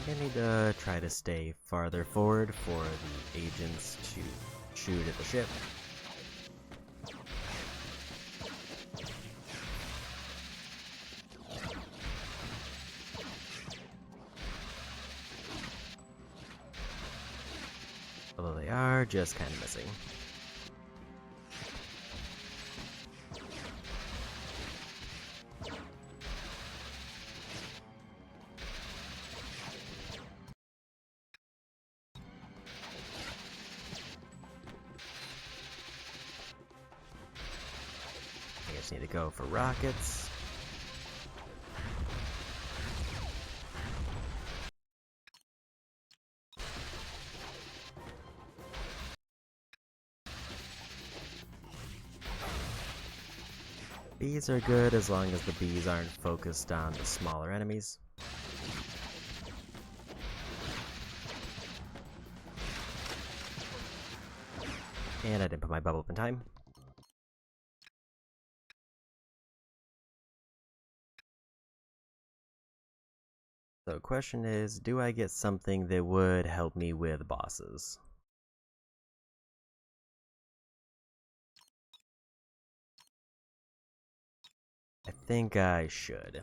I need to try to stay farther forward for the agents to shoot at the ship. Although they are just kind of missing. I just need to go for rockets. Bees are good as long as the bees aren't focused on the smaller enemies. And I didn't put my bubble up in time. So the question is, do I get something that would help me with bosses? I think I should.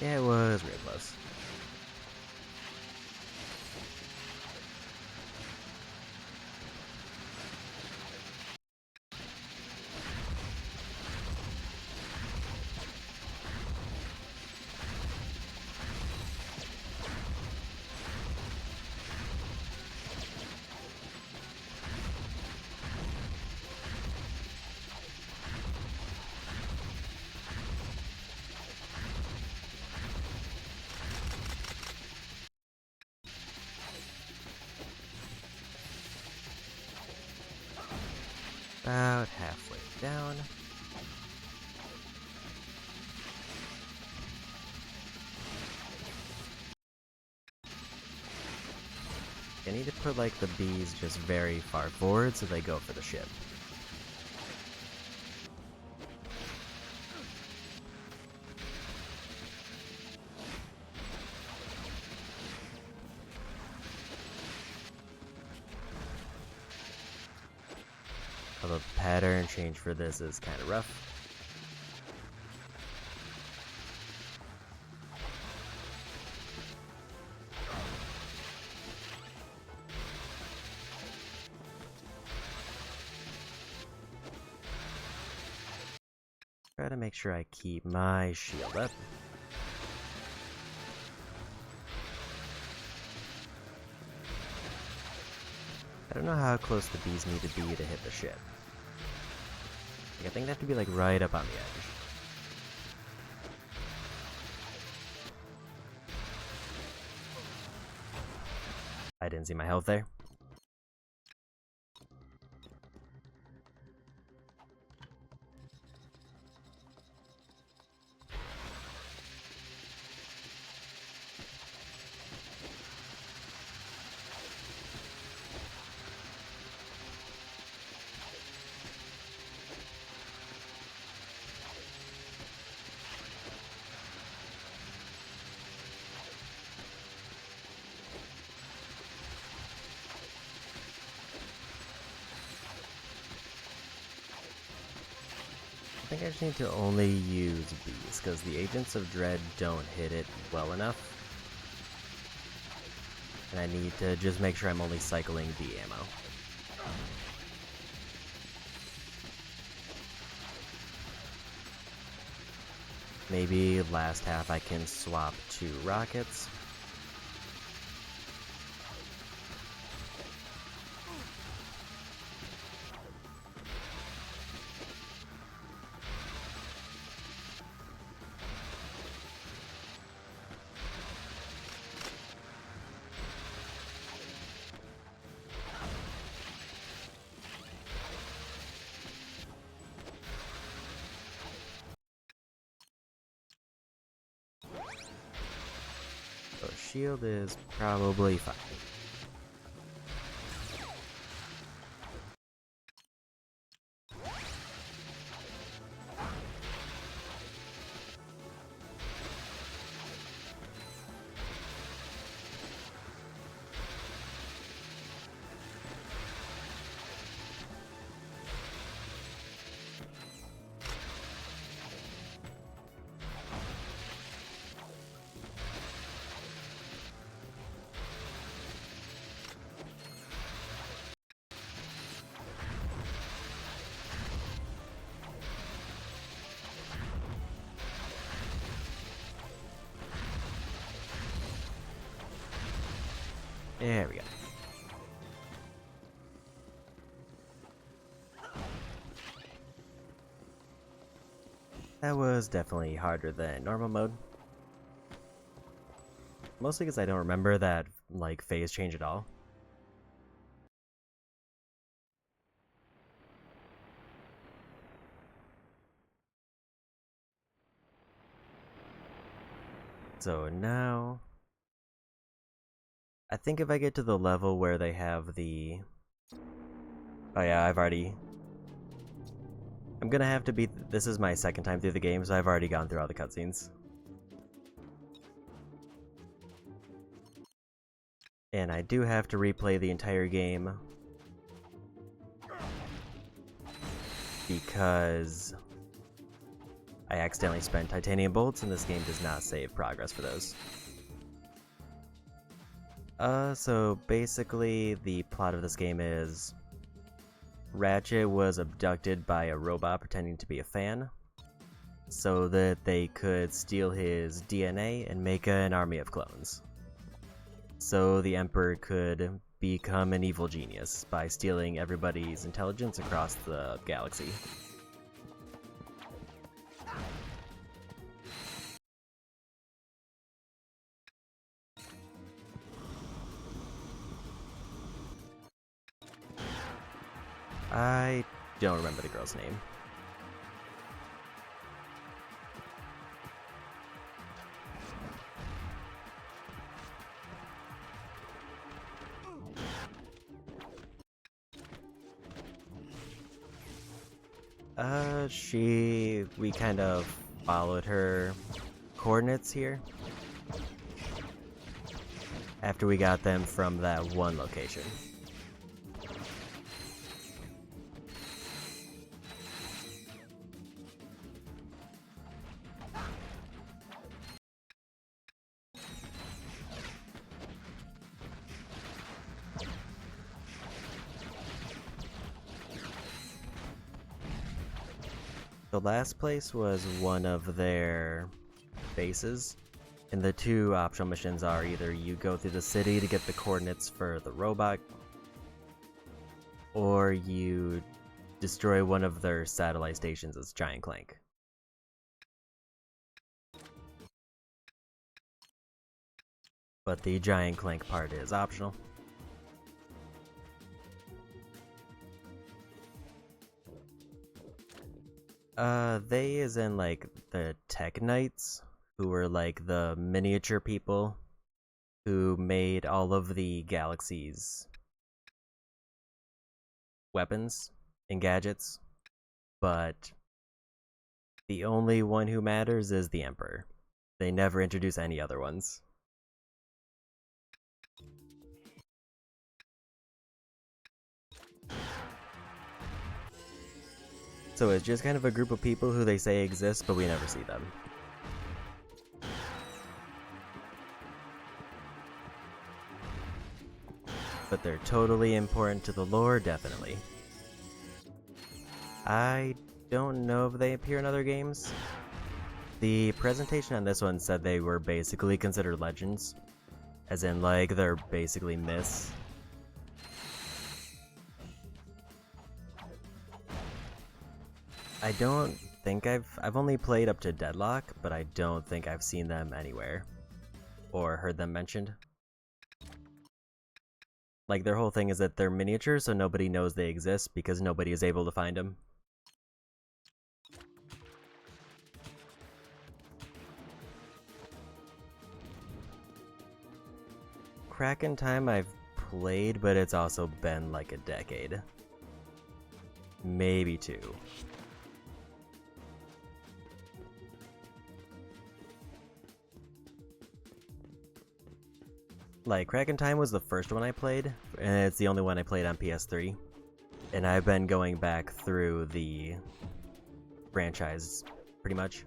Yeah, it was real close. about halfway down. I need to put like the bees just very far forward so they go for the ship. Although the pattern change for this is kind of rough. Try to make sure I keep my shield up. I don't know how close the bees need to be to hit the ship. Like, I think they have to be like right up on the edge. I didn't see my health there. I think I just need to only use bees, because the Agents of Dread don't hit it well enough. And I need to just make sure I'm only cycling bee ammo. Maybe last half I can swap to rockets. So shield is probably fine. There we go. That was definitely harder than normal mode. Mostly because I don't remember that, like, phase change at all. So now... I think if I get to the level where they have the... Oh yeah, I'm gonna have to beat... This is my second time through the game, so I've already gone through all the cutscenes. And I do have to replay the entire game. Because... I accidentally spent titanium bolts, and this game does not save progress for those. So basically, the plot of this game is... Ratchet was abducted by a robot pretending to be a fan, so that they could steal his DNA and make an army of clones. So the Emperor could become an evil genius by stealing everybody's intelligence across the galaxy. I don't remember the girl's name. We kind of followed her coordinates here after we got them from that one location. The last place was one of their bases, and the two optional missions are either you go through the city to get the coordinates for the robot, or you destroy one of their satellite stations as Giant Clank. But the Giant Clank part is optional. They is in like the Tech Knights, who were like the miniature people who made all of the galaxy's weapons and gadgets, but the only one who matters is the Emperor. They never introduce any other ones. So it's just kind of a group of people who they say exist, but we never see them. But they're totally important to the lore, definitely. I don't know if they appear in other games. The presentation on this one said they were basically considered legends, as in like they're basically myths. I don't think I've only played up to Deadlock, but I don't think I've seen them anywhere or heard them mentioned. Like their whole thing is that they're miniatures, so nobody knows they exist because nobody is able to find them. Crack in Time I've played, but it's also been like a decade. Maybe 2. Like, Crack in Time was the first one I played, and it's the only one I played on PS3. And I've been going back through the franchise, pretty much.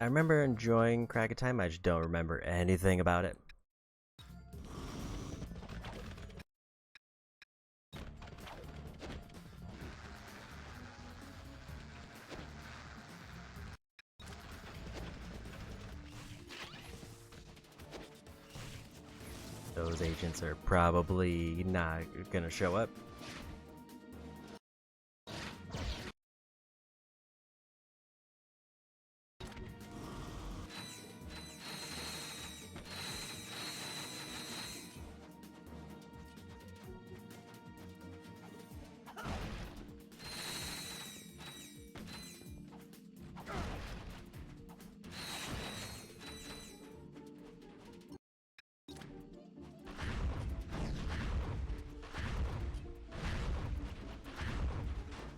I remember enjoying Crack in Time, I just don't remember anything about it. Those agents are probably not gonna show up.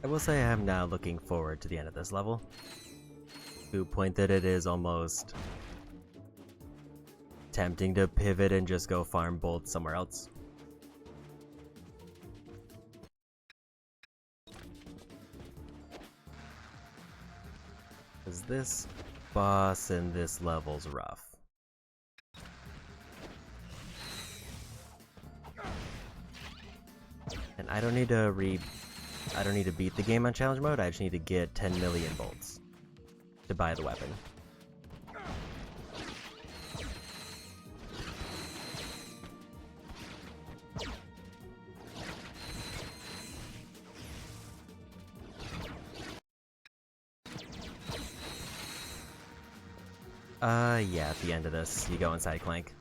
I will say I am now looking forward to the end of this level, to a point that it is almost tempting to pivot and just go farm bolts somewhere else. Because this boss in this level's rough. And I don't need to beat the game on challenge mode, I just need to get 10 million bolts to buy the weapon. Yeah, at the end of this, you go inside Clank.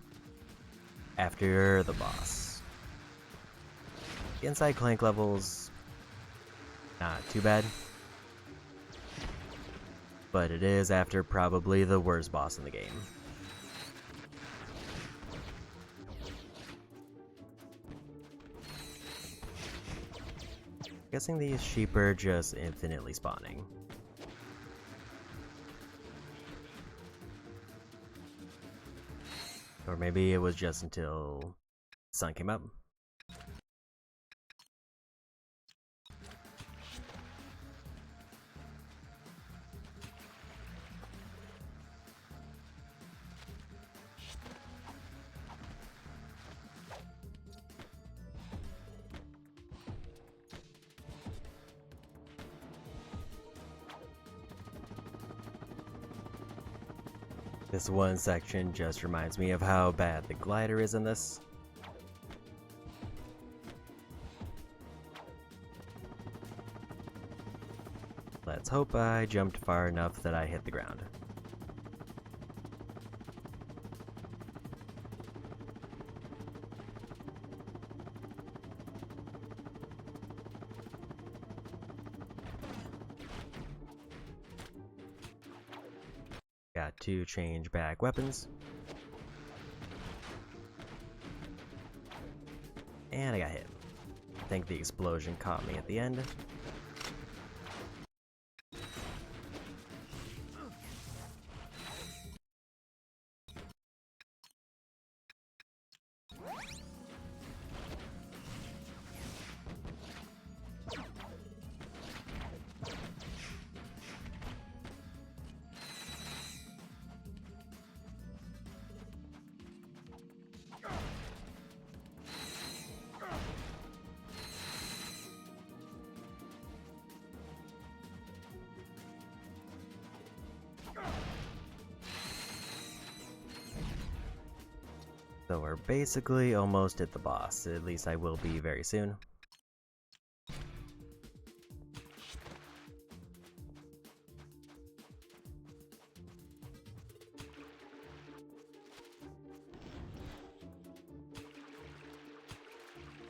After the boss. The inside Clank levels, not too bad. But it is after probably the worst boss in the game. Guessing these sheep are just infinitely spawning. Or maybe it was just until the sun came up. This one section just reminds me of how bad the glider is in this. Let's hope I jumped far enough that I hit the ground. Got to change back weapons. And I got hit. I think the explosion caught me at the end. So we're basically almost at the boss, at least I will be very soon.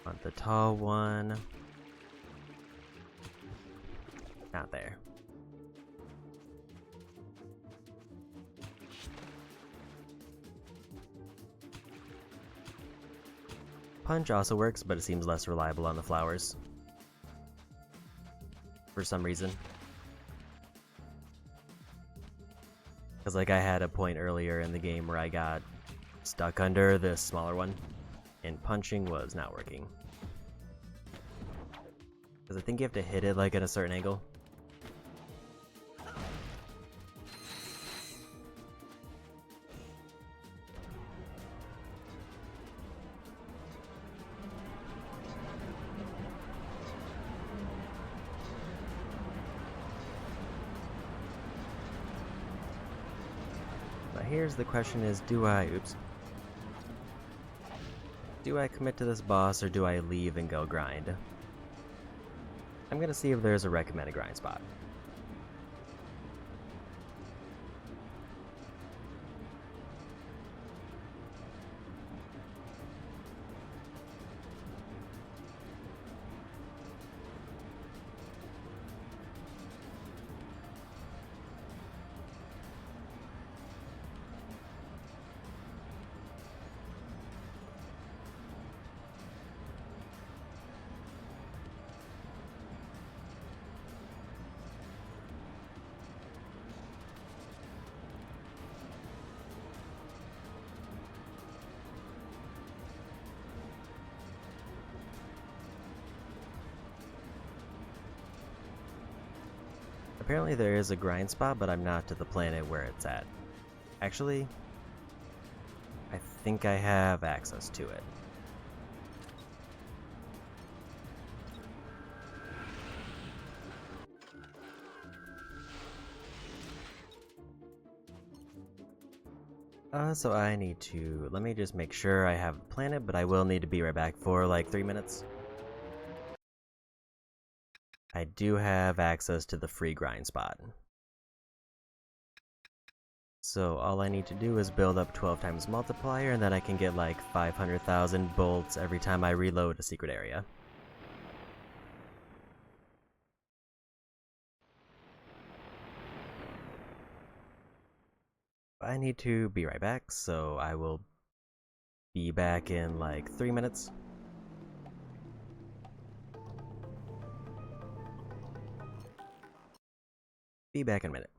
Want the tall one. Not there. Punch also works, but it seems less reliable on the flowers. For some reason. Because like I had a point earlier in the game where I got stuck under this smaller one, and punching was not working. Because I think you have to hit it like at a certain angle. Here's the question is, do I commit to this boss or do I leave and go grind? I'm gonna see if there's a recommended grind spot. Apparently there is a grind spot, but I'm not to the planet where it's at. Actually, I think I have access to it. So I need to, let me just make sure I have the planet, but I will need to be right back for like 3 minutes. I do have access to the free grind spot. So all I need to do is build up 12 times multiplier, and then I can get like 500,000 bolts every time I reload a secret area. I need to be right back, so I will be back in like 3 minutes. Be back in a minute.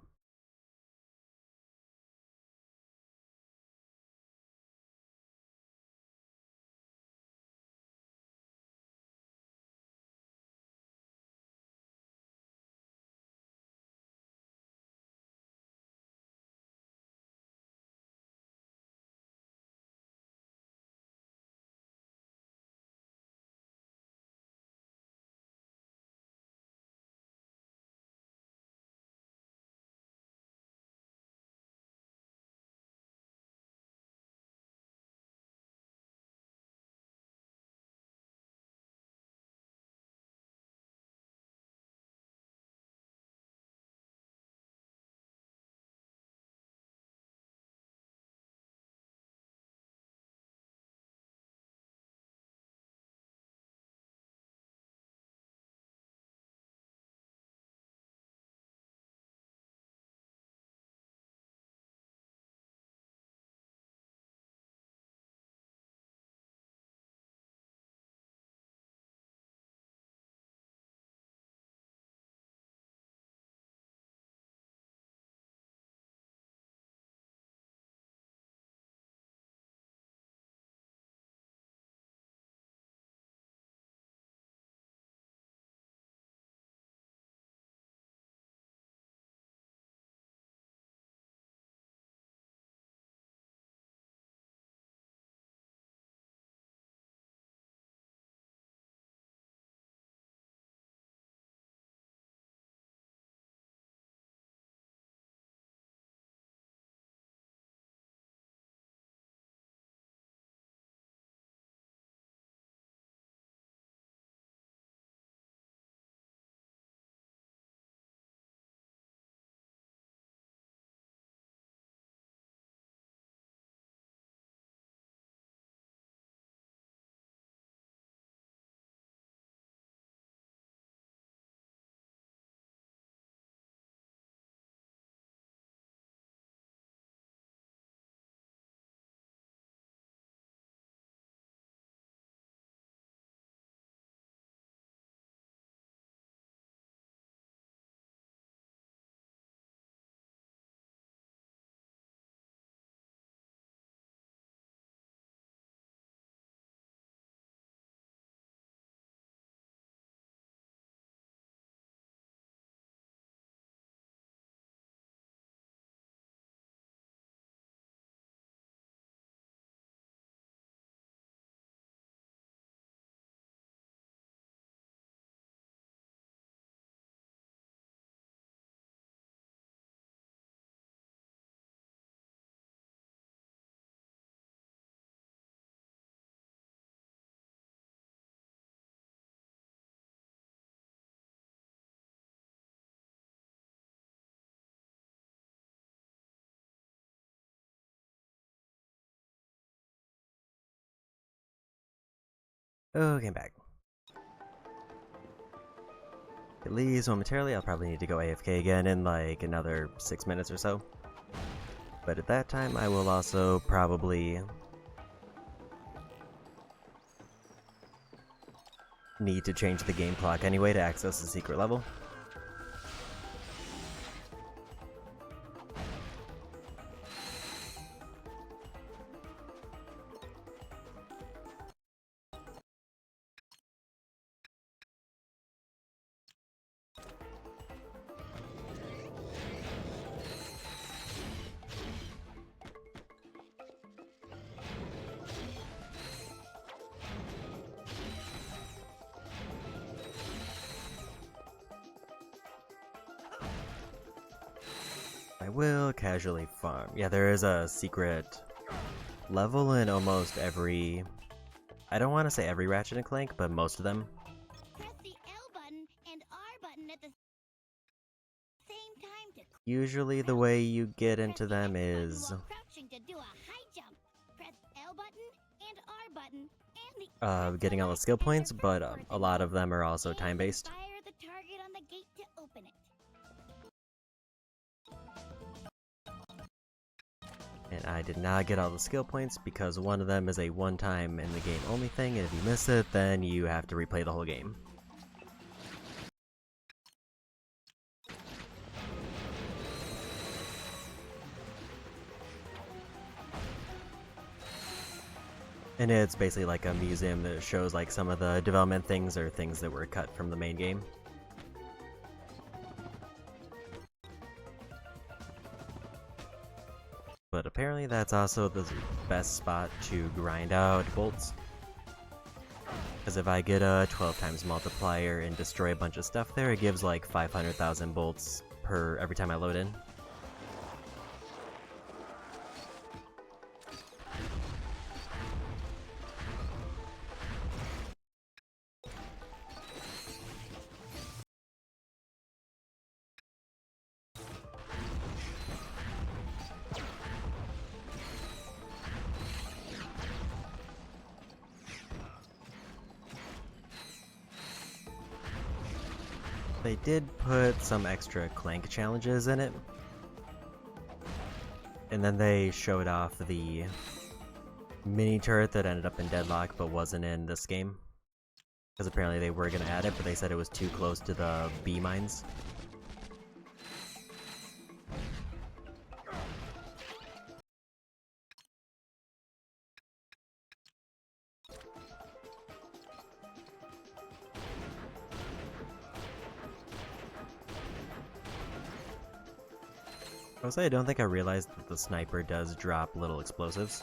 Okay, I'm back. At least momentarily, I'll probably need to go AFK again in like another 6 minutes or so. But at that time, I will also probably need to change the game clock anyway to access the secret level. I will casually farm. Yeah, there is a secret level in almost every... I don't want to say every Ratchet & Clank, but most of them. Press the L button and R button at the same time usually the way you get into them is crouching to do a high jump. Press L button and R button and the getting all the skill points, but a lot of them are also time-based. fire the target on the gate to open it. And I did not get all the skill points because one of them is a one-time in the game only thing, and if you miss it, then you have to replay the whole game. And it's basically like a museum that shows like some of the development things or things that were cut from the main game. But apparently that's also the best spot to grind out bolts. Because if I get a 12 times multiplier and destroy a bunch of stuff there, it gives like 500,000 bolts per every time I load in. They did put some extra Clank challenges in it. And then they showed off the mini turret that ended up in Deadlock but wasn't in this game. Because apparently they were going to add it, but they said it was too close to the B mines. I don't think I realized that the sniper does drop little explosives.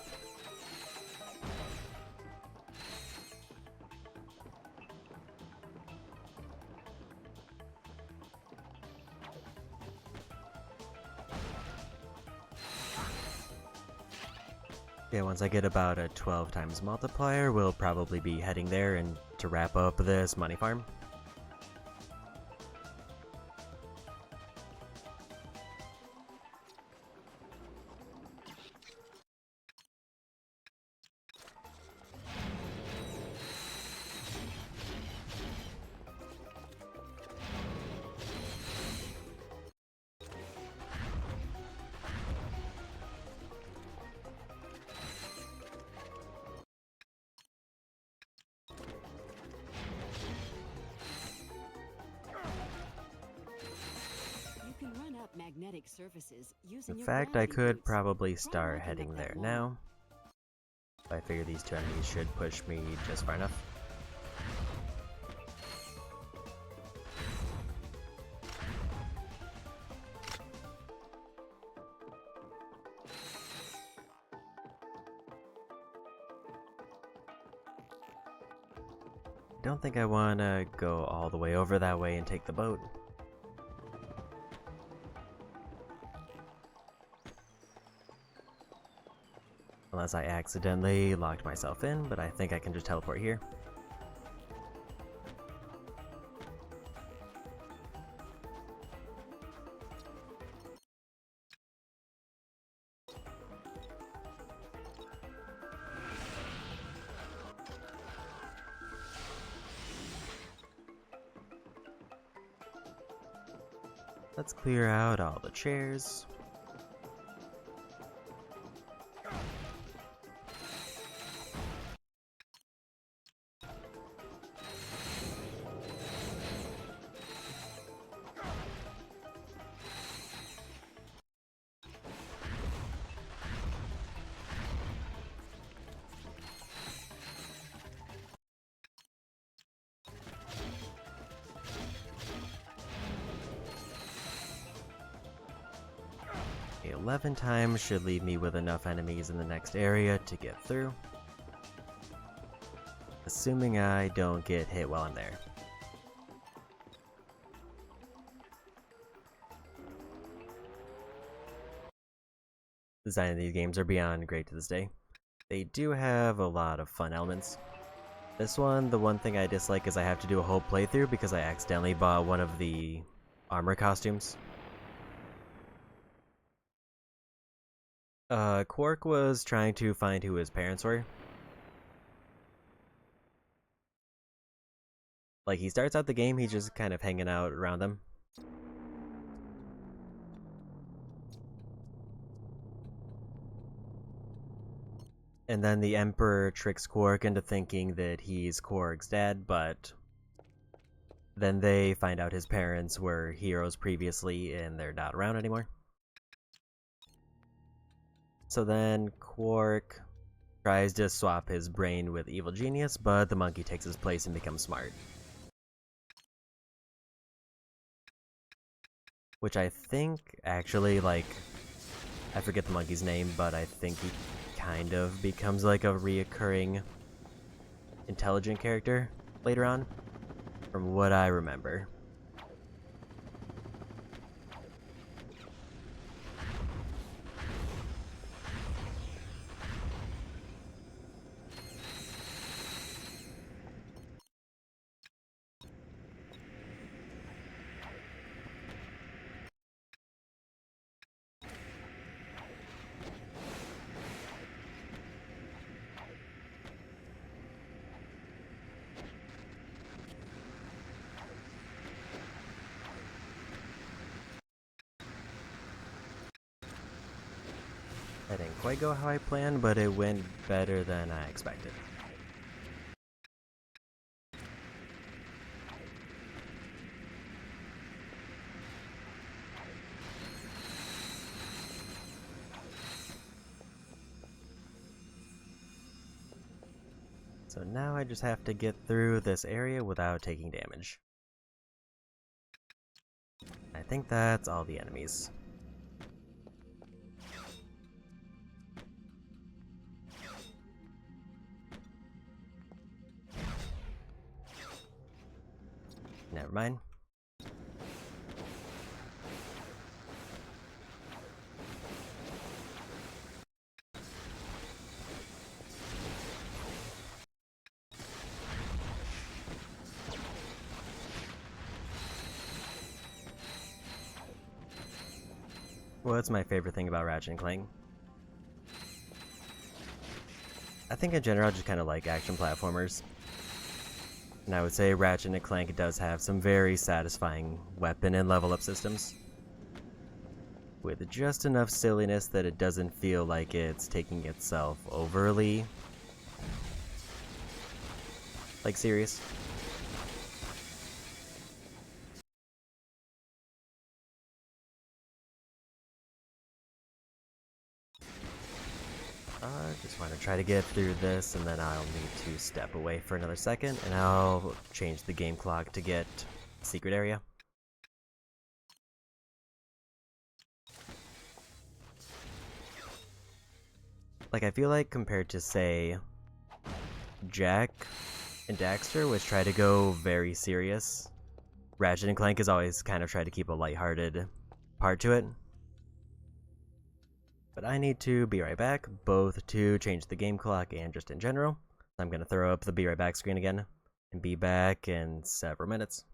Yeah, once I get about a 12 times multiplier, we'll probably be heading there and to wrap up this money farm. Magnetic surfaces using In your fact, I gravity could boots. probably Try start walking heading up that there wall. now. I figure these two enemies should push me just far enough. Don't think I want to go all the way over that way and take the boat. Unless I accidentally locked myself in, but I think I can just teleport here. Let's clear out all the chairs. Okay, 11 times should leave me with enough enemies in the next area to get through. Assuming I don't get hit while I'm there. The design of these games are beyond great to this day. They do have a lot of fun elements. This one, the one thing I dislike is I have to do a whole playthrough because I accidentally bought one of the armor costumes. Quark was trying to find who his parents were. Like, he starts out the game, he's just kind of hanging out around them. And then the Emperor tricks Quark into thinking that he's Quark's dad, but then they find out his parents were heroes previously and they're not around anymore. So then Quark tries to swap his brain with Evil Genius, but the monkey takes his place and becomes smart. Which I think actually, like, I forget the monkey's name, but I think he kind of becomes like a reoccurring intelligent character later on, from what I remember. That didn't quite go how I planned, but it went better than I expected. So now I just have to get through this area without taking damage. I think that's all the enemies. Never mind. What's my favorite thing about Ratchet & Clank? I think in general I just kind of like action platformers. And I would say Ratchet & Clank does have some very satisfying weapon and level up systems. With just enough silliness that it doesn't feel like it's taking itself overly, like, serious. Just want to try to get through this, and then I'll need to step away for another second, and I'll change the game clock to get secret area. Like, I feel like compared to, say, Jack and Daxter, which try to go very serious, Ratchet & Clank has always kind of tried to keep a lighthearted part to it. But I need to be right back, both to change the game clock and just in general. I'm going to throw up the be right back screen again, and be back in several minutes.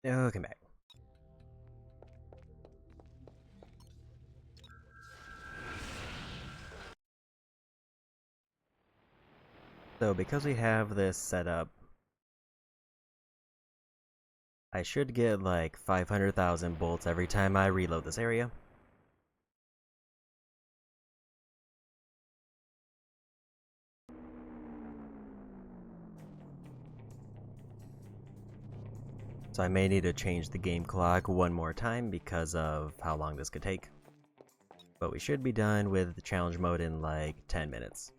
Okay, back. So because we have this set up, I should get like 500,000 bolts every time I reload this area. So I may need to change the game clock one more time because of how long this could take. But we should be done with the challenge mode in like 10 minutes.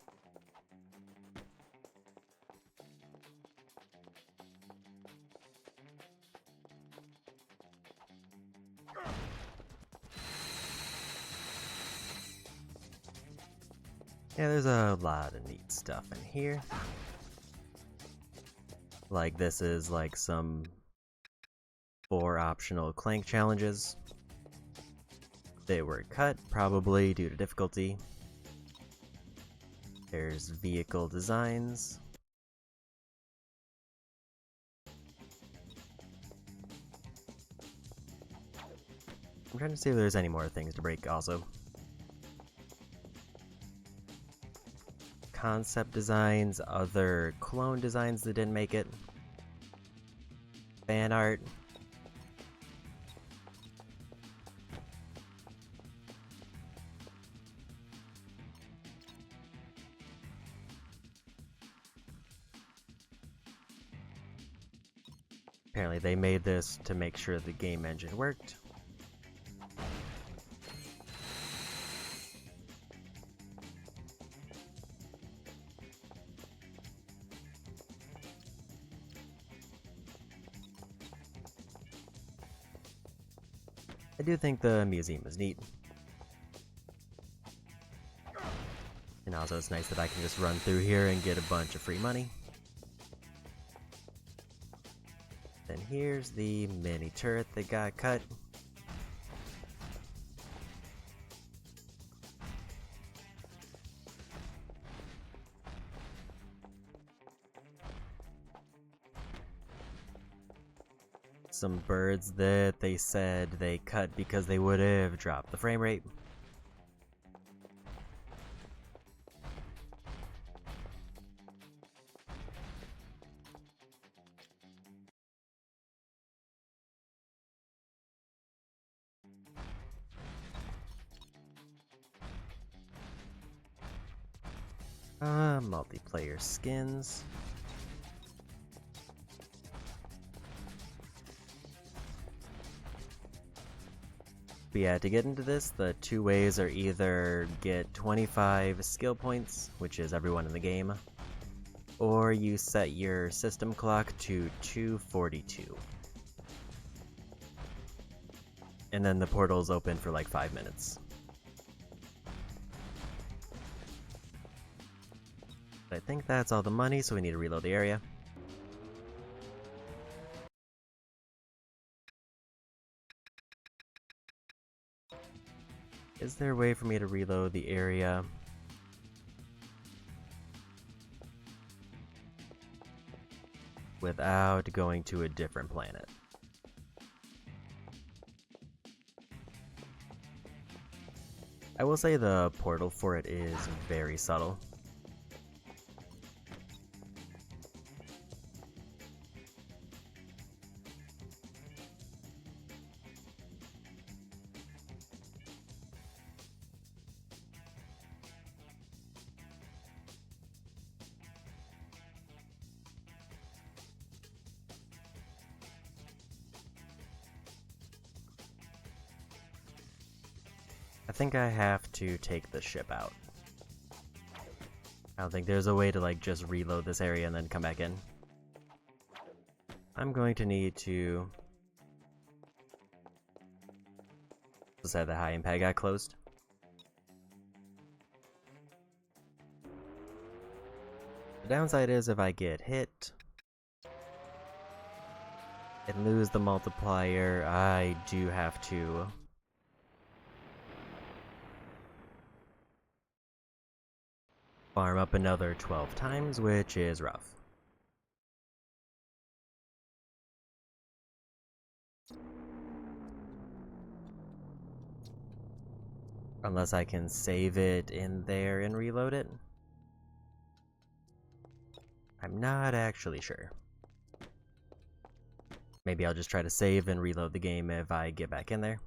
Yeah, there's a lot of neat stuff in here. Like this is like some 4 optional Clank challenges. They were cut, probably due to difficulty. There's vehicle designs. I'm trying to see if there's any more things to break also. Concept designs, other clone designs that didn't make it. Fan art. Apparently they made this to make sure the game engine worked. I do think the museum is neat. And also it's nice that I can just run through here and get a bunch of free money. Then here's the mini turret that got cut. Some birds that they said they cut because they would have dropped the frame rate. Multiplayer skins. But yeah, to get into this, the 2 ways are either get 25 skill points, which is everyone in the game, or you set your system clock to 2:42. And then the portal's open for like 5 minutes. I think that's all the money, so we need to reload the area. Is there a way for me to reload the area? Without going to a different planet? I will say the portal for it is very subtle. I think I have to take the ship out. I don't think there's a way to like just reload this area and then come back in. I'm going to need to decide the high impact got closed. The downside is if I get hit and lose the multiplier, I do have to farm up another 12 times, which is rough. Unless I can save it in there and reload it. I'm not actually sure. Maybe I'll just try to save and reload the game if I get back in there.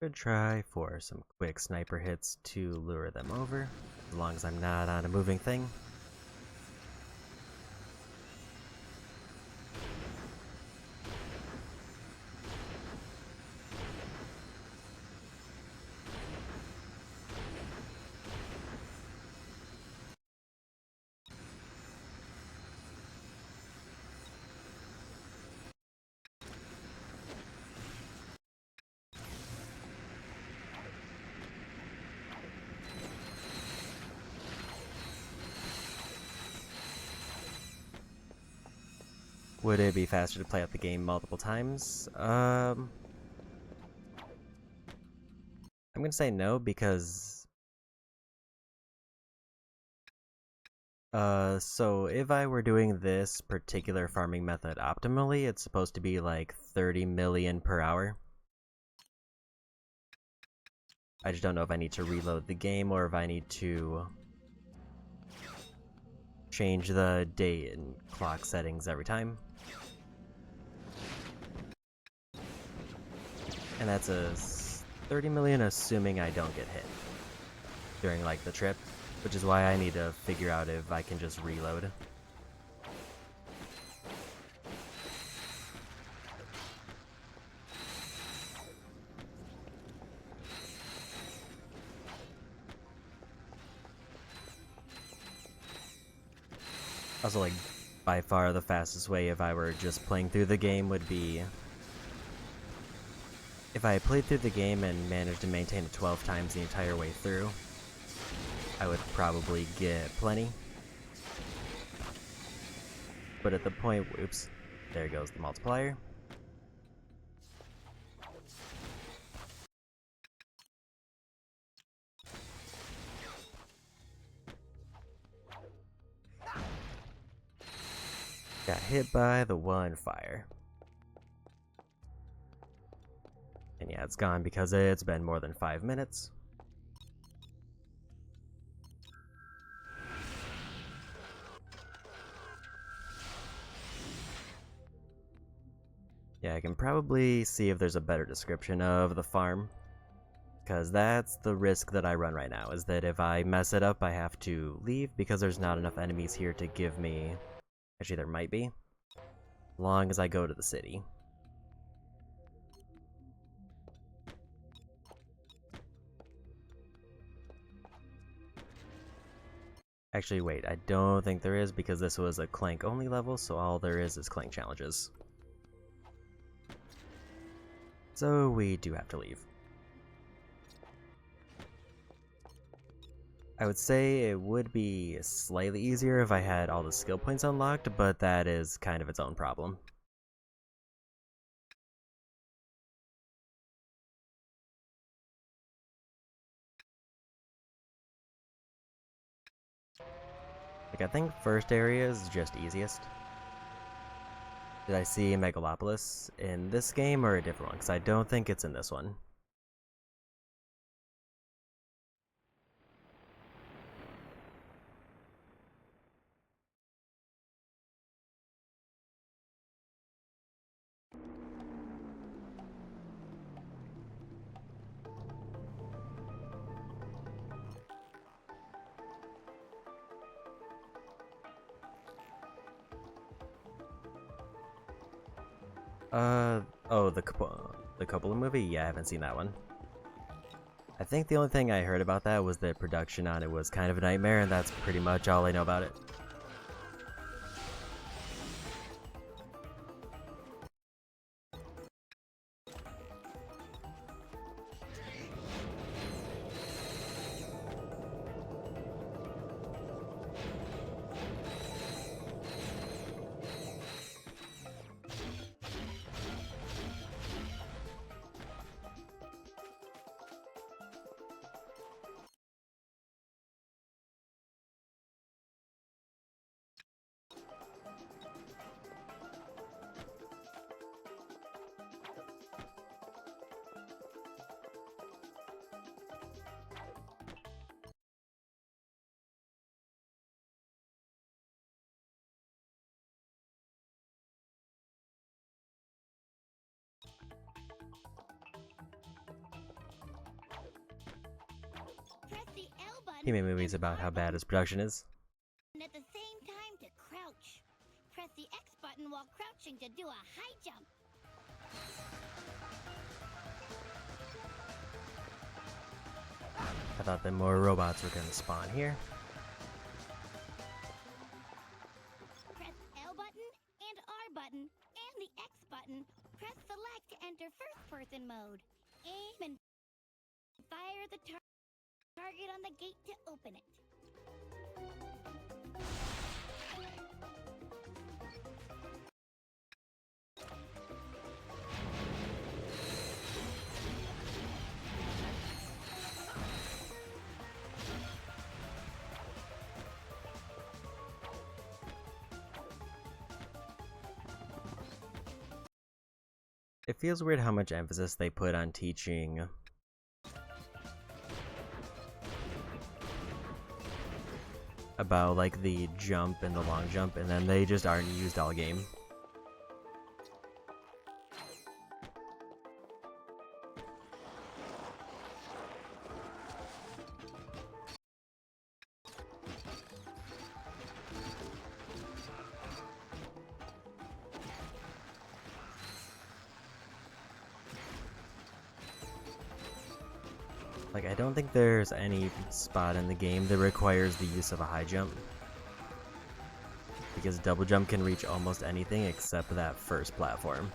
Could try for some quick sniper hits to lure them over, as long as I'm not on a moving thing. Would it be faster to play out the game multiple times? I'm gonna say no because so if I were doing this particular farming method optimally, it's supposed to be like 30 million per hour. I just don't know if I need to reload the game or if I need to change the date and clock settings every time. And that's a 30 million assuming I don't get hit during like the trip, which is why I need to figure out if I can just reload. Also, like, by far the fastest way if I were just playing through the game would be if I played through the game and managed to maintain it 12 times the entire way through, I would probably get plenty. But at the point, oops, there goes the multiplier. Got hit by the one fire. And yeah, it's gone because it's been more than 5 minutes. Yeah, I can probably see if there's a better description of the farm. Because that's the risk that I run right now, is that if I mess it up, I have to leave because there's not enough enemies here to give me... Actually, there might be. As long as I go to the city. Actually, wait, I don't think there is because this was a Clank only level, so all there is Clank challenges. So we do have to leave. I would say it would be slightly easier if I had all the skill points unlocked, but that is kind of its own problem. Like, I think first area is just easiest. Did I see Megalopolis in this game or a different one? Because I don't think it's in this one. Oh, the Coppola movie? Yeah, I haven't seen that one. I think the only thing I heard about that was that production on it was kind of a nightmare, and that's pretty much all I know about it. Press the L button. He made movies and about R how bad button his production is. at the same time to crouch. Press the X button while crouching to do a high jump. I thought that more robots were gonna spawn here. Press L button and R button and the X button. Press select to enter first-person mode. Aim and fire the target on the gate to open it. It feels weird how much emphasis they put on teaching about like the jump and the long jump, and then they just aren't used all game. Like, I don't think there's any spot in the game that requires the use of a high jump, because double jump can reach almost anything except that first platform.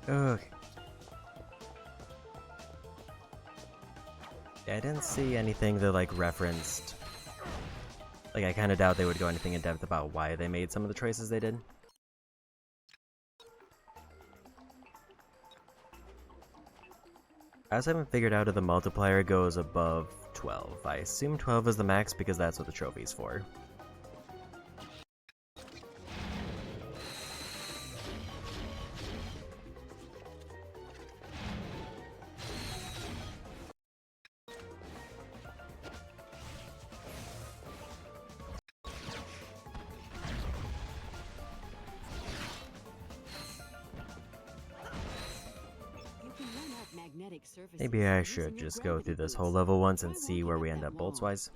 Okay. Yeah, I didn't see anything that like referenced. Like, I kind of doubt they would go anything in depth about why they made some of the choices they did. I also haven't figured out if the multiplier goes above 12. I assume 12 is the max because that's what the trophy's for. Maybe I should just go through this whole level once and see where we end up bolts-wise.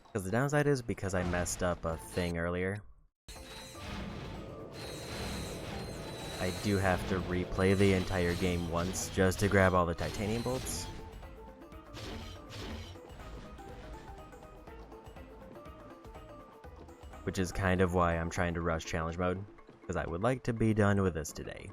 Because the downside is because I messed up a thing earlier, I do have to replay the entire game once just to grab all the titanium bolts. Which is kind of why I'm trying to rush challenge mode, because I would like to be done with this today.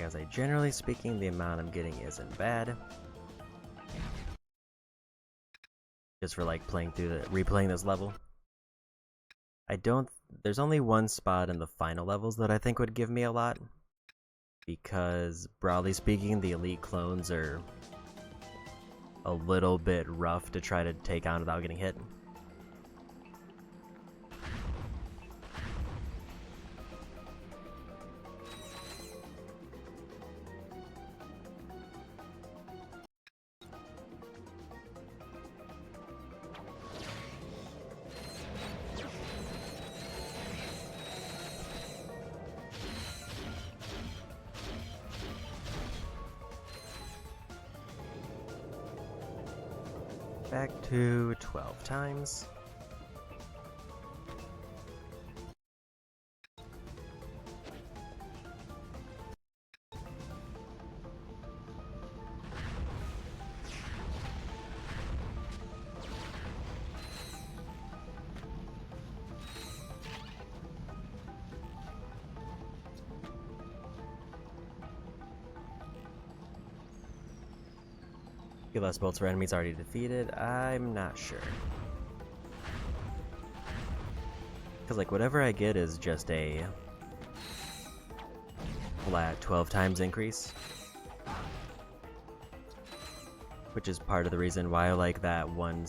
I say, generally speaking, the amount I'm getting isn't bad. Just for like replaying this level. There's only one spot in the final levels that I think would give me a lot. Because, broadly speaking, the elite clones are a little bit rough to try to take on without getting hit. Back to 12 times. Get less bolts for enemies already defeated? I'm not sure. Because, like, whatever I get is just a flat 12 times increase. Which is part of the reason why I like that one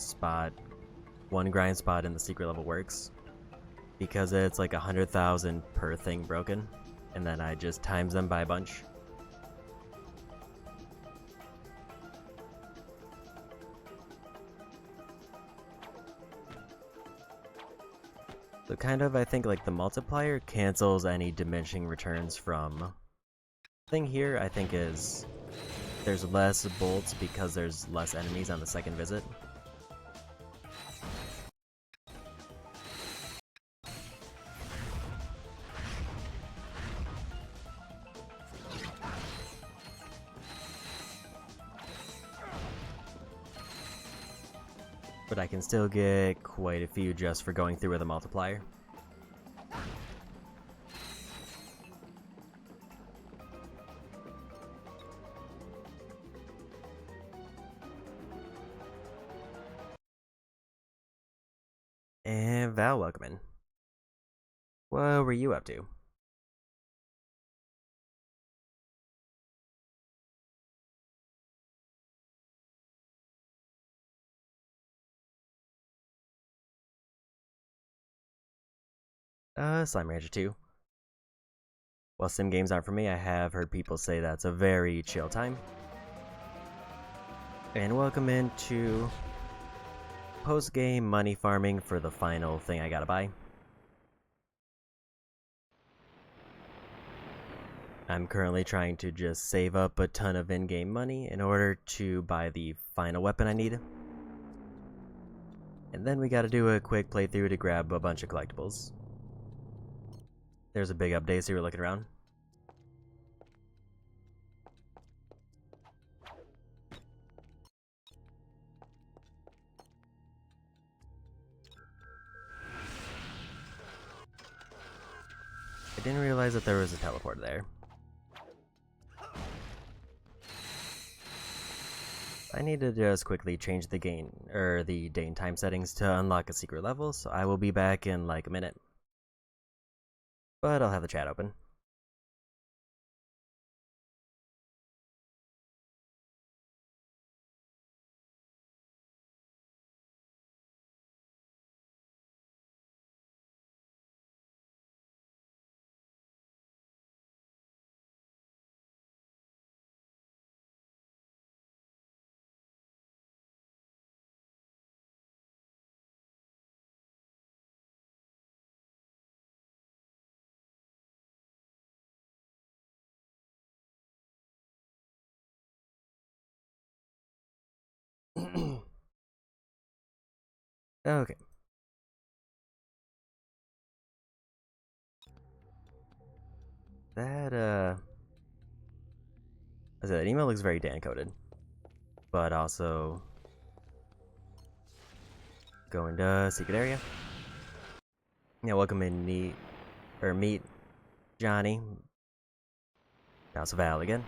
grind spot in the secret level works. Because it's like 100,000 per thing broken, and then I just times them by a bunch. So kind of, I think, like, the multiplier cancels any diminishing returns from... thing here, I think, is there's less bolts because there's less enemies on the second visit. But I can still get quite a few just for going through with a multiplier. And Val, welcome in. What were you up to? Slime Rancher 2. While sim games aren't for me, I have heard people say that's a very chill time. And welcome into post-game money farming for the final thing I gotta buy. I'm currently trying to just save up a ton of in-game money in order to buy the final weapon I need. And then we gotta do a quick playthrough to grab a bunch of collectibles. There's a big update, so you're looking around. I didn't realize that there was a teleport there. I need to just quickly change the date and time settings to unlock a secret level, so I will be back in like a minute. But I'll have the chat open. Okay. That that email looks very Dan-coded. But also go into secret area. Yeah, welcome in meet Johnny. House of Val again.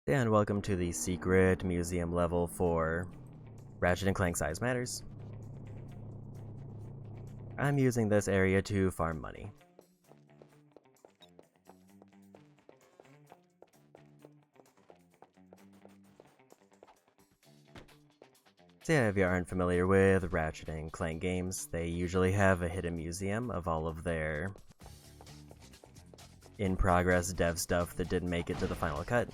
And welcome to the secret museum level for Ratchet & Clank Size Matters. I'm using this area to farm money. So yeah, if you aren't familiar with Ratchet & Clank games, they usually have a hidden museum of all of their in-progress dev stuff that didn't make it to the final cut.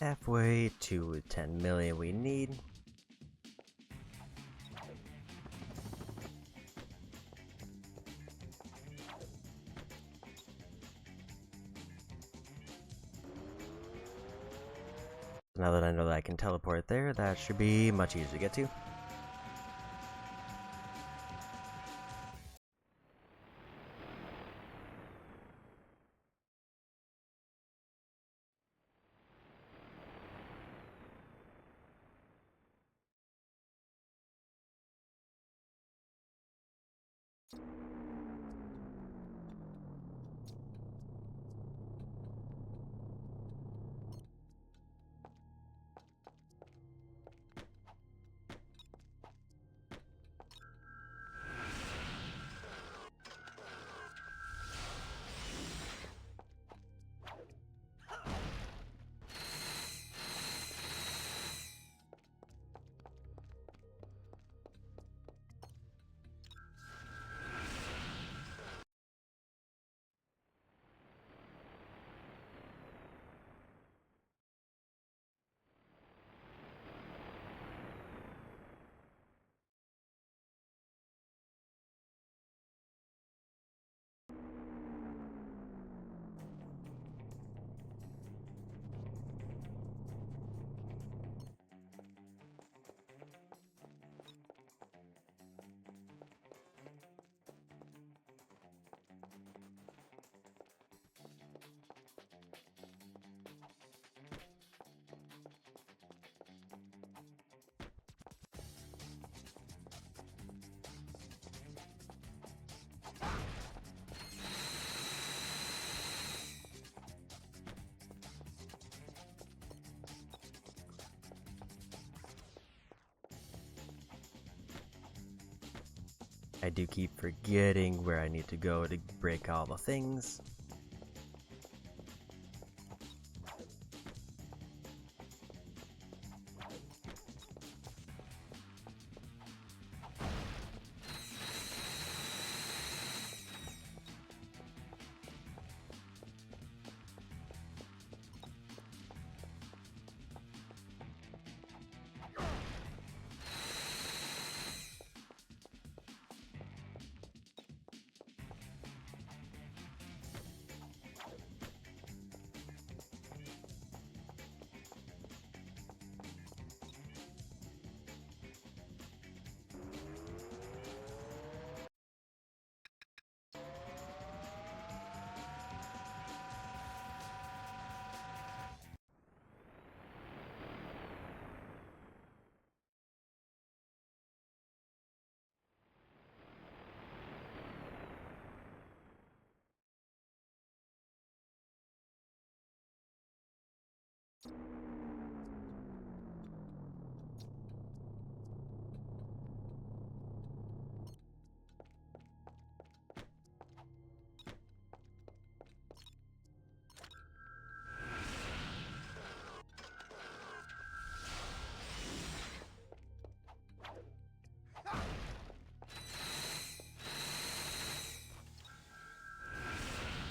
Halfway to 10 million we need. Now that I know that I can teleport there, that should be much easier to get to. I do keep forgetting where I need to go to break all the things.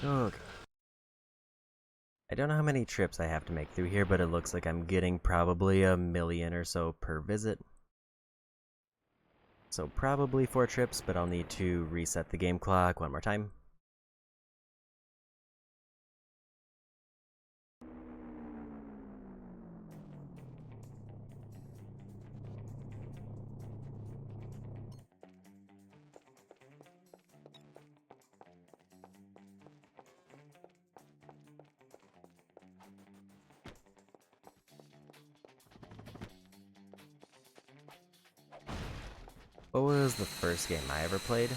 Okay. don't know how many trips I have to make through here, but it looks like I'm getting probably 1,000,000 or so per visit. So probably 4 trips, but I'll need to reset the game clock one more time. What was the first game I ever played?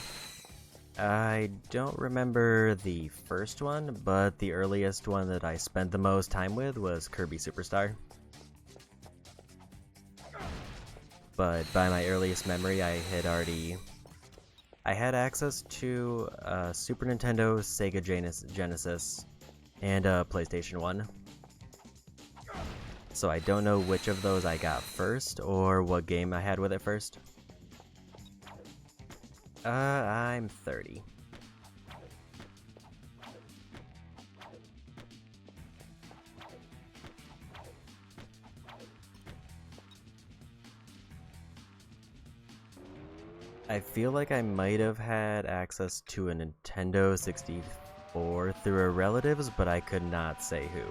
I don't remember the first one, but the earliest one that I spent the most time with was Kirby Superstar. But by my earliest memory, I had access to Super Nintendo, Sega Genesis, and PlayStation 1. So I don't know which of those I got first, or what game I had with it first. I'm 30. I feel like I might have had access to a Nintendo 64 through a relatives, but I could not say who.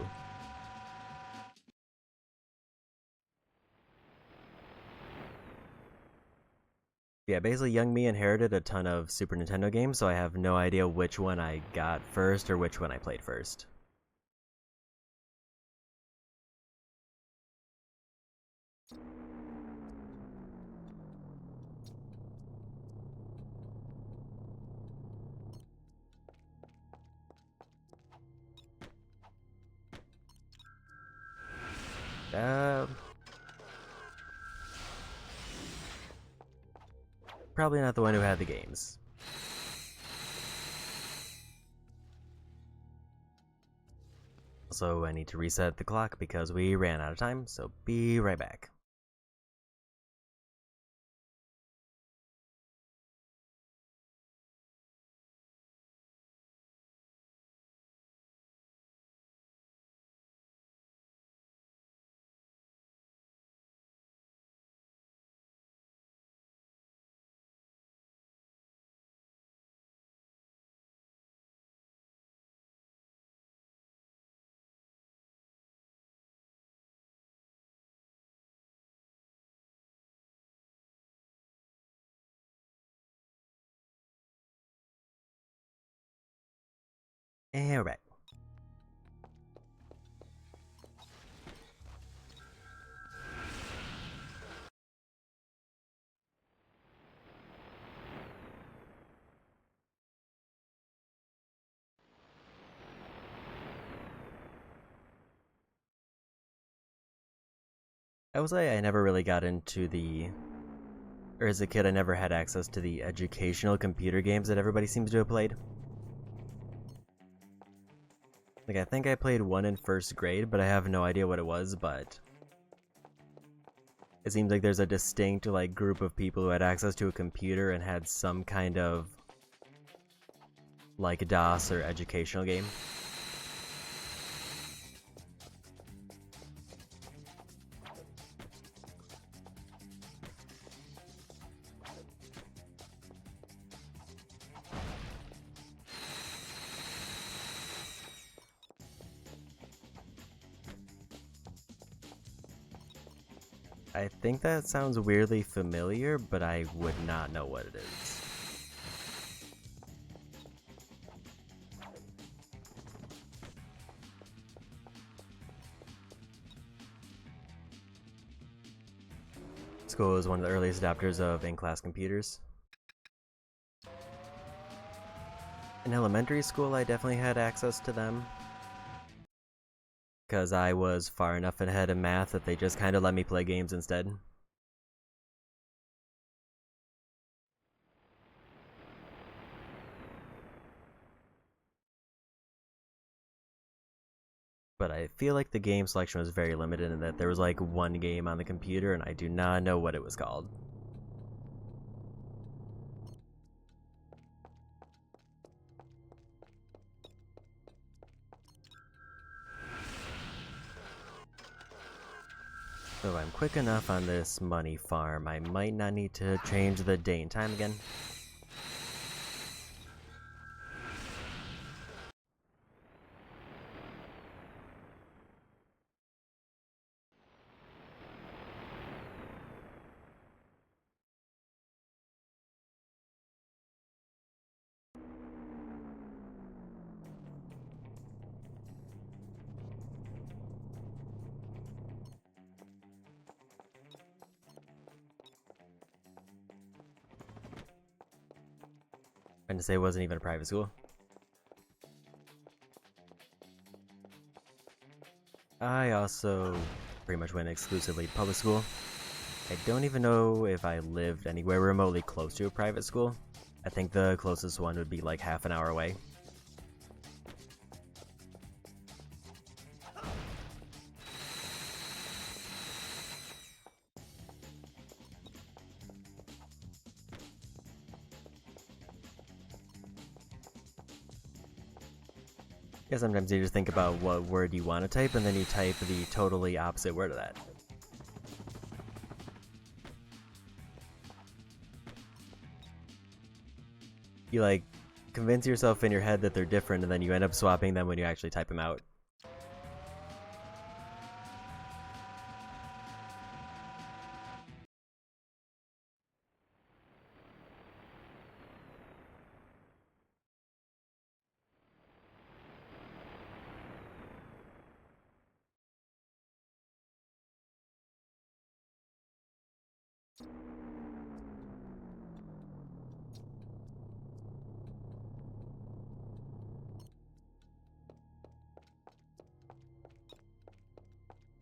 Yeah, basically young me inherited a ton of Super Nintendo games, so I have no idea which one I got first or which one I played first. Probably not the one who had the games. Also, I need to reset the clock because we ran out of time, so be right back. Alright. I will say I never really got into or as a kid I never had access to the educational computer games that everybody seems to have played. Like, I think I played one in first grade, but I have no idea what it was, but it seems like there's a distinct, like, group of people who had access to a computer and had some kind of, like, DOS or educational game. I think that sounds weirdly familiar, but I would not know what it is. School was one of the earliest adopters of in-class computers. In elementary school, I definitely had access to them, because I was far enough ahead in math that they just kind of let me play games instead. But I feel like the game selection was very limited in that there was like one game on the computer and I do not know what it was called. So I'm quick enough on this money farm, I might not need to change the day and time again. Trying to say it wasn't even a private school. I also pretty much went exclusively to public school. I don't even know if I lived anywhere remotely close to a private school. I think the closest one would be like half an hour away. Yeah, sometimes you just think about what word you want to type, and then you type the totally opposite word of that. You like convince yourself in your head that they're different, and then you end up swapping them when you actually type them out.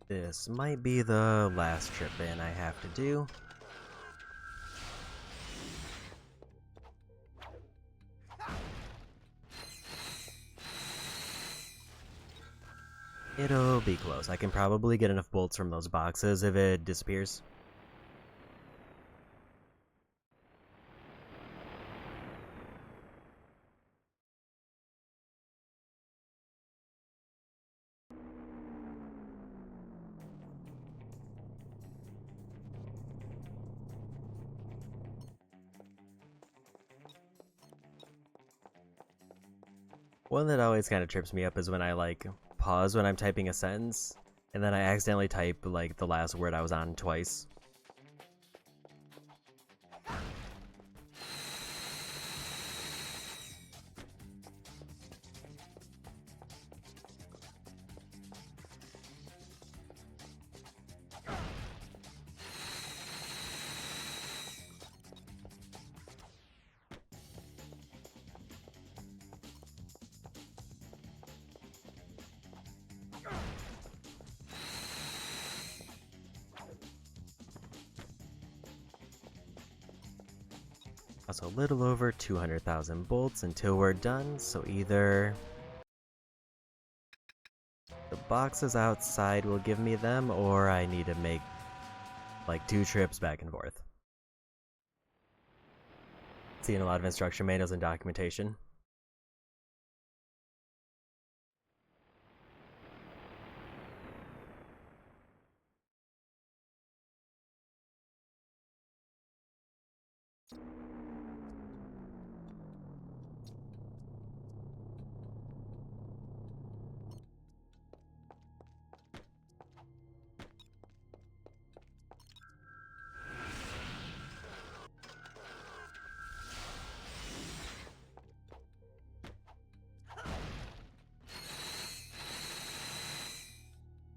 This might be the last trip in I have to do. It'll be close. I can probably get enough bolts from those boxes if it disappears. One that always kind of trips me up is when I like pause when I'm typing a sentence, and then I accidentally type like the last word I was on twice. Also a little over 200,000 bolts until we're done, so either the boxes outside will give me them, or I need to make like 2 trips back and forth. Seeing a lot of instruction manuals and documentation.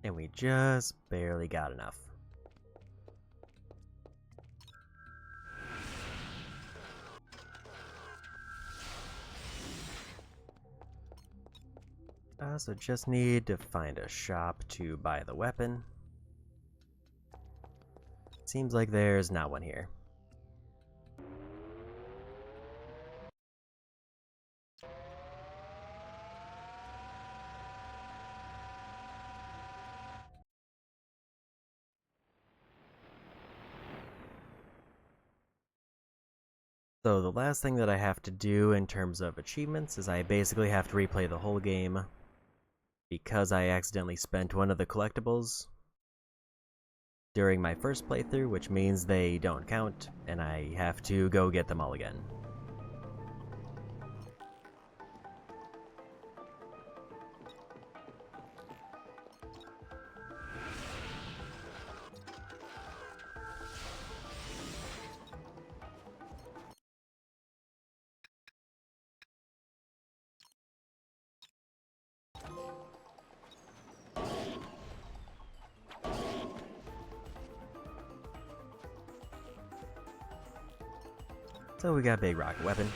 And we just barely got enough. So just need to find a shop to buy the weapon. Seems like there's not one here. So the last thing that I have to do in terms of achievements is I basically have to replay the whole game because I accidentally spent one of the collectibles. during my first playthrough, which means they don't count, and I have to go get them all again. So we got a big rocket weapon.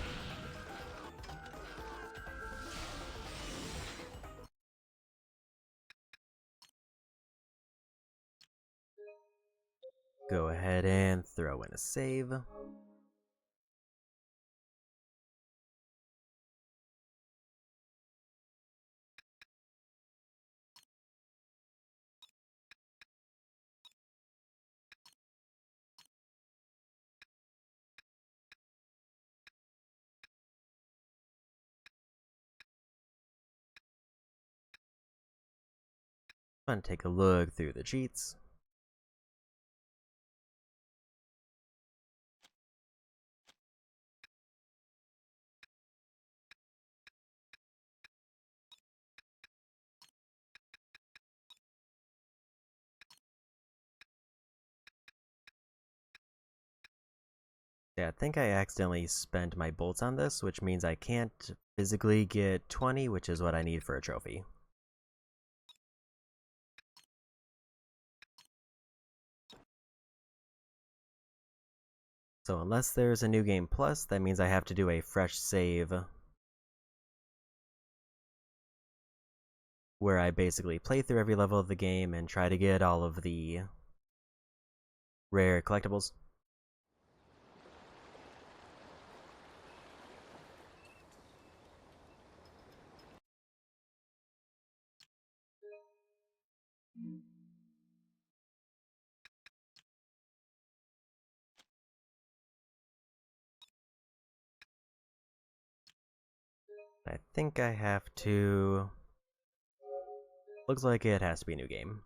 Go ahead and throw in a save. I'm gonna take a look through the cheats. Yeah, I think I accidentally spent my bolts on this, which means I can't physically get 20, which is what I need for a trophy. So unless there's a new game plus, that means I have to do a fresh save where I basically play through every level of the game and try to get all of the rare collectibles. I think I have to... Looks like it has to be a new game.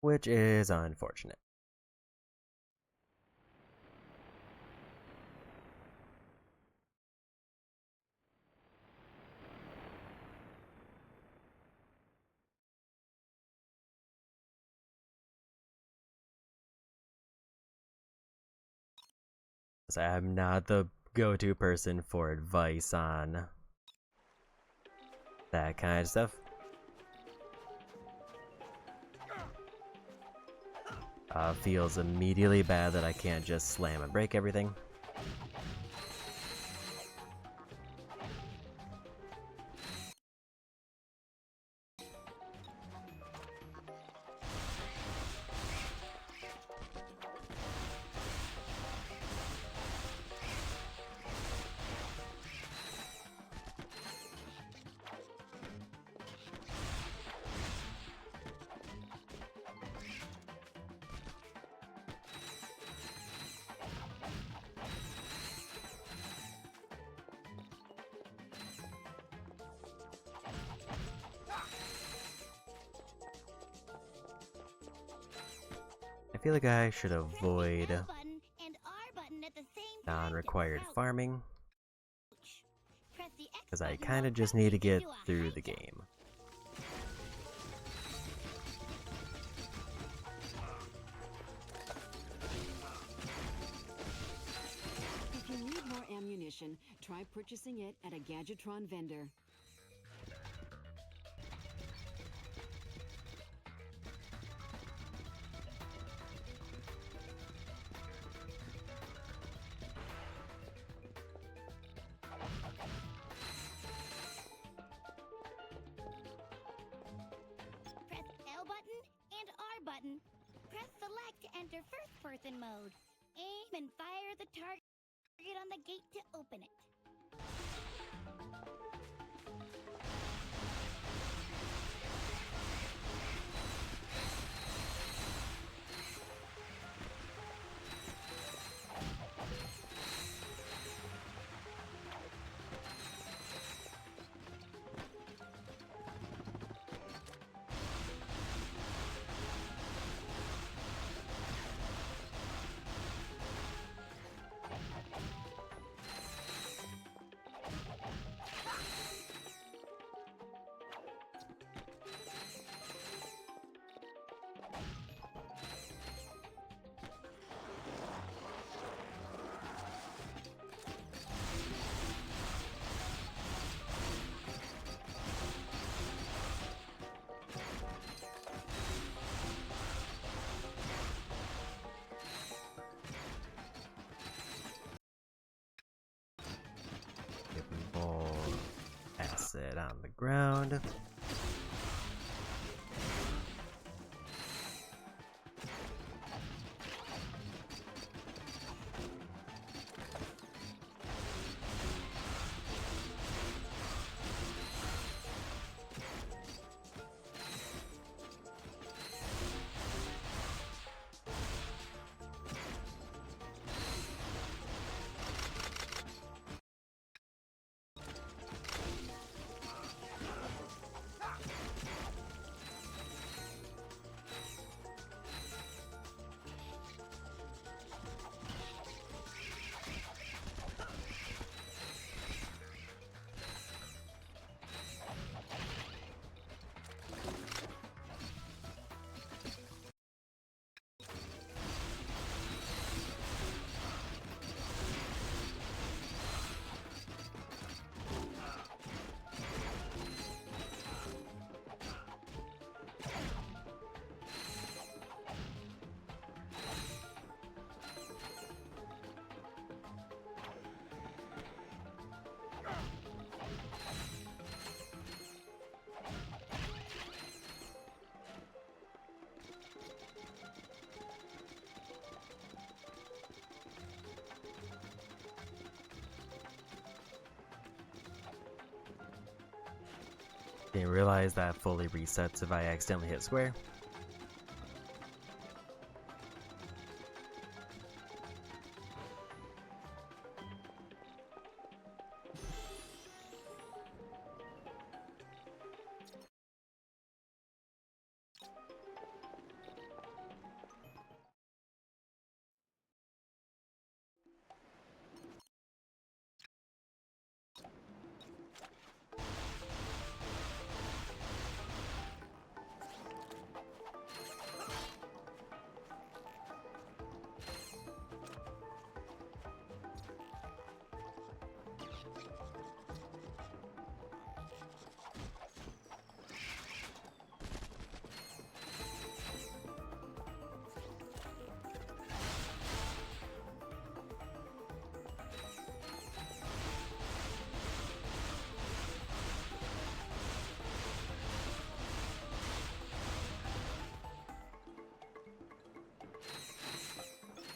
Which is unfortunate. I'm not the go-to person for advice on that kind of stuff. Feels immediately bad that I can't just slam and break everything. I feel like I should avoid L button and R button at the same time to non-required crouch. farming, Press the X because I button kind of while just need to crouching get do a through high the jump. game. If you need more ammunition, try purchasing it at a Gadgetron vendor. Press L button and R button. Press select to enter first person mode. Aim and fire the target on the gate to open it. on the ground. Didn't realize that fully resets if I accidentally hit square.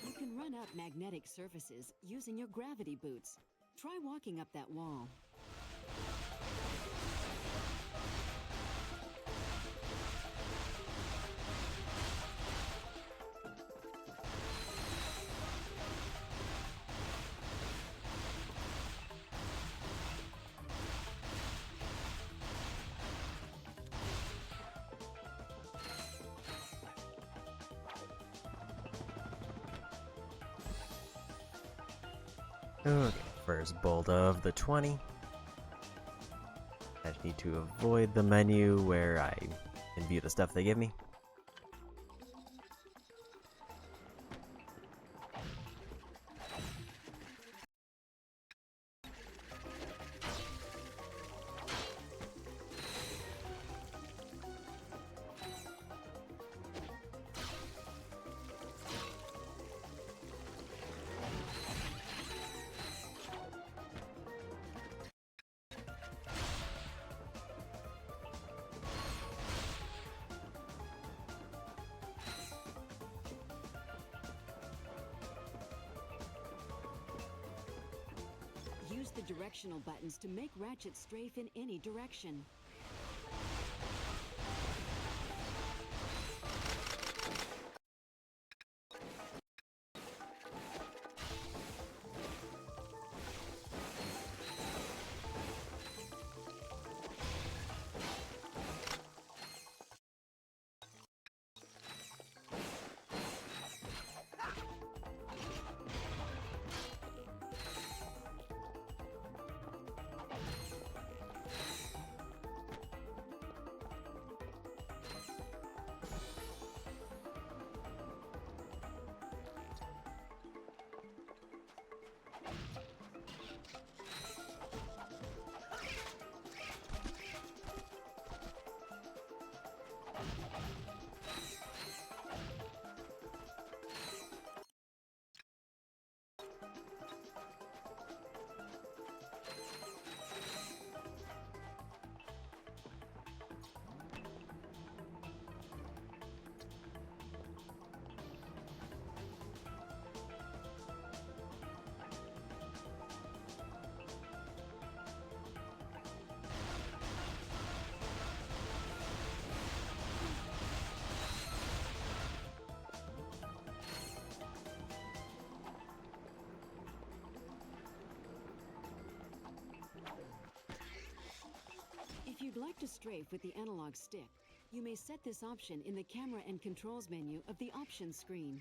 You can run up magnetic surfaces using your gravity boots. Try walking up that wall. Okay, first bolt of the 20. I just need to avoid the menu where I can view the stuff they give me. Use the directional buttons to make Ratchet strafe in any direction. Select a strafe with the analog stick. You may set this option in the camera and controls menu of the options screen.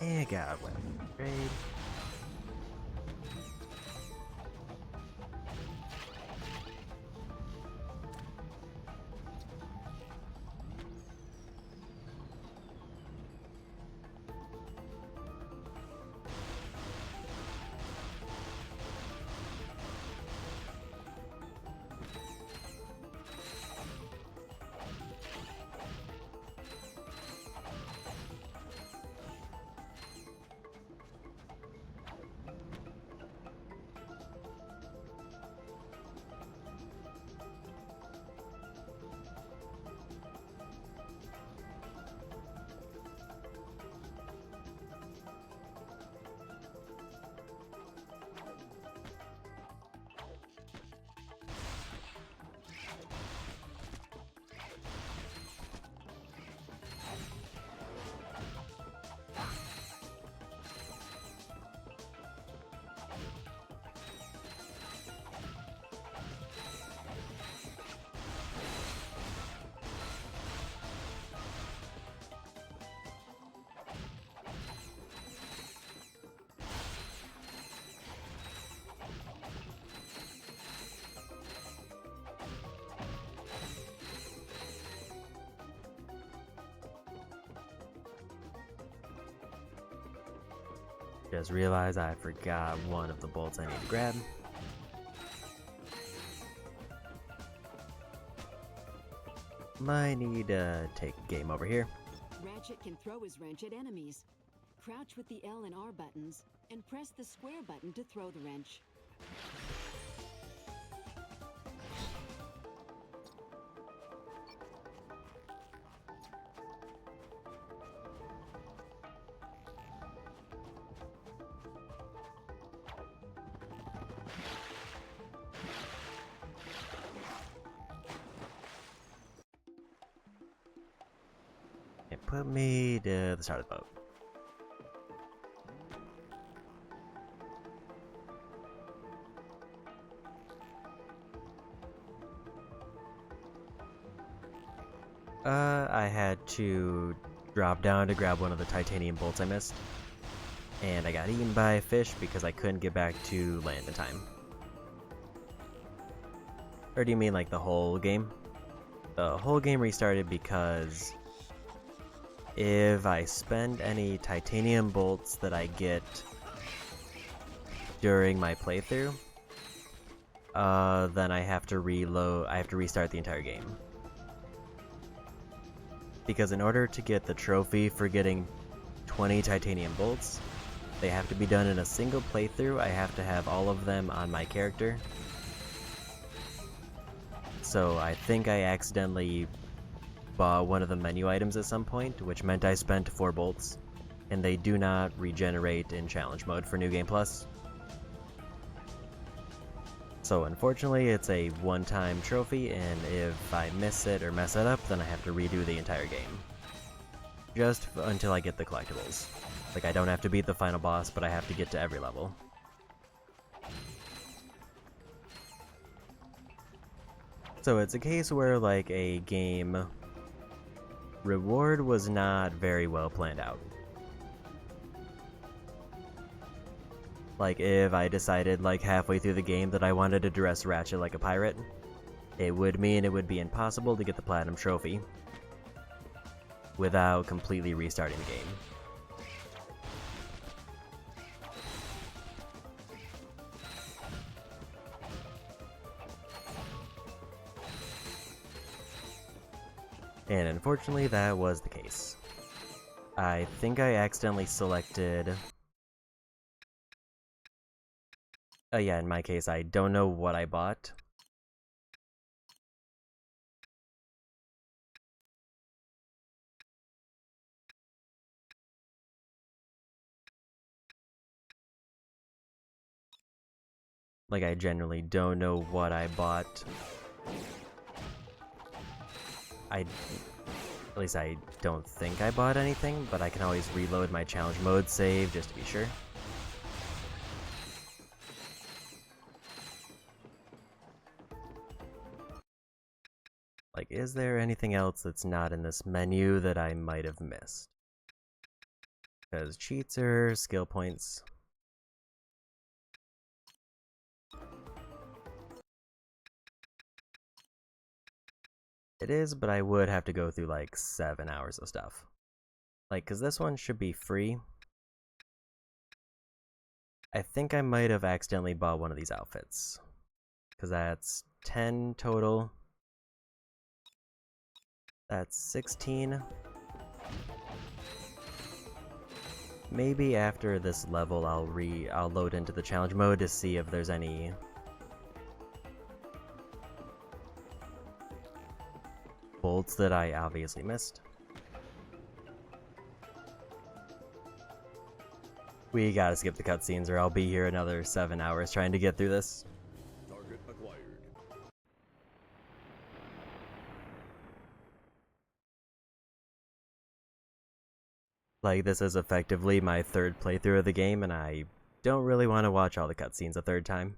And got a weapon upgrade. Just realized I forgot one of the bolts I need to grab. Might need to take game over here. Ratchet can throw his wrench at enemies. Crouch with the L and R buttons, and press the square button to throw the wrench. It put me to the start of the boat. I had to drop down to grab one of the titanium bolts I missed. And I got eaten by a fish because I couldn't get back to land in time. Or do you mean like the whole game? The whole game restarted because if I spend any titanium bolts that I get during my playthrough, then I have to restart the entire game. Because in order to get the trophy for getting 20 titanium bolts, they have to be done in a single playthrough. I have to have all of them on my character. So I think I accidentally bought one of the menu items at some point, which meant I spent 4 bolts, and they do not regenerate in challenge mode for New Game Plus. So unfortunately, it's a one-time trophy, and if I miss it or mess it up, then I have to redo the entire game. Just until I get the collectibles. Like, I don't have to beat the final boss, but I have to get to every level. So it's a case where, like, a game reward was not very well planned out. Like, if I decided, like, halfway through the game that I wanted to dress Ratchet like a pirate, it would mean it would be impossible to get the Platinum Trophy without completely restarting the game. And unfortunately, that was the case. I think I accidentally selected Yeah, in my case, I don't know what I bought. Like, I generally don't know what I bought. At least I don't think I bought anything, but I can always reload my challenge mode save just to be sure. Like, is there anything else that's not in this menu that I might have missed? Because cheats or skill points. It is, but I would have to go through like 7 hours of stuff. Like, because this one should be free. I think I might have accidentally bought one of these outfits. Because that's 10 total. That's 16. Maybe after this level I'll load into the challenge mode to see if there's any bolts that I obviously missed. We gotta skip the cutscenes or I'll be here another 7 hours trying to get through this. Target acquired. Like, this is effectively my third playthrough of the game, and I don't really want to watch all the cutscenes a third time.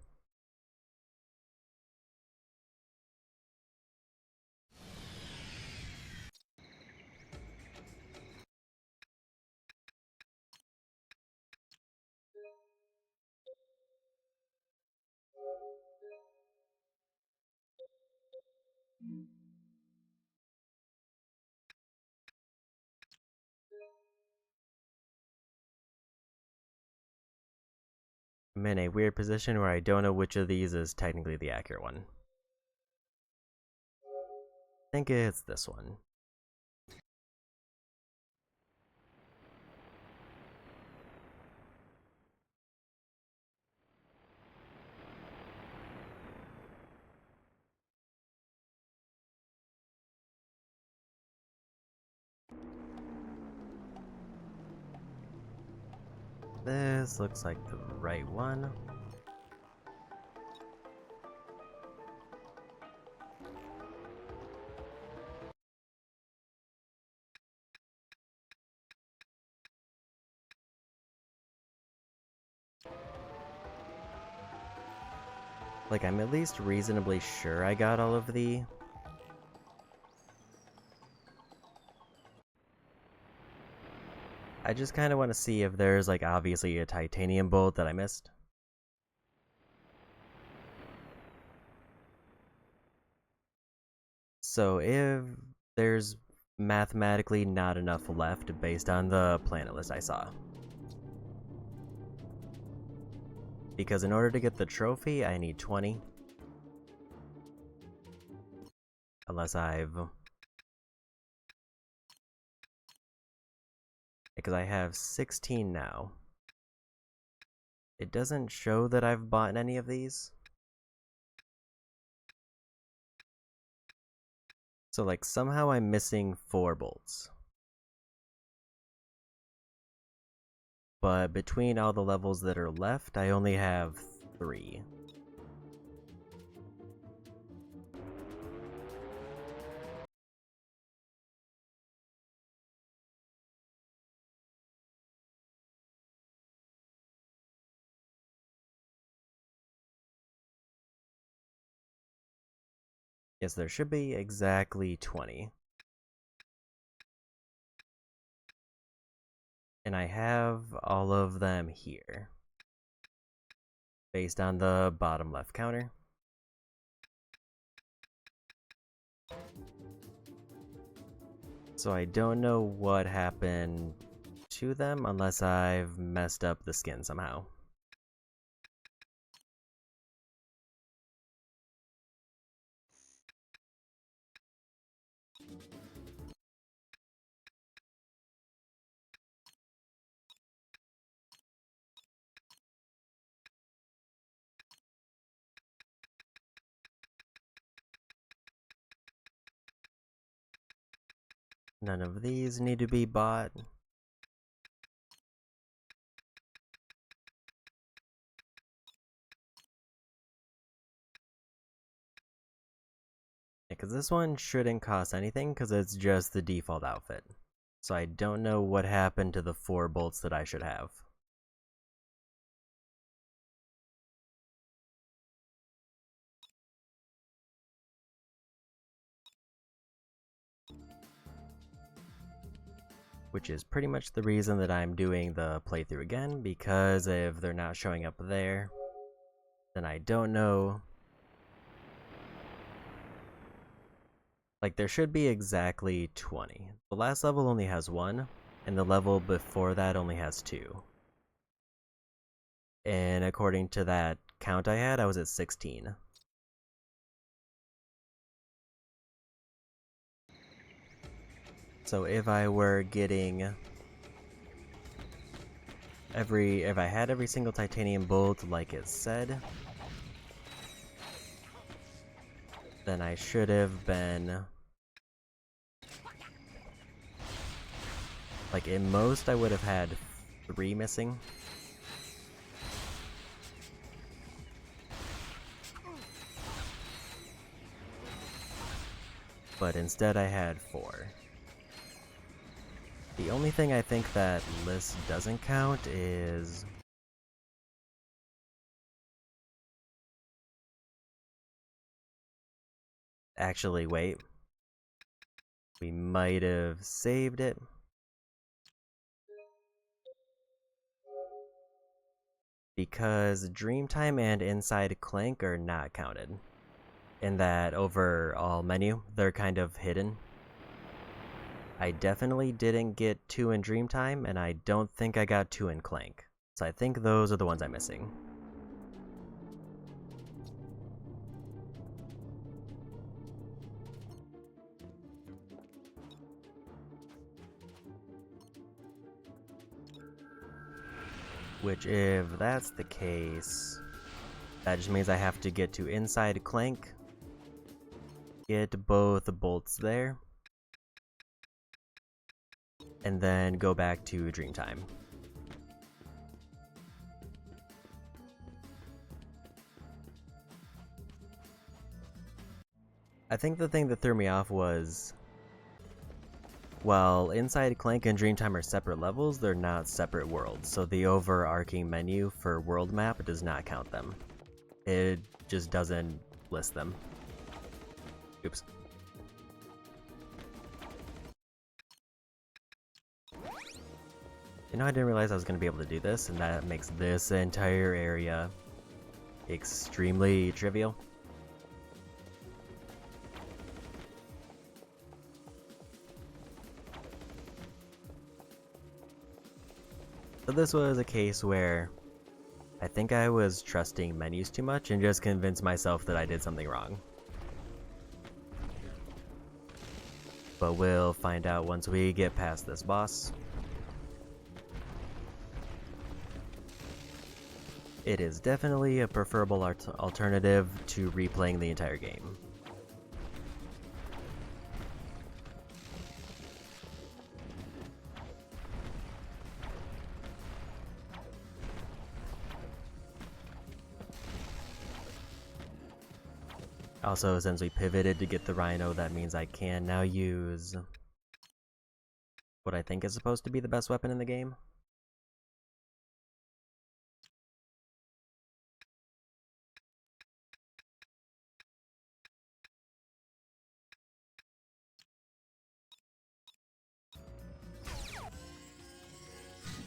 I'm in a weird position where I don't know which of these is technically the accurate one. I think it's this one. This looks like the right one. Like, I'm at least reasonably sure I got all of the... I just kind of want to see if there's, like, obviously a titanium bolt that I missed. So if there's mathematically not enough left based on the planet list I saw. Because in order to get the trophy, I need 20. Unless I've... Because I have 16 now. It doesn't show that I've bought any of these. So, like, somehow I'm missing 4 bolts. But between all the levels that are left, I only have 3. Yes, there should be exactly 20. And I have all of them here. Based on the bottom left counter. So I don't know what happened to them unless I've messed up the skin somehow. None of these need to be bought. Because this one shouldn't cost anything because it's just the default outfit. So I don't know what happened to the 4 bolts that I should have. Which is pretty much the reason that I'm doing the playthrough again, because if they're not showing up there, then I don't know. Like, there should be exactly 20. The last level only has 1, and the level before that only has 2. And according to that count I had, I was at 16. So if I were getting if I had every single titanium bolt like it said, then I should have been, like, in most I would have had 3 missing. But instead I had 4. The only thing I think that list doesn't count is actually, wait. We might have saved it. Because Dreamtime and Inside Clank are not counted. In that overall menu, they're kind of hidden. I definitely didn't get 2 in Dreamtime, and I don't think I got 2 in Clank. So I think those are the ones I'm missing. Which, if that's the case, that just means I have to get to Inside Clank, get both bolts there, and then go back to Dreamtime. I think the thing that threw me off was, while Inside Clank and Dreamtime are separate levels, they're not separate worlds, so the overarching menu for world map does not count them. It just doesn't list them. Oops. You know, I didn't realize I was going to be able to do this, and that makes this entire area extremely trivial. So this was a case where I think I was trusting menus too much and just convinced myself that I did something wrong. But we'll find out once we get past this boss. It is definitely a preferable alternative to replaying the entire game. Also, since we pivoted to get the Rhino, that means I can now use what I think is supposed to be the best weapon in the game.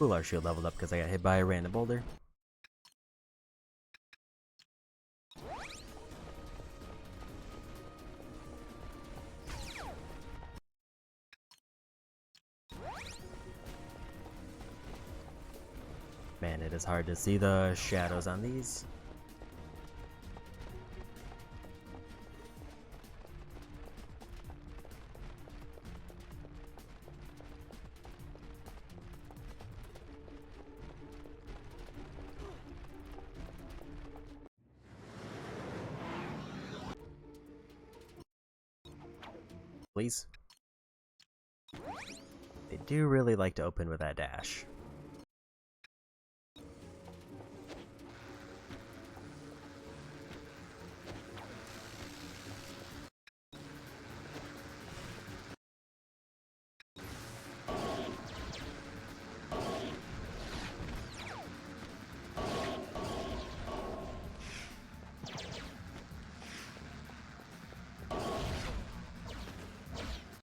Ooh, our shield leveled up because I got hit by a random boulder. Man, it is hard to see the shadows on these. Please. do really like to open with that dash.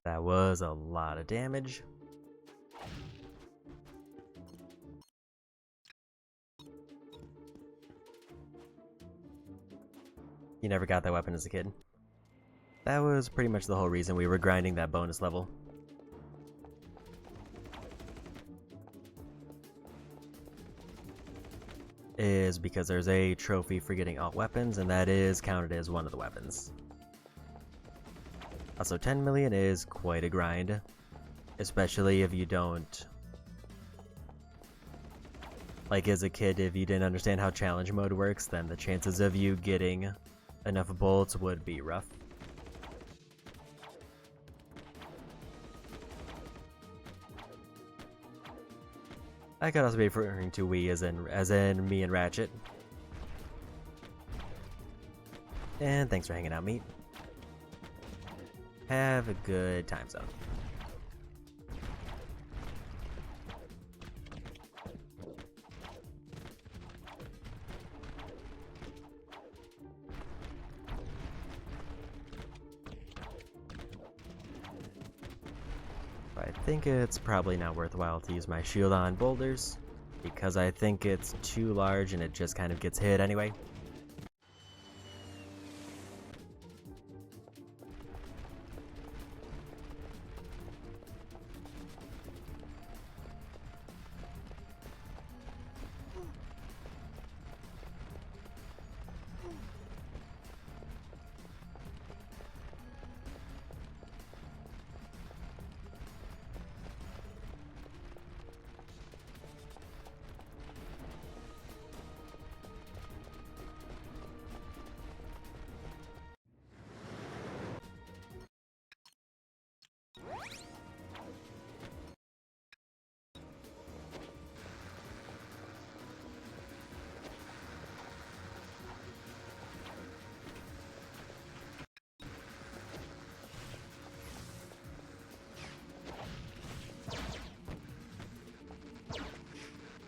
That was a lot of damage. You never got that weapon as a kid. That was pretty much the whole reason we were grinding that bonus level. Is because there's a trophy for getting all weapons, and that is counted as one of the weapons. Also, 10 million is quite a grind, especially if you don't... Like, as a kid, if you didn't understand how challenge mode works, then the chances of you getting enough bullets would be rough. I could also be referring to we as in me and Ratchet. And thanks for hanging out, meat. Have a good time zone. I think it's probably not worthwhile to use my shield on boulders, because I think it's too large and it just kind of gets hit anyway.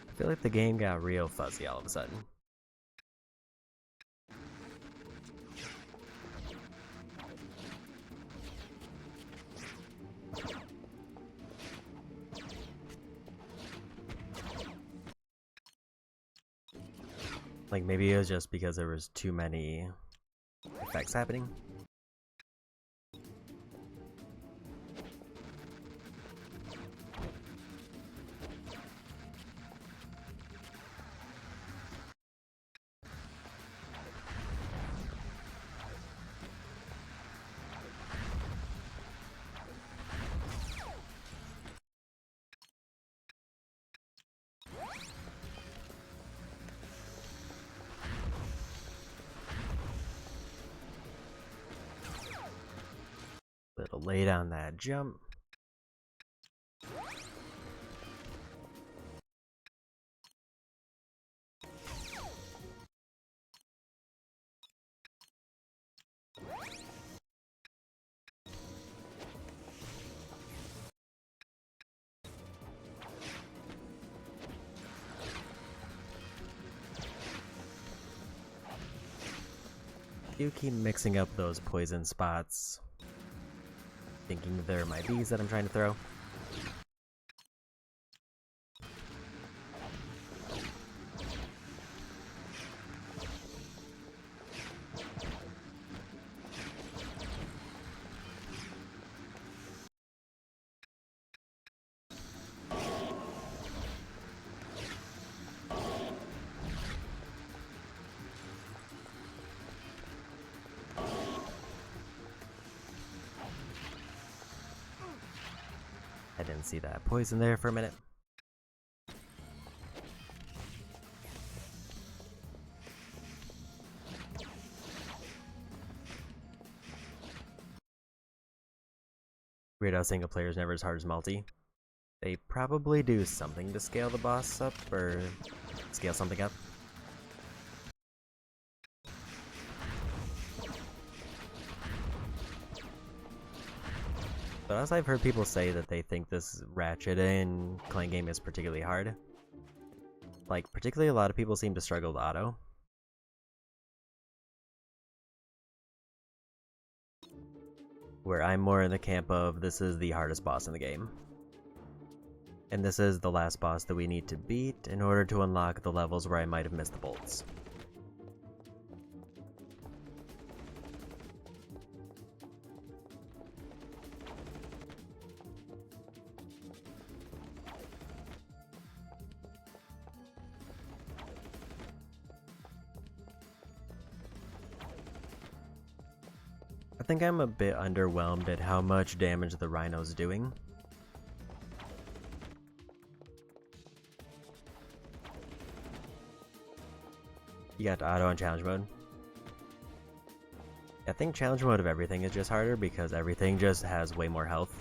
I feel like the game got real fuzzy all of a sudden. Like, maybe it was just because there was too many effects happening. Little late on that jump. You keep mixing up those poison spots, thinking they're my bees that I'm trying to throw. I didn't see that poison there for a minute. Weird how single player is never as hard as multi. They probably do something to scale the boss up, or scale something up. But as I've heard people say that they think this Ratchet and Clank game is particularly hard. Like, particularly a lot of people seem to struggle with auto. Where I'm more in the camp of this is the hardest boss in the game. And this is the last boss that we need to beat in order to unlock the levels where I might have missed the bolts. I think I'm a bit underwhelmed at how much damage the Rhino's doing. You got auto and challenge mode. I think challenge mode of everything is just harder because everything just has way more health.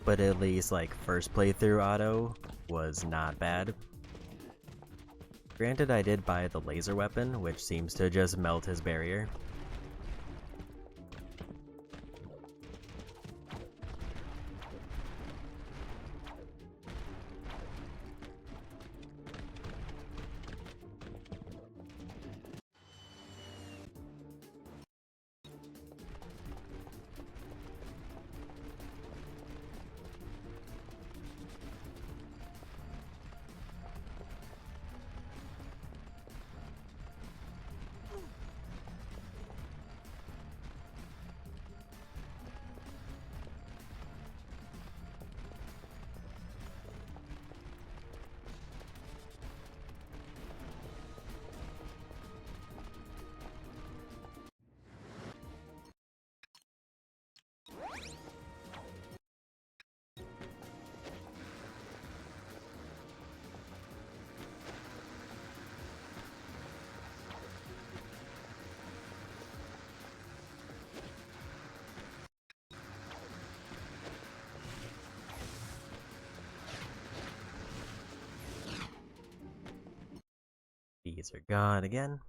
But at least like first playthrough auto was not bad. Granted, I did buy the laser weapon, which seems to just melt his barrier. These are gone again.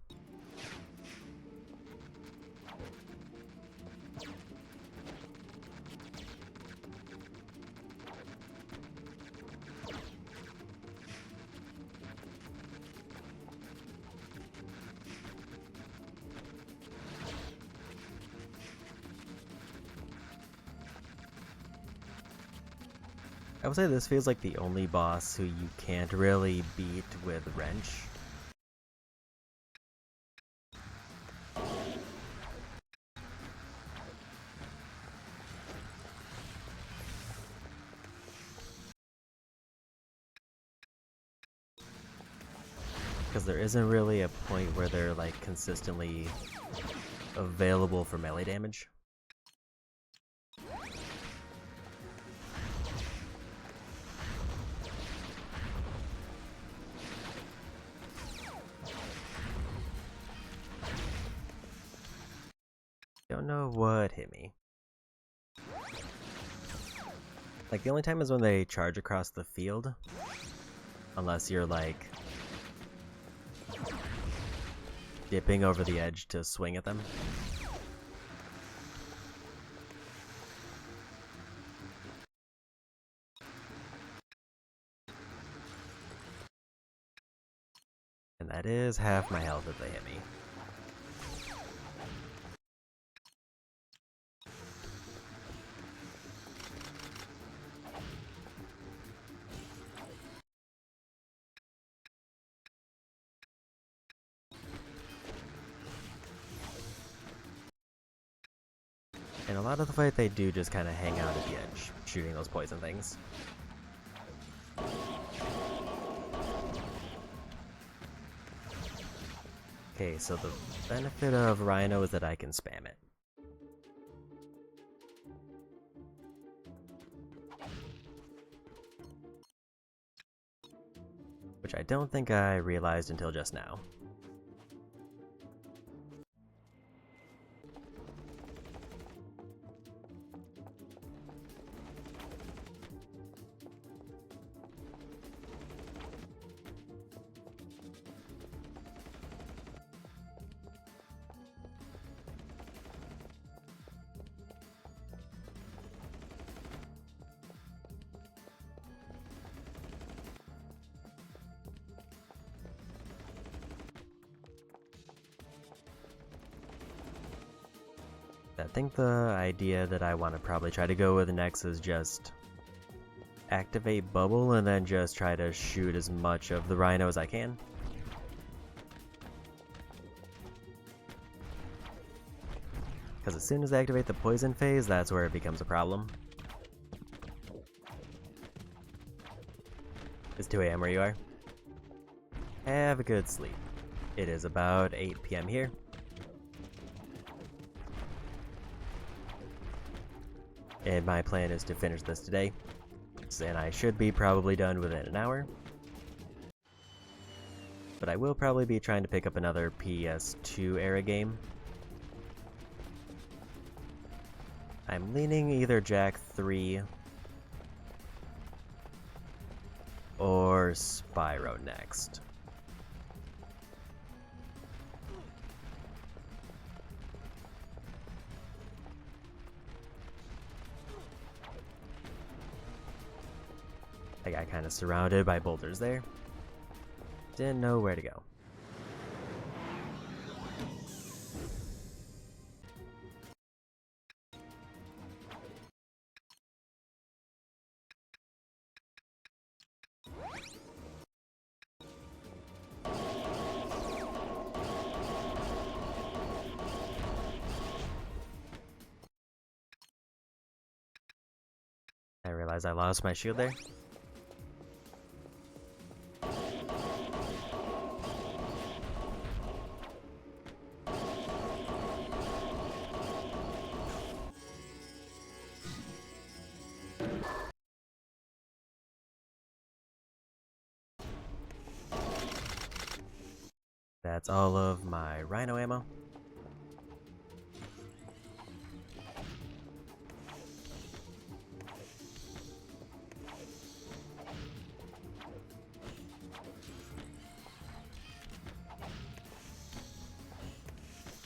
I would say this feels like the only boss who you can't really beat with Wrench. Because there isn't really a point where they're like consistently available for melee damage. Don't know what hit me. Like, the only time is when they charge across the field. Unless you're, like, dipping over the edge to swing at them. And that is half my health if they hit me. And a lot of the fight they do just kind of hang out at the edge, shooting those poison things. Okay, so the benefit of Rhino is that I can spam it. Which I don't think I realized until just now. I think the idea that I want to probably try to go with next is just activate bubble and then just try to shoot as much of the rhino as I can. Because as soon as I activate the poison phase, that's where it becomes a problem. It's 2 AM where you are. Have a good sleep. It is about 8 PM here. And my plan is to finish this today. And I should be probably done within an hour. But I will probably be trying to pick up another PS2 era game. I'm leaning either Jack 3 or Spyro next. I got kind of surrounded by boulders there. Didn't know where to go. I realized I lost my shield there. That's all of my rhino ammo.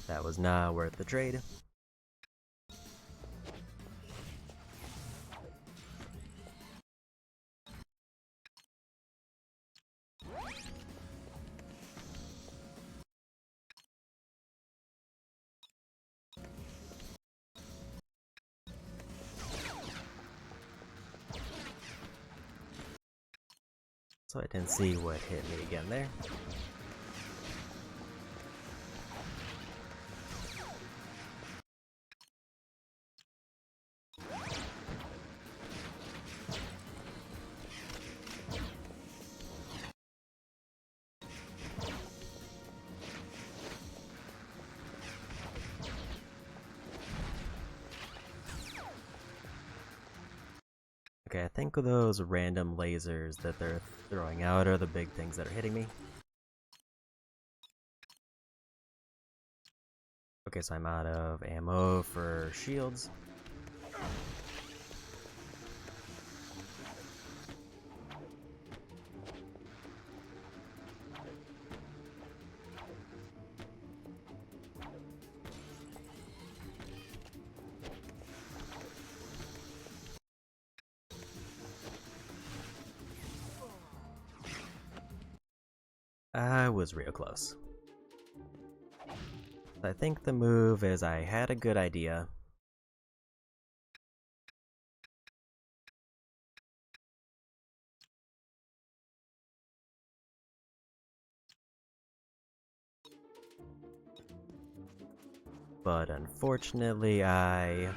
That was not worth the trade. So I didn't see what hit me again there. Okay, I think those random lasers that they're throwing out are the big things that are hitting me. Okay, so I'm out of ammo for shields. I was real close. I think the move is I had a good idea. But unfortunately, I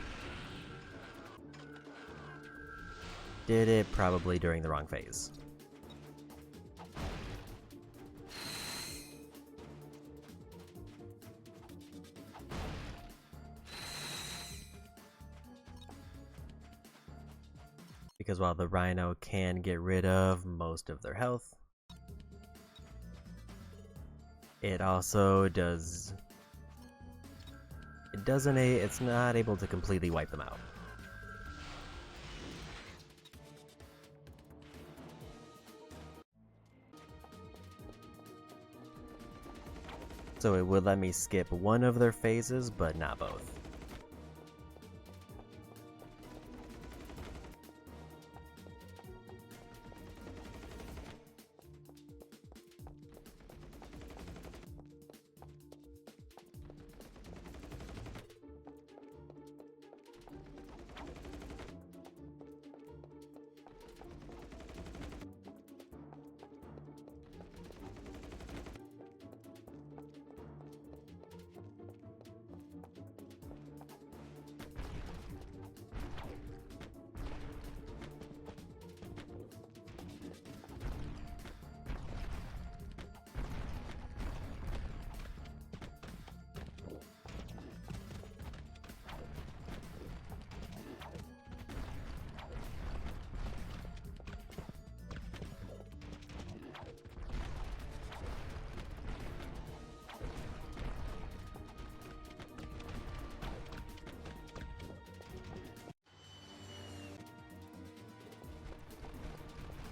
did it probably during the wrong phase. Because while the rhino can get rid of most of their health, it also does... it's not able to completely wipe them out. So it would let me skip one of their phases, but not both.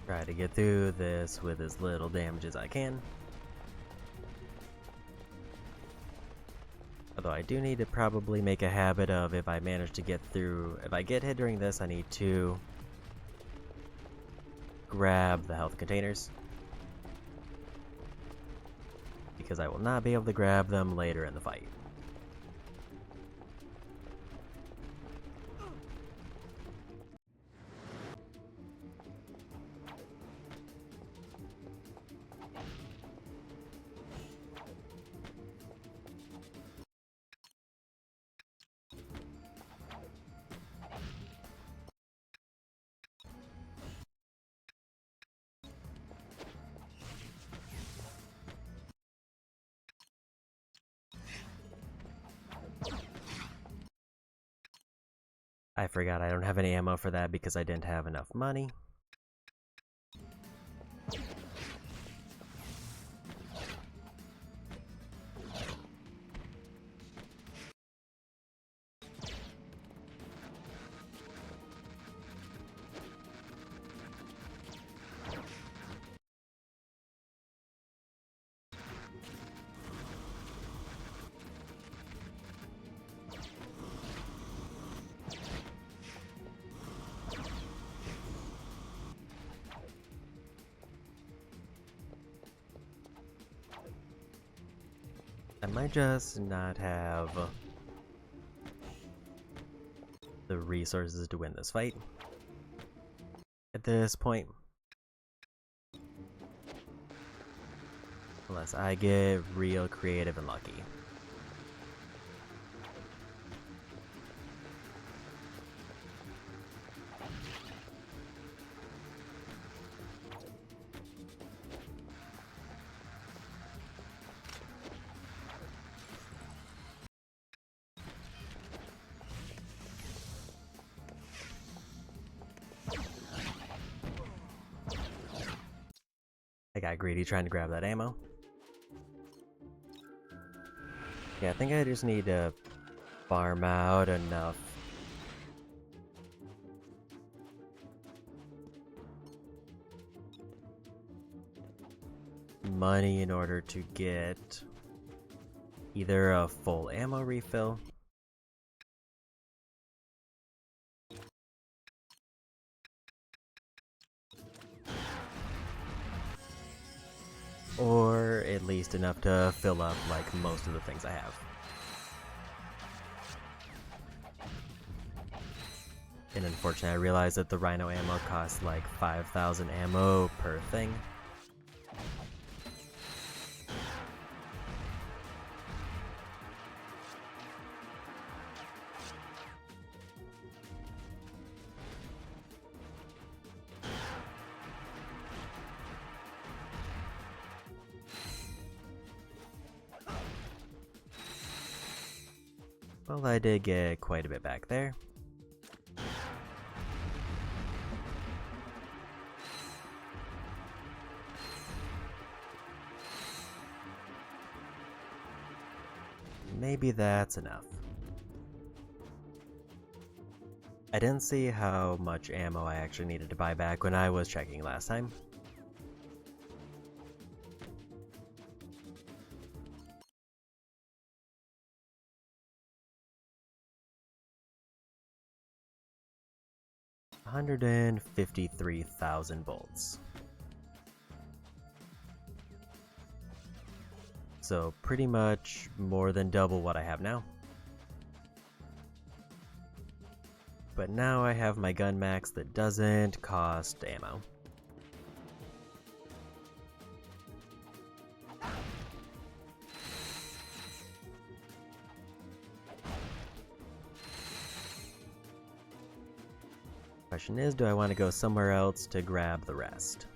Try to get through this with as little damage as I can. Although I do need to probably make a habit of, if I manage to get through, if I get hit during this, I need to grab the health containers, because I will not be able to grab them later in the fight. I forgot I don't have any ammo for that because I didn't have enough money. I might just not have the resources to win this fight at this point. Unless I get real creative and lucky. I got greedy trying to grab that ammo. Yeah, I think I just need to farm out enough money in order to get either a full ammo refill or at least enough to fill up like most of the things I have. And unfortunately I realized that the Rhino ammo costs like 5,000 ammo per thing. Well, I did get quite a bit back there. Maybe that's enough. I didn't see how much ammo I actually needed to buy back when I was checking last time. $153,000 bolts. So pretty much more than double what I have now. But now I have my gun max that doesn't cost ammo. Question is, do I want to go somewhere else to grab the rest?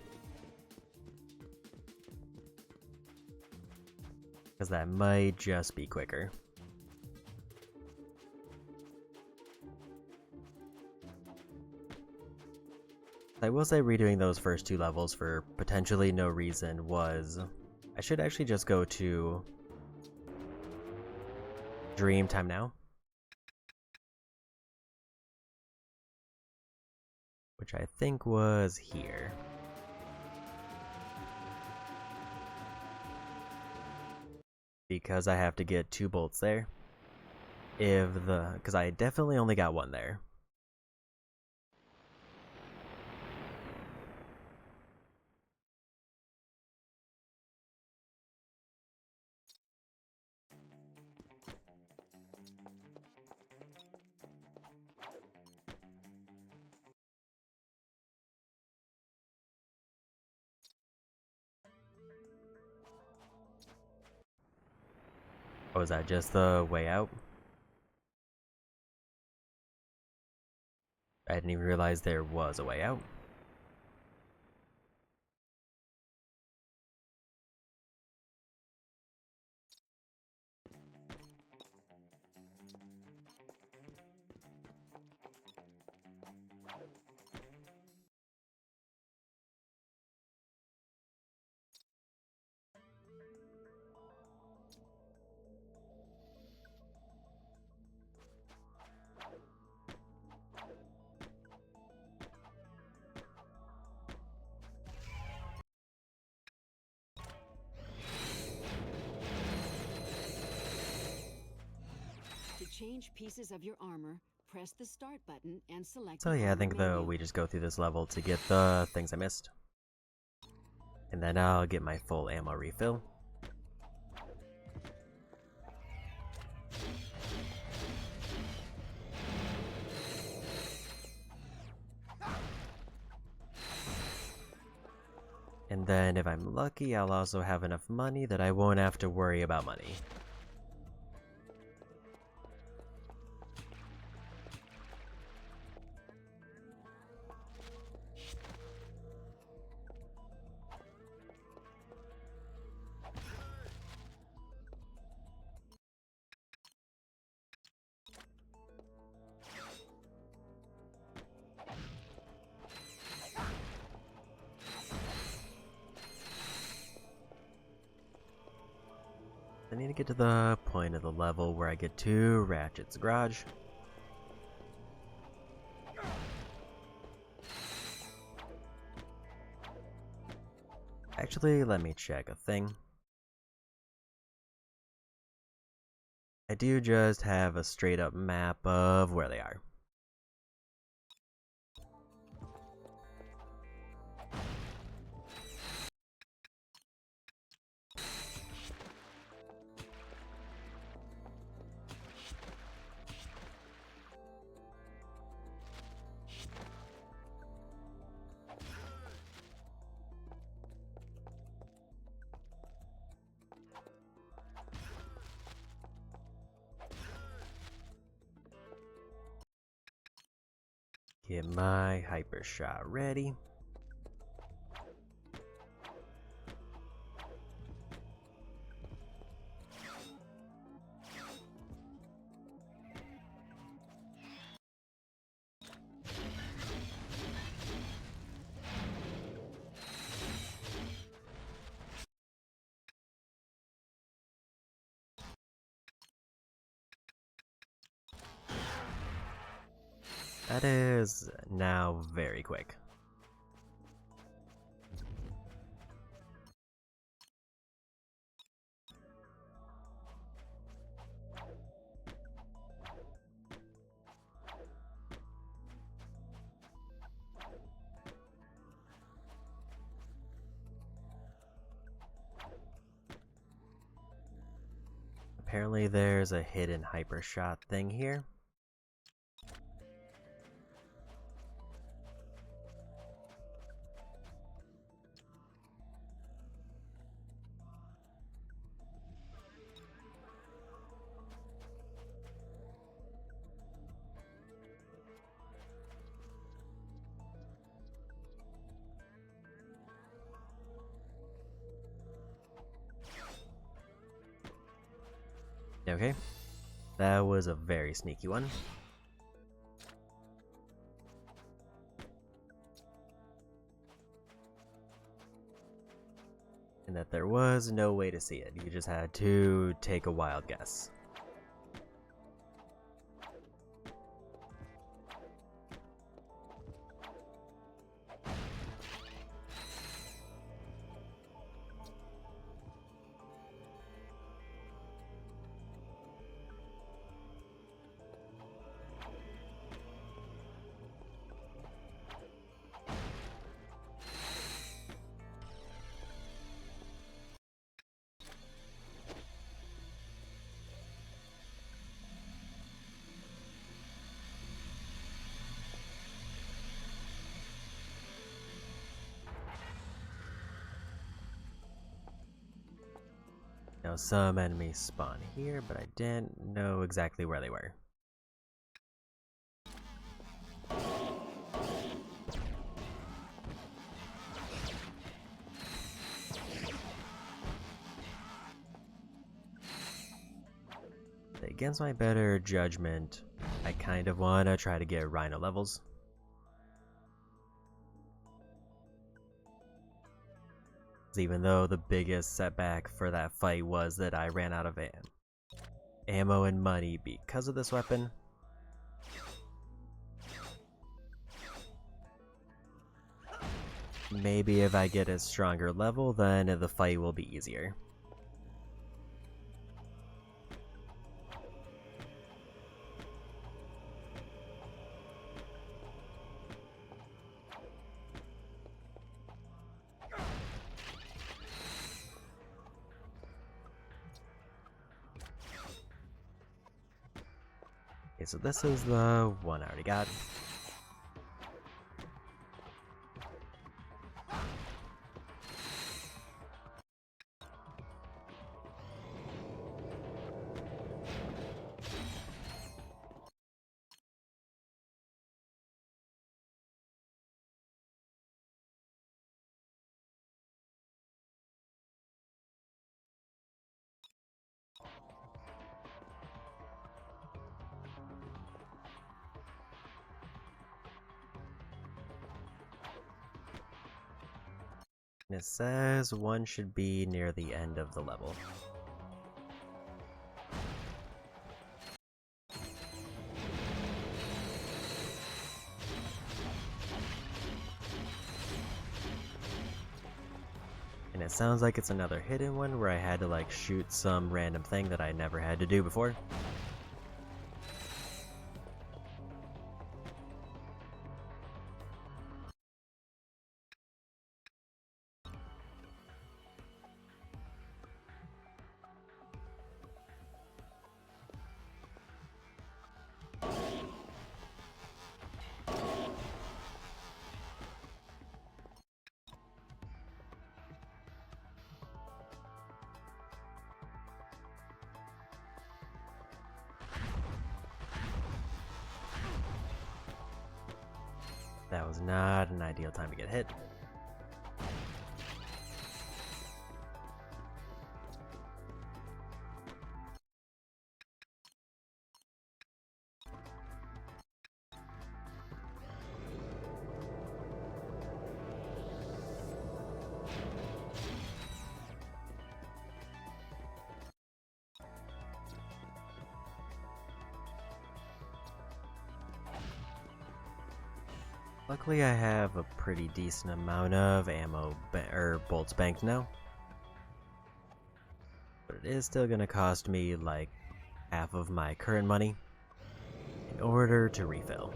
Because that might just be quicker. I will say redoing those first two levels for potentially no reason was... I should actually just go to Dream Time Now. Which I think was here. because I have to get 2 bolts there. Because I definitely only got 1 there. Oh, is that just the way out? I didn't even realize there was a way out. To change pieces of your armor, press the start button and select So the yeah, I armor think though menu. we just go through this level to get the things I missed. And then I'll get my full ammo refill. And then if I'm lucky, I'll also have enough money that I won't have to worry about money. I need to get to the point of the level where I get to Ratchet's garage. Actually, let me check a thing. I do just have a straight up map of where they are. Get my hyper shot ready. That is now very quick. Apparently there's a hidden hyper shot thing here. Okay, that was a very sneaky one. And that there was no way to see it, you just had to take a wild guess. Now some enemies spawn here, but I didn't know exactly where they were. Against my better judgment, I kind of want to try to get Rhino levels. Even though the biggest setback for that fight was that I ran out of ammo and money because of this weapon. Maybe if I get a stronger level, then the fight will be easier. Okay, so this is the one I already got. And it says one should be near the end of the level. And it sounds like it's another hidden one where I had to like shoot some random thing that I never had to do before. That was not an ideal time to get hit. Luckily I have a pretty decent amount of ammo or bolts banked now. But it is still gonna cost me like half of my current money in order to refill.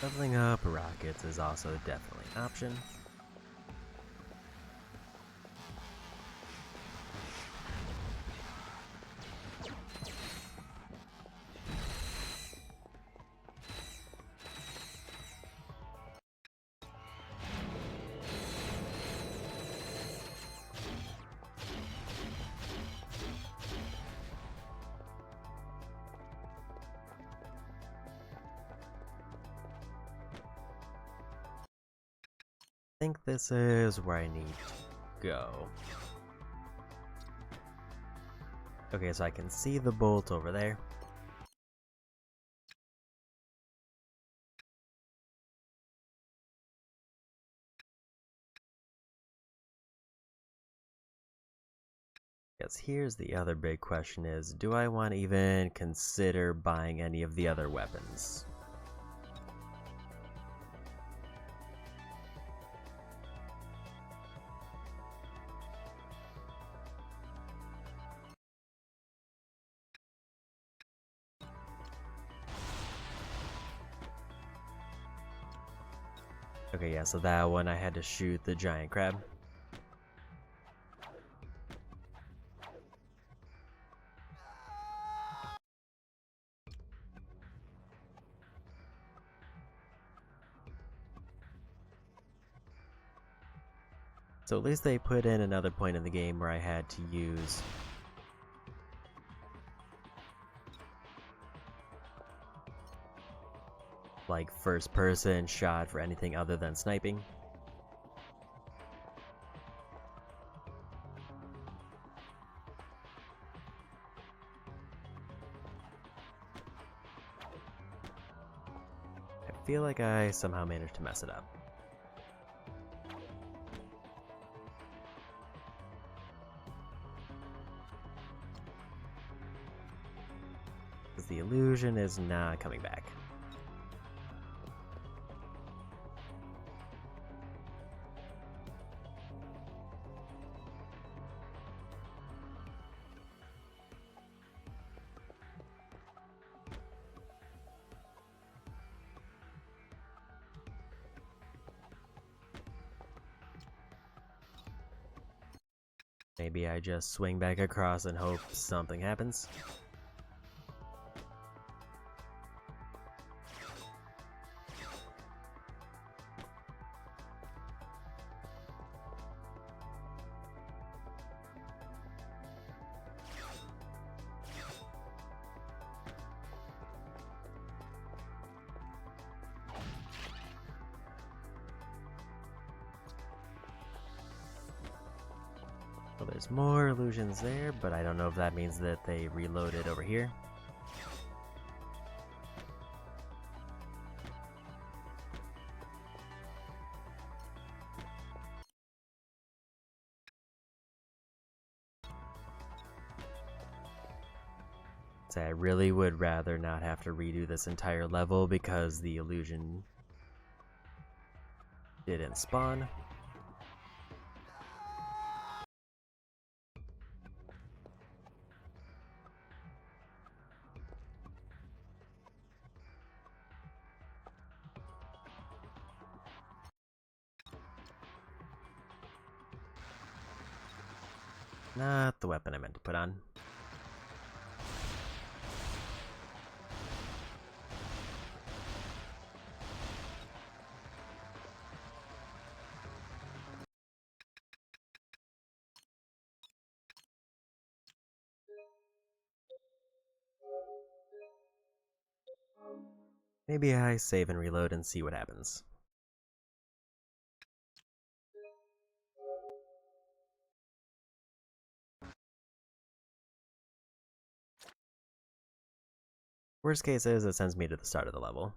Leveling up rockets is also definitely an option. I think this is where I need to go. Okay, so I can see the bolt over there. Because here's the other big question is, do I want to even consider buying any of the other weapons? Okay, yeah, so that one I had to shoot the giant crab. So at least they put in another point in the game where I had to use like first person shot for anything other than sniping. I feel like I somehow managed to mess it up. Because the illusion is not coming back. Maybe I just swing back across and hope something happens. Well, there's more illusions there, but I don't know if that means that they reloaded over here. So I really would rather not have to redo this entire level because the illusion didn't spawn. Not the weapon I meant to put on. Maybe I save and reload and see what happens. Worst case is it sends me to the start of the level,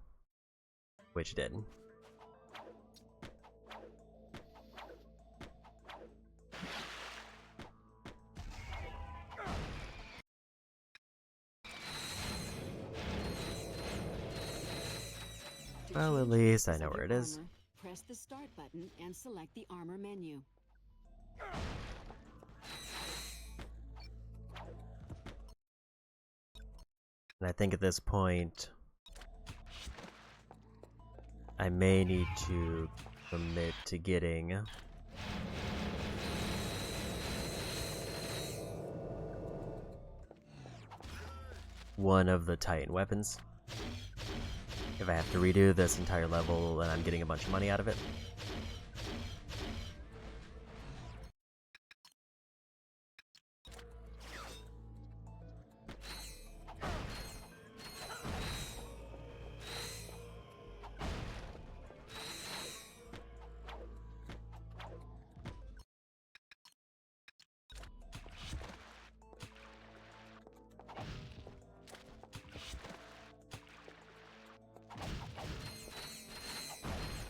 which it did. Well, at least I know where it is. Press the start button and select the armor menu. And I think at this point, I may need to commit to getting one of the Titan weapons. If I have to redo this entire level and I'm getting a bunch of money out of it.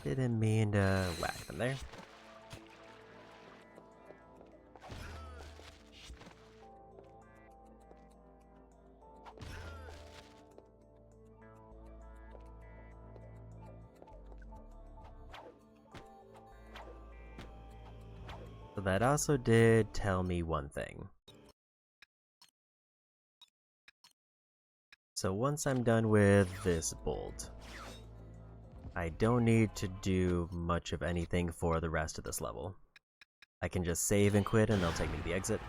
Didn't mean to whack them there. But that also did tell me one thing. So once I'm done with this bolt, I don't need to do much of anything for the rest of this level. I can just save and quit and they'll take me to the exit.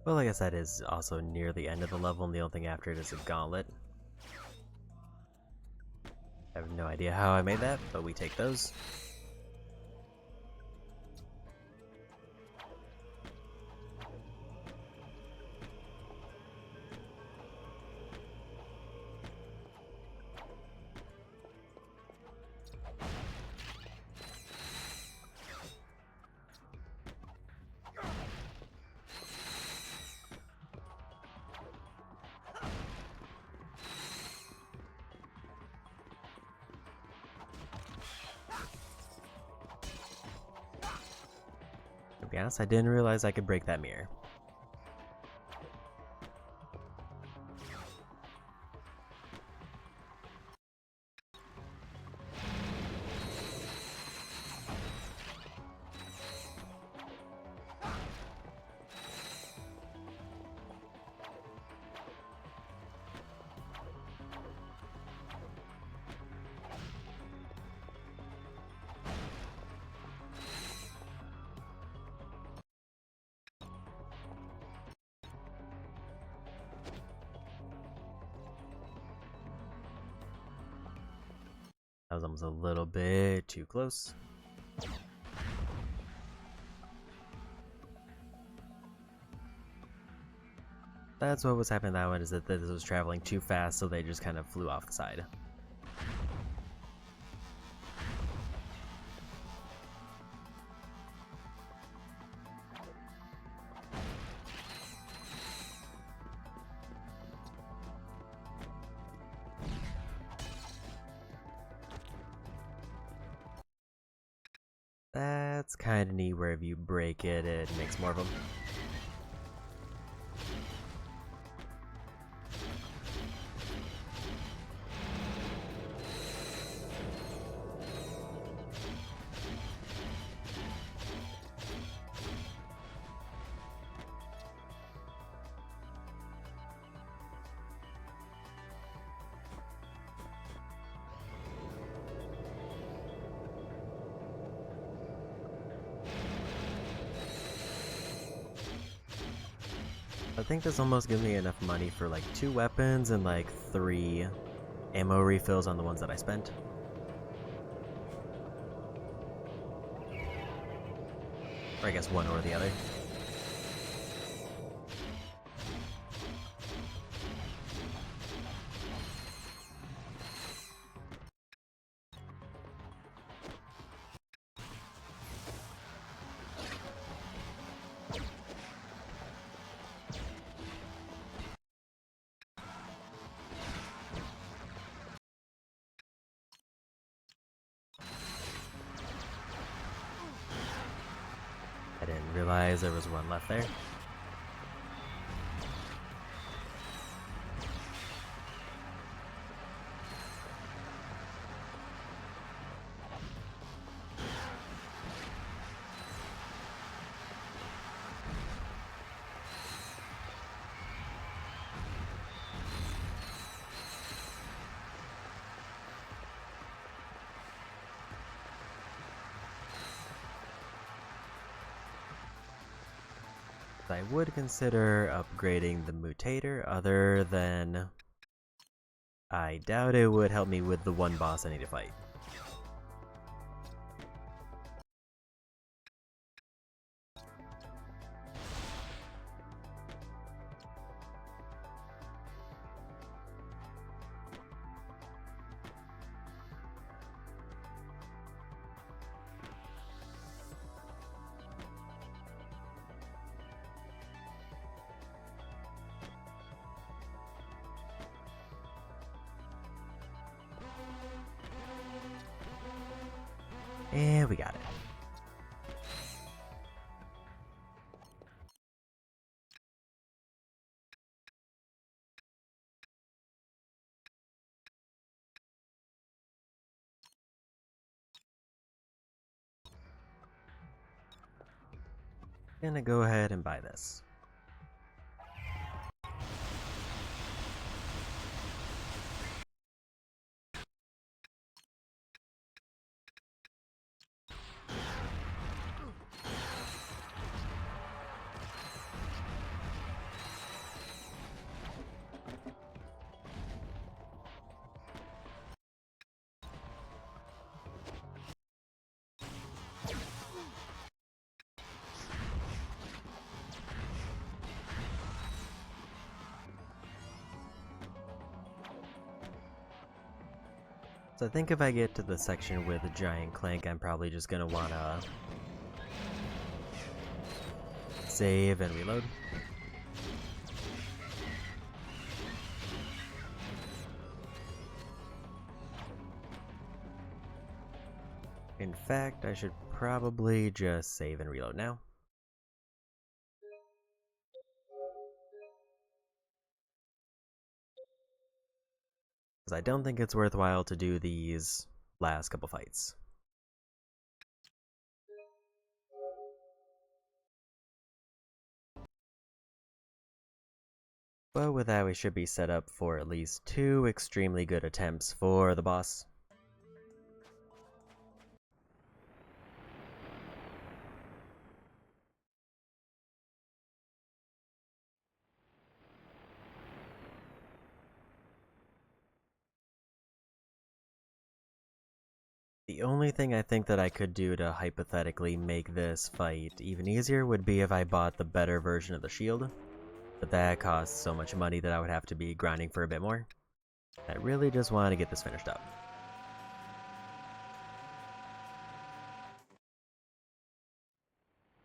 Well, I guess that is also near the end of the level, and the only thing after it is a gauntlet. I have no idea how I made that, but we take those. To be honest, I didn't realize I could break that mirror. That was almost a little bit too close. That's what was happening in that one, is that this was traveling too fast, so they just kind of flew off the side. That's kind of neat where if you break it, it makes more of them. I think this almost gives me enough money for like 2 weapons and like 3 ammo refills on the ones that I spent. Or I guess one or the other. I didn't realize there was one left there. I would consider upgrading the mutator, other than I doubt it would help me with the one boss I need to fight. And we got it. Gonna go ahead and buy this. So I think if I get to the section with the giant Clank, I'm probably just gonna wanna save and reload. In fact, I should probably just save and reload now. Because I don't think it's worthwhile to do these last couple fights. But with that, we should be set up for at least 2 extremely good attempts for the boss. The only thing I think that I could do to hypothetically make this fight even easier would be if I bought the better version of the shield, but that costs so much money that I would have to be grinding for a bit more. I really just want to get this finished up.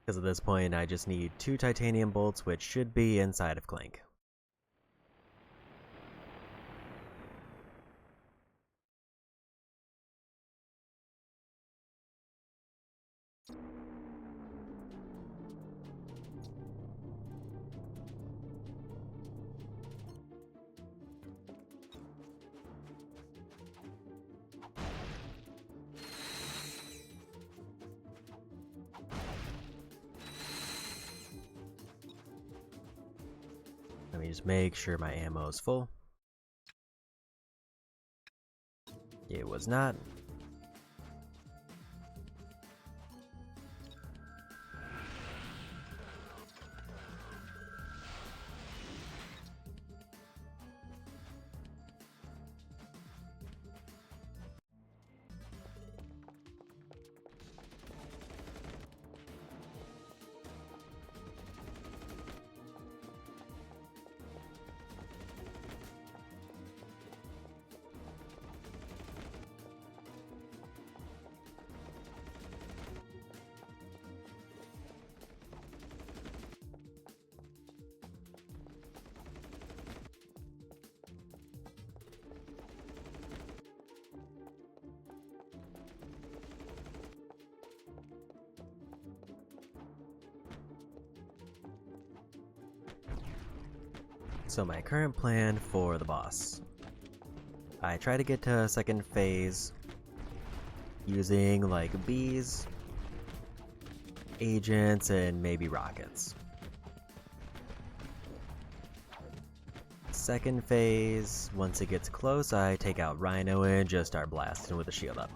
Because at this point I just need 2 titanium bolts, which should be inside of Clank. Let me just make sure my ammo is full. It was not. So my current plan for the boss. I try to get to second phase using like bees, agents, and maybe rockets. Second phase, once it gets close, I take out Rhino and just start blasting with the shield up.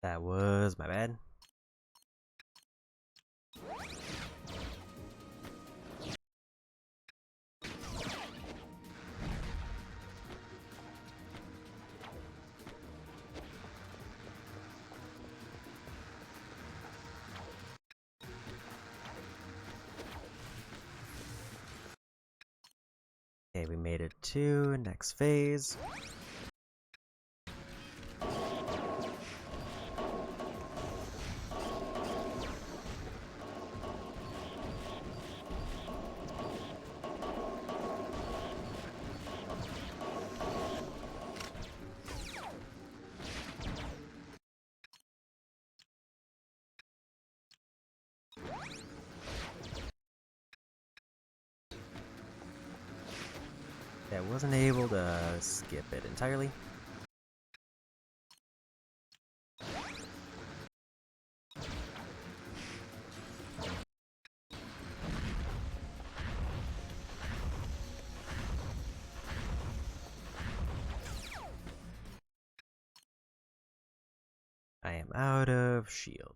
That was my bad. Okay, we made it to next phase. I wasn't able to skip it entirely. I am out of shield.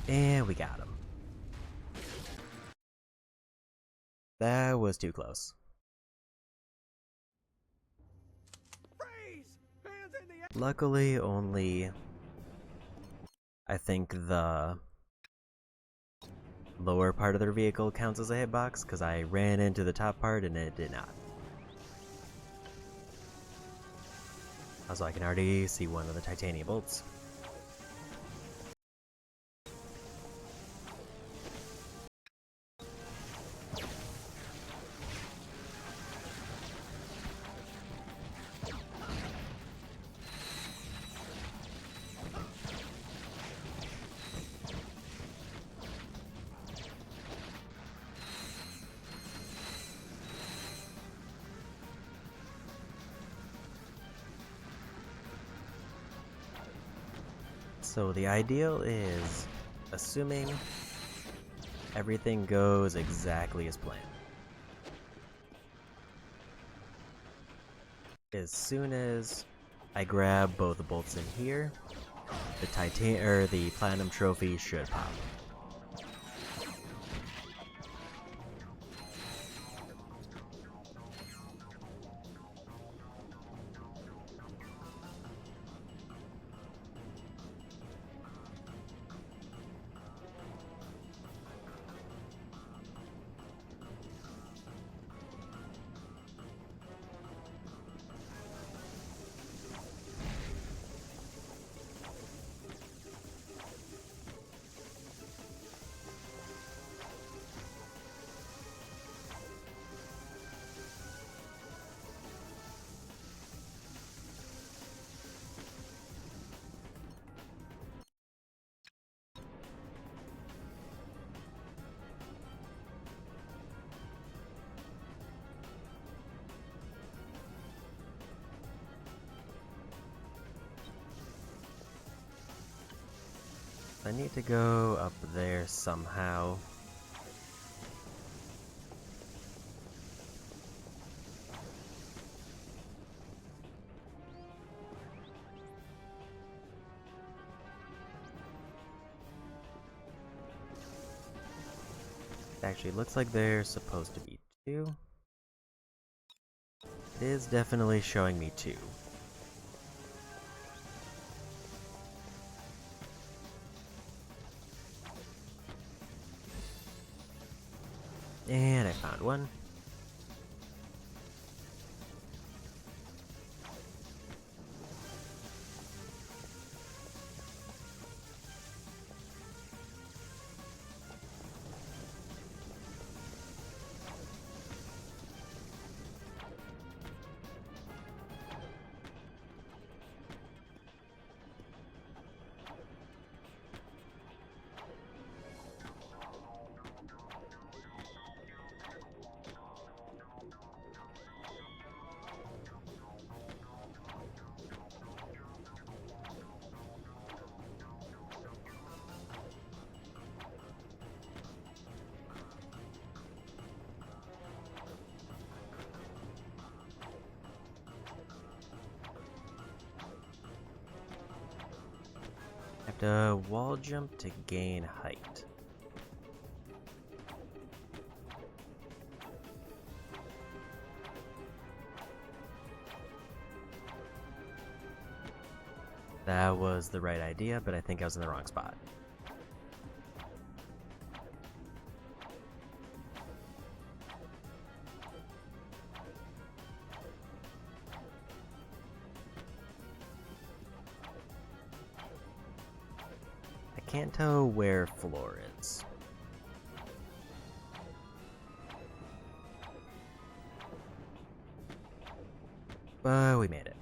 And we got him. That was too close. Freeze! Hands in the air! Luckily, only I think the lower part of their vehicle counts as a hitbox, because I ran into the top part and it did not. Also, I can already see one of the titanium bolts. So the ideal is assuming everything goes exactly as planned. As soon as I grab both the bolts in here, the platinum trophy should pop. I need to go up there somehow. Actually, looks like there's supposed to be two. It is definitely showing me two. And I found one. have to wall jump to gain height. That was the right idea, but I think I was in the wrong spot. I can't tell where floor is. But we made it.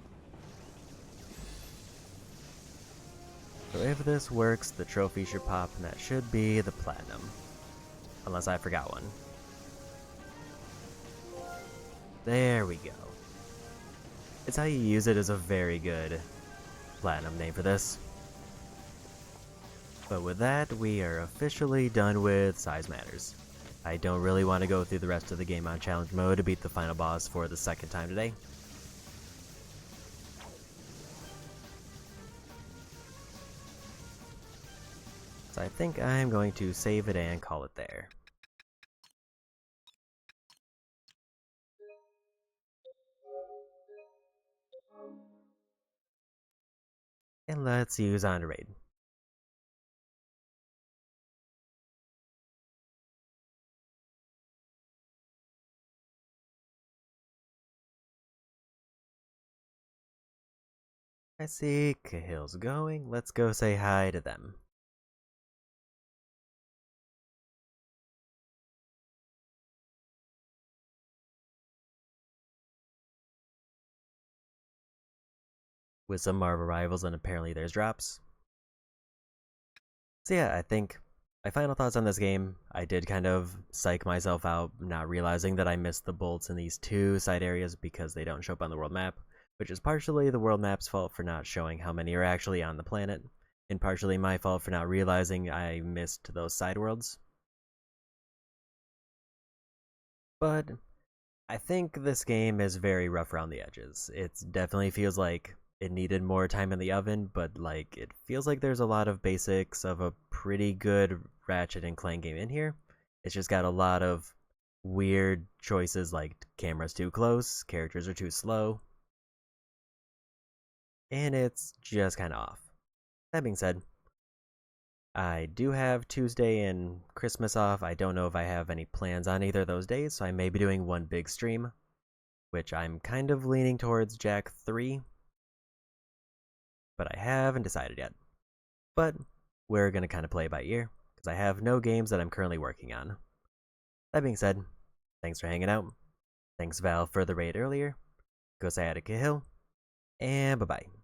So if this works, the trophy should pop, and that should be the platinum. Unless I forgot one. There we go. It's how you use it is a very good platinum name for this. But with that, we are officially done with Size Matters. I don't really want to go through the rest of the game on challenge mode to beat the final boss for the second time today. So I think I'm going to save it and call it there. And let's use on to raid. I see Cahill's going. Let's go say hi to them. With some Marvel rivals, and apparently there's drops. So yeah, I think my final thoughts on this game, I did kind of psych myself out not realizing that I missed the bolts in these two side areas because they don't show up on the world map, which is partially the world map's fault for not showing how many are actually on the planet, and partially my fault for not realizing I missed those side worlds. But I think this game is very rough around the edges. It definitely feels like it needed more time in the oven, but like it feels like there's a lot of basics of a pretty good Ratchet and Clank game in here. It's just got a lot of weird choices like camera's too close, characters are too slow, and it's just kind of off. That being said, I do have Tuesday and Christmas off. I don't know if I have any plans on either of those days, so I may be doing one big stream, which I'm kind of leaning towards Jack 3. But I haven't decided yet. But we're going to kind of play by ear, because I have no games that I'm currently working on. That being said, thanks for hanging out. Thanks Val for the raid earlier. Go say hi to Cahill, and bye-bye.